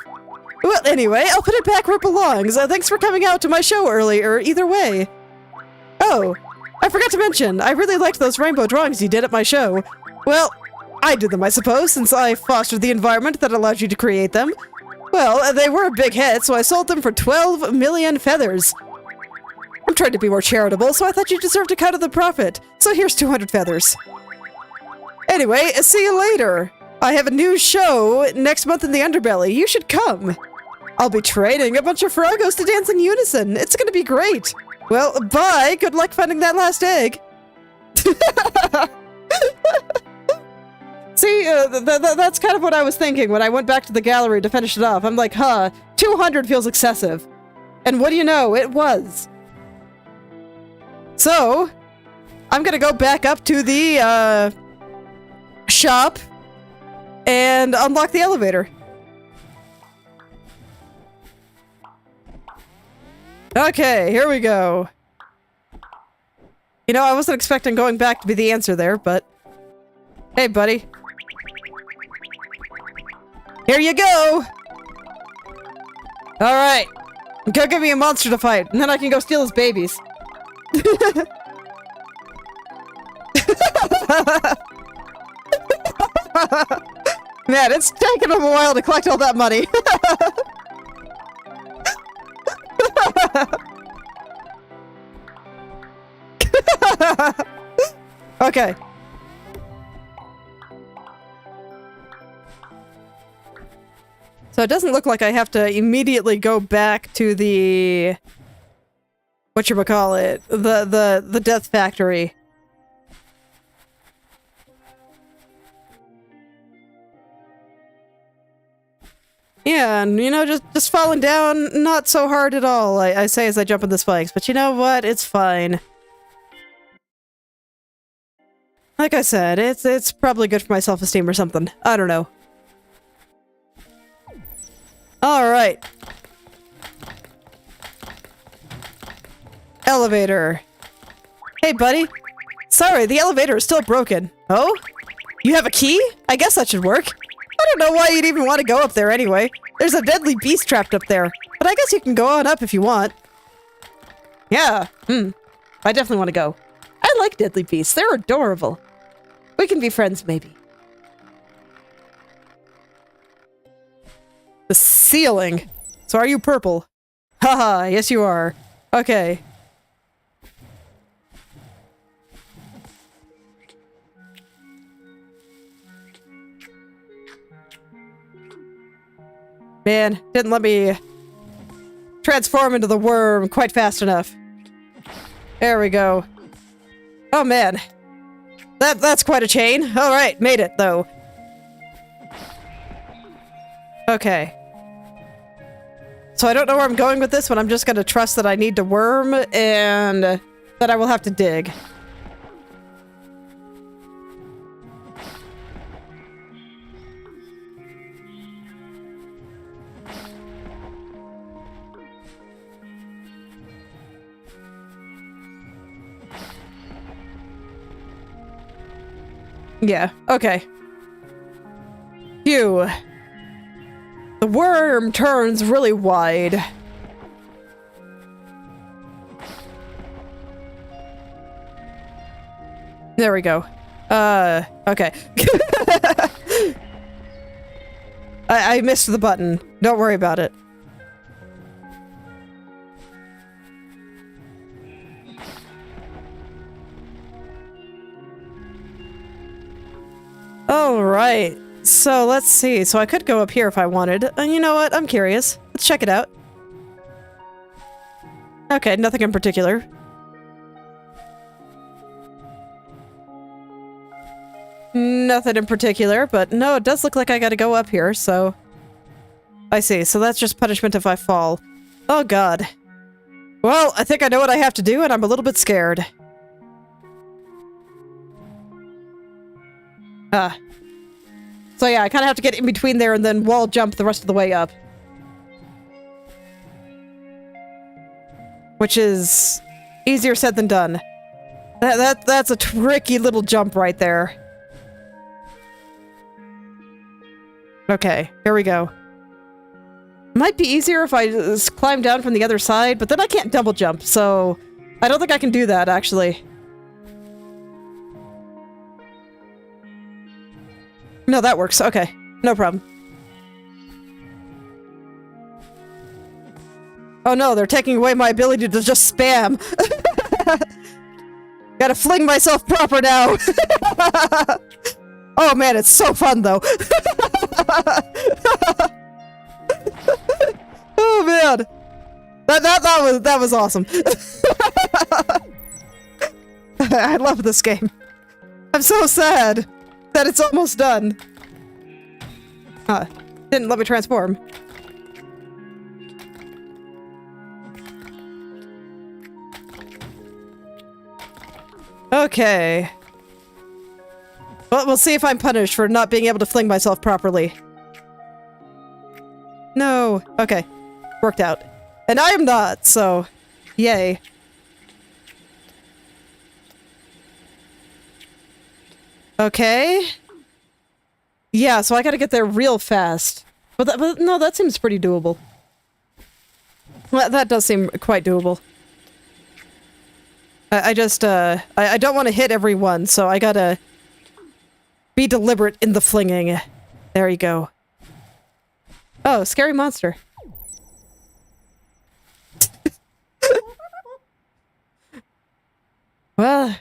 Well, anyway, I'll put it back where it belongs. Thanks for coming out to my show earlier, either way. Oh, I forgot to mention, I really liked those rainbow drawings you did at my show. Well, I did them, I suppose, since I fostered the environment that allowed you to create them. Well, they were a big hit, so I sold them for 12 million feathers. I'm trying to be more charitable, so I thought you deserved a cut of the profit. So here's 200 feathers. Anyway, see you later. I have a new show next month in the Underbelly. You should come. I'll be training a bunch of frogos to dance in unison. It's gonna be great. Well, bye. Good luck finding that last egg. See, that's kind of what I was thinking when I went back to the gallery to finish it off. I'm like, huh, 200 feels excessive. And what do you know? It was. So, I'm gonna go back up to the, shop and unlock the elevator. Okay, here we go. You know, I wasn't expecting going back to be the answer there, but... Hey, buddy. Here you go! Alright. Go give me a monster to fight, and then I can go steal his babies. Man, it's taken him a while to collect all that money. Okay. So it doesn't look like I have to immediately go back to the... whatchamacallit? The death factory. Yeah, and you know, just falling down, not so hard at all, I say as I jump on the spikes, but you know what? It's fine. Like I said, it's probably good for my self-esteem or something. I don't know. Alright. Elevator. Hey, buddy. Sorry, the elevator is still broken. Oh? You have a key? I guess that should work. I don't know why you'd even want to go up there anyway. There's a deadly beast trapped up there. But I guess you can go on up if you want. Yeah. I definitely want to go. I'd I like deadly beasts. They're adorable. We can be friends, maybe. The ceiling. So are you purple? Haha, yes you are. Okay. Man, didn't let me transform into the worm quite fast enough. There we go. Oh man. That's quite a chain. Alright, made it though. Okay. So I don't know where I'm going with this, but I'm just gonna trust that I need to worm and that I will have to dig. Yeah, okay. Phew. The worm turns really wide. There we go. Okay. I missed the button. Don't worry about it. Alright, so let's see. So I could go up here if I wanted. And you know what? I'm curious. Let's check it out. Okay, nothing in particular. Nothing in particular, but no, it does look like I gotta go up here, so... I see, so that's just punishment if I fall. Oh god. Well, I think I know what I have to do, and I'm a little bit scared. So yeah, I kind of have to get in between there and then wall jump the rest of the way up. Which is easier said than done. That's a tricky little jump right there. Okay, here we go. Might be easier if I just climb down from the other side, but then I can't double jump, so I don't think I can do that, actually. No, that works. Okay. No problem. Oh no, they're taking away my ability to just spam. Gotta fling myself proper now. Oh man, it's so fun though. Oh man. That was awesome. I love this game. I'm so sad that it's almost done. Didn't let me transform. Okay. Well, we'll see if I'm punished for not being able to fling myself properly. No. Okay. Worked out. And I am not, so... Yay. Okay. Yeah, so I gotta get there real fast. But no, that seems pretty doable. Well, that does seem quite doable. I just, I don't want to hit everyone, so I gotta be deliberate in the flinging. There you go. Oh, scary monster. Well,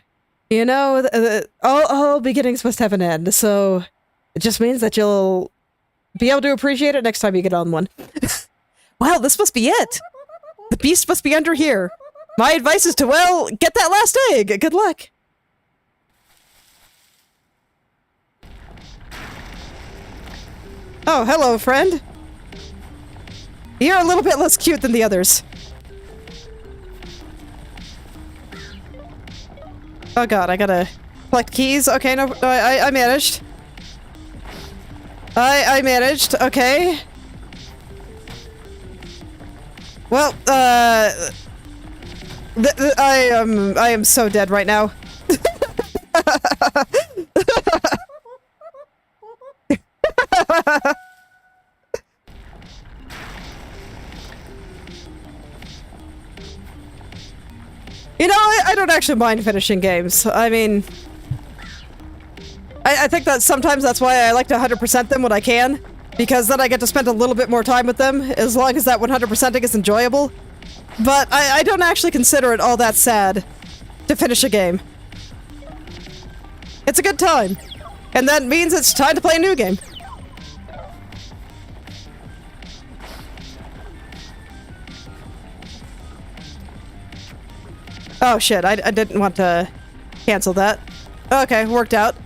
you know, all beginnings must have an end, so it just means that you'll be able to appreciate it next time you get on one. Wow, this must be it! The beast must be under here. My advice is to, well, get that last egg! Good luck! Oh, hello, friend. You're a little bit less cute than the others. Oh god, I gotta collect keys. Okay, no, I managed. I managed, okay. Well, I am so dead right now. You know, I don't actually mind finishing games. I mean, I think that sometimes that's why I like to 100% them when I can, because then I get to spend a little bit more time with them, as long as that 100%ing is enjoyable. But I don't actually consider it all that sad to finish a game. It's a good time. And that means it's time to play a new game. Oh shit, I didn't want to cancel that. Okay, worked out.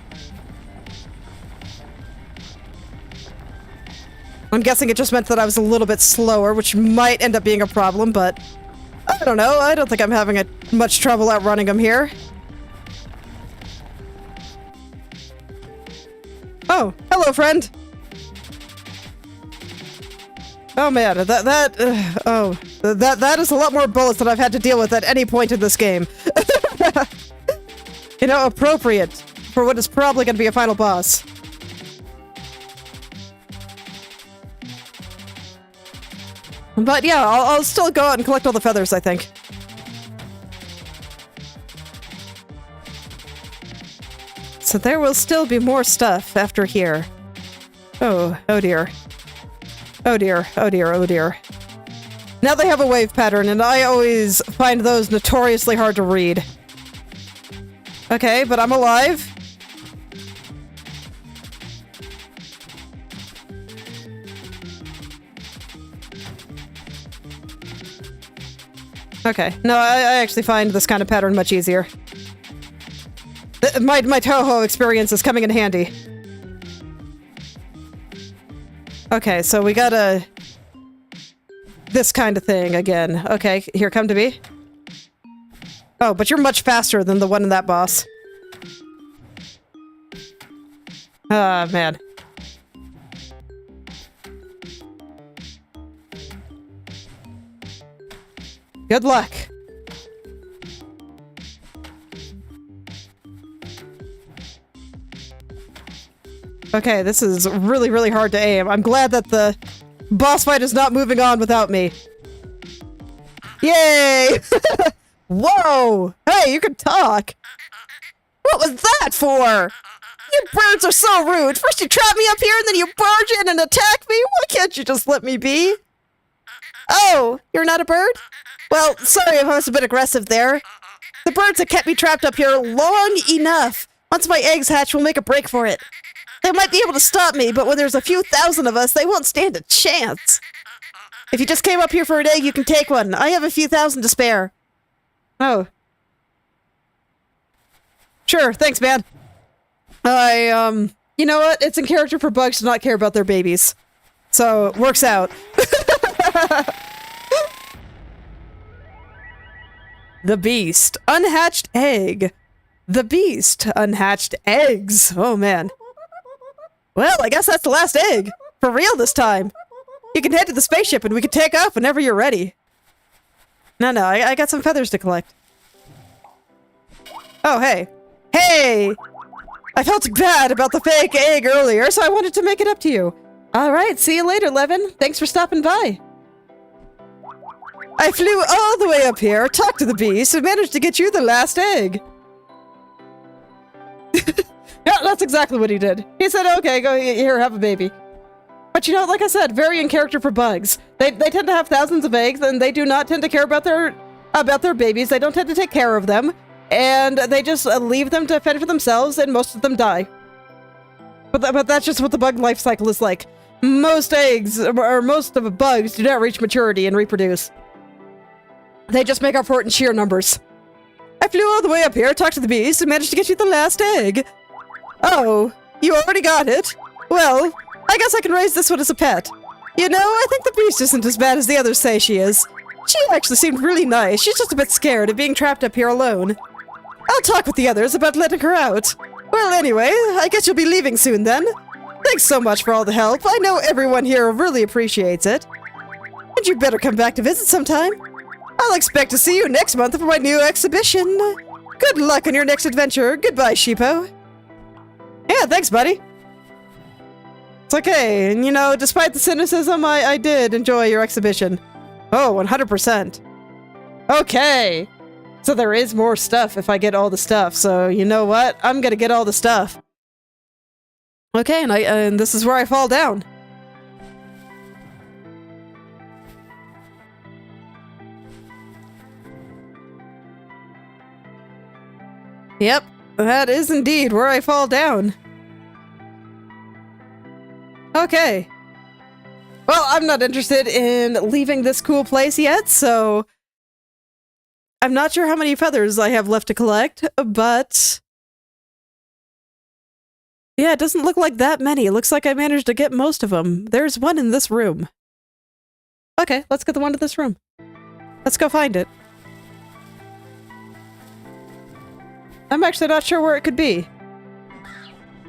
I'm guessing it just meant that I was a little bit slower, which might end up being a problem, but I don't know. I don't think I'm having much trouble outrunning them here. Oh, hello, friend. Oh man, that is a lot more bullets than I've had to deal with at any point in this game. You know, appropriate for what is probably going to be a final boss. But yeah, I'll still go out and collect all the feathers, I think. So there will still be more stuff after here. Oh dear. Oh dear, oh dear, oh dear. Now they have a wave pattern, and I always find those notoriously hard to read. Okay, but I'm alive. Okay, no, I actually find this kind of pattern much easier. My Toho experience is coming in handy. Okay, so we got this kind of thing again. Okay, here, come to me. Oh, but you're much faster than the one in that boss. Ah, man. Good luck. Okay, this is really, really hard to aim. I'm glad that the boss fight is not moving on without me. Yay! Whoa! Hey, you can talk! What was that for? You birds are so rude! First you trap me up here, and then you barge in and attack me? Why can't you just let me be? Oh, you're not a bird? Well, sorry if I was a bit aggressive there. The birds have kept me trapped up here long enough. Once my eggs hatch, we'll make a break for it. They might be able to stop me, but when there's a few thousand of us, they won't stand a chance. If you just came up here for an egg, you can take one. I have a few thousand to spare. Oh. Sure, thanks, man. You know what? It's in character for bugs to not care about their babies. So, it works out. The Beast. Unhatched egg. The Beast. Unhatched eggs. Oh, man. Well, I guess that's the last egg. For real this time. You can head to the spaceship and we can take off whenever you're ready. No, I got some feathers to collect. Oh, hey. Hey! I felt bad about the fake egg earlier, so I wanted to make it up to you. Alright, see you later, Levin. Thanks for stopping by. I flew all the way up here, talked to the beast, and managed to get you the last egg. Yeah, that's exactly what he did. He said, okay, go here, have a baby. But you know, like I said, very in character for bugs. They tend to have thousands of eggs, and they do not tend to care about their babies. They don't tend to take care of them, and they just leave them to fend for themselves, and most of them die. But that's just what the bug life cycle is like. Most eggs, or most of the bugs, do not reach maturity and reproduce. They just make up for it in sheer numbers. I flew all the way up here, talked to the beast, and managed to get you the last egg. Oh, you already got it? Well, I guess I can raise this one as a pet. You know, I think the beast isn't as bad as the others say she is. She actually seemed really nice. She's just a bit scared of being trapped up here alone. I'll talk with the others about letting her out. Well, anyway, I guess you'll be leaving soon then. Thanks so much for all the help. I know everyone here really appreciates it. And you better come back to visit sometime. I'll expect to see you next month for my new exhibition. Good luck on your next adventure. Goodbye, Sheepo. Yeah, thanks, buddy. It's okay, and you know, despite the cynicism, I did enjoy your exhibition. Oh, 100%. Okay. So there is more stuff if I get all the stuff. So you know what? I'm gonna get all the stuff. Okay, and this is where I fall down. Yep, that is indeed where I fall down. Okay. Well, I'm not interested in leaving this cool place yet, so I'm not sure how many feathers I have left to collect, but yeah, it doesn't look like that many. It looks like I managed to get most of them. There's one in this room. Okay, let's get the one in this room. Let's go find it. I'm actually not sure where it could be.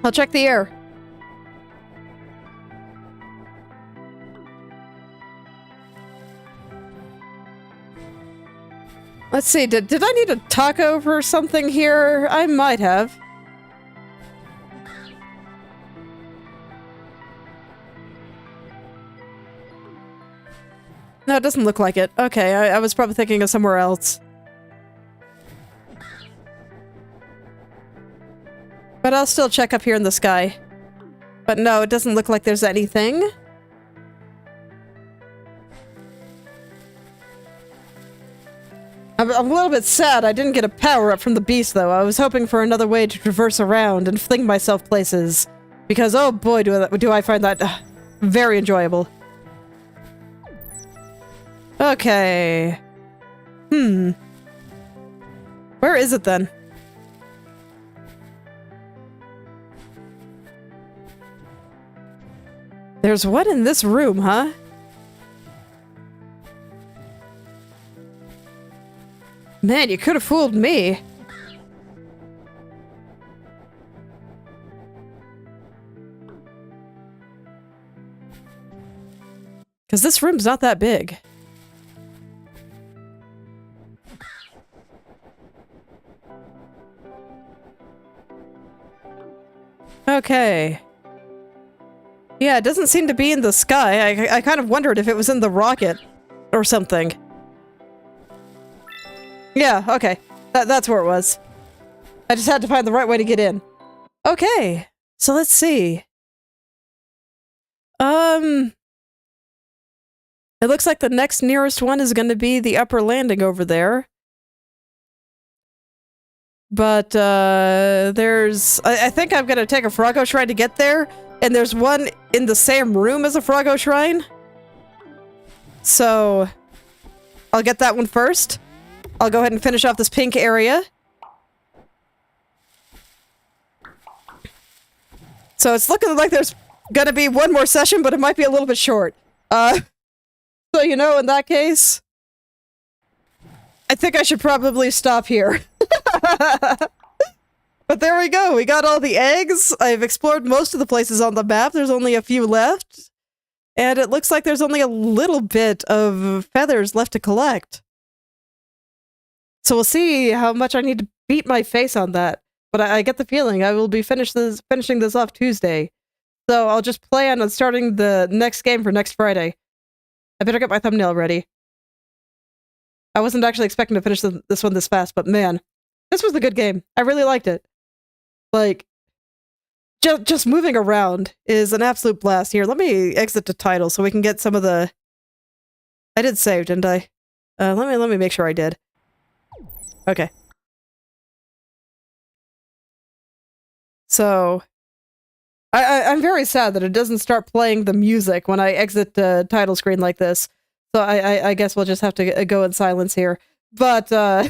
I'll check the air. Let's see, did I need a taco for something here? I might have. No, it doesn't look like it. Okay, I was probably thinking of somewhere else. But I'll still check up here in the sky. But no, it doesn't look like there's anything. I'm a little bit sad I didn't get a power-up from the beast, though. I was hoping for another way to traverse around and fling myself places. Because, oh boy, do I find that very enjoyable. Okay. Where is it, then? There's one in this room, huh? Man, you could have fooled me. Because this room's not that big. Okay. Yeah, it doesn't seem to be in the sky. I kind of wondered if it was in the rocket or something. Yeah, okay. That's where it was. I just had to find the right way to get in. Okay, so let's see. It looks like the next nearest one is going to be the upper landing over there. But, there's... I think I'm going to take a Froggo Shrine to get there, and there's one in the same room as a Froggo Shrine. So, I'll get that one first. I'll go ahead and finish off this pink area. So it's looking like there's gonna be one more session, but it might be a little bit short. So you know, in that case, I think I should probably stop here. But there we go, we got all the eggs. I've explored most of the places on the map. There's only a few left. And it looks like there's only a little bit of feathers left to collect. So we'll see how much I need to beat my face on that. But I get the feeling I will be finishing this off Tuesday. So I'll just plan on starting the next game for next Friday. I better get my thumbnail ready. I wasn't actually expecting to finish this one this fast, but man, this was a good game. I really liked it. Like, just moving around is an absolute blast. Here, let me exit the title so we can get some of the... I did save, didn't I? Let me make sure I did. Okay. So, I'm very sad that it doesn't start playing the music when I exit the title screen like this. So I guess we'll just have to go in silence here. But, yeah,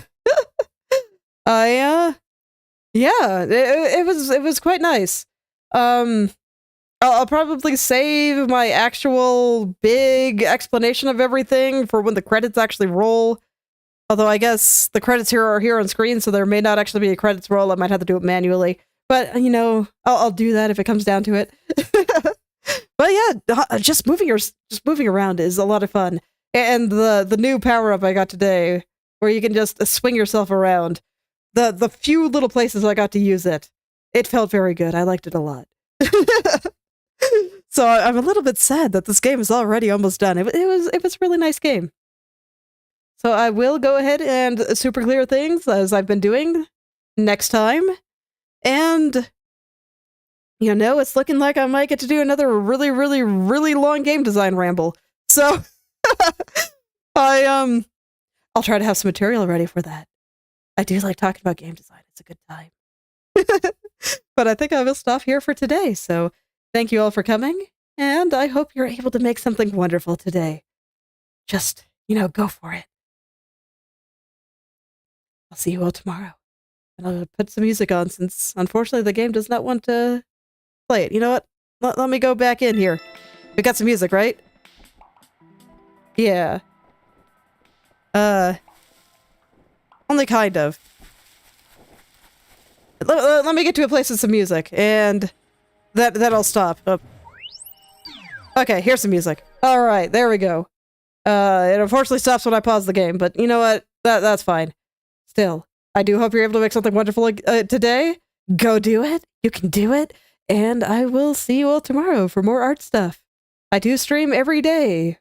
it was quite nice. I'll probably save my actual big explanation of everything for when the credits actually roll. Although I guess the credits here are here on screen, so there may not actually be a credits roll. I might have to do it manually. But, you know, I'll do that if it comes down to it. But yeah, just moving around is a lot of fun. And the new power-up I got today, where you can just swing yourself around. The few little places I got to use it, it felt very good. I liked it a lot. So I'm a little bit sad that this game is already almost done. It was a really nice game. So I will go ahead and super clear things as I've been doing next time. And, you know, it's looking like I might get to do another really, really, really long game design ramble. So I'll try to have some material ready for that. I do like talking about game design. It's a good time. But I think I will stop here for today. So thank you all for coming. And I hope you're able to make something wonderful today. Just, you know, go for it. I'll see you all tomorrow. And I'll put some music on since, unfortunately, the game does not want to play it. You know what? Let me go back in here. We got some music, right? Yeah. Only kind of. Let me get to a place with some music, and that'll stop. Okay, here's some music. All right, there we go. It unfortunately stops when I pause the game, but you know what? That's fine. Still, I do hope you're able to make something wonderful today. Go do it. You can do it. And I will see you all tomorrow for more art stuff. I do stream every day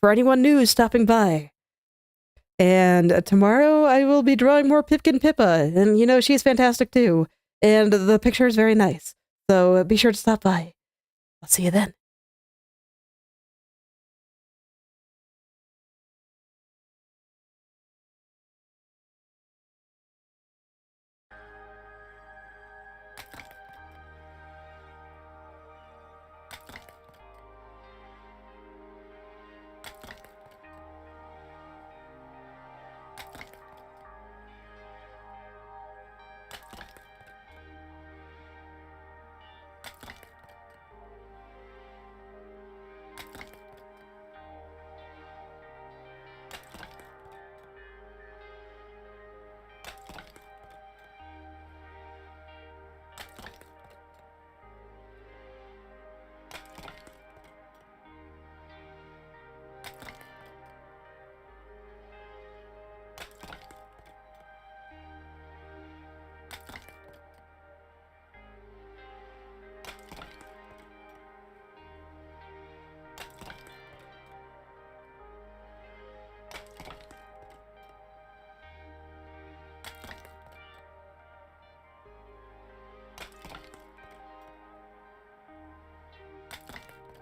for anyone new stopping by. And tomorrow I will be drawing more Pipkin Pippa. And, you know, she's fantastic too. And the picture is very nice. So be sure to stop by. I'll see you then.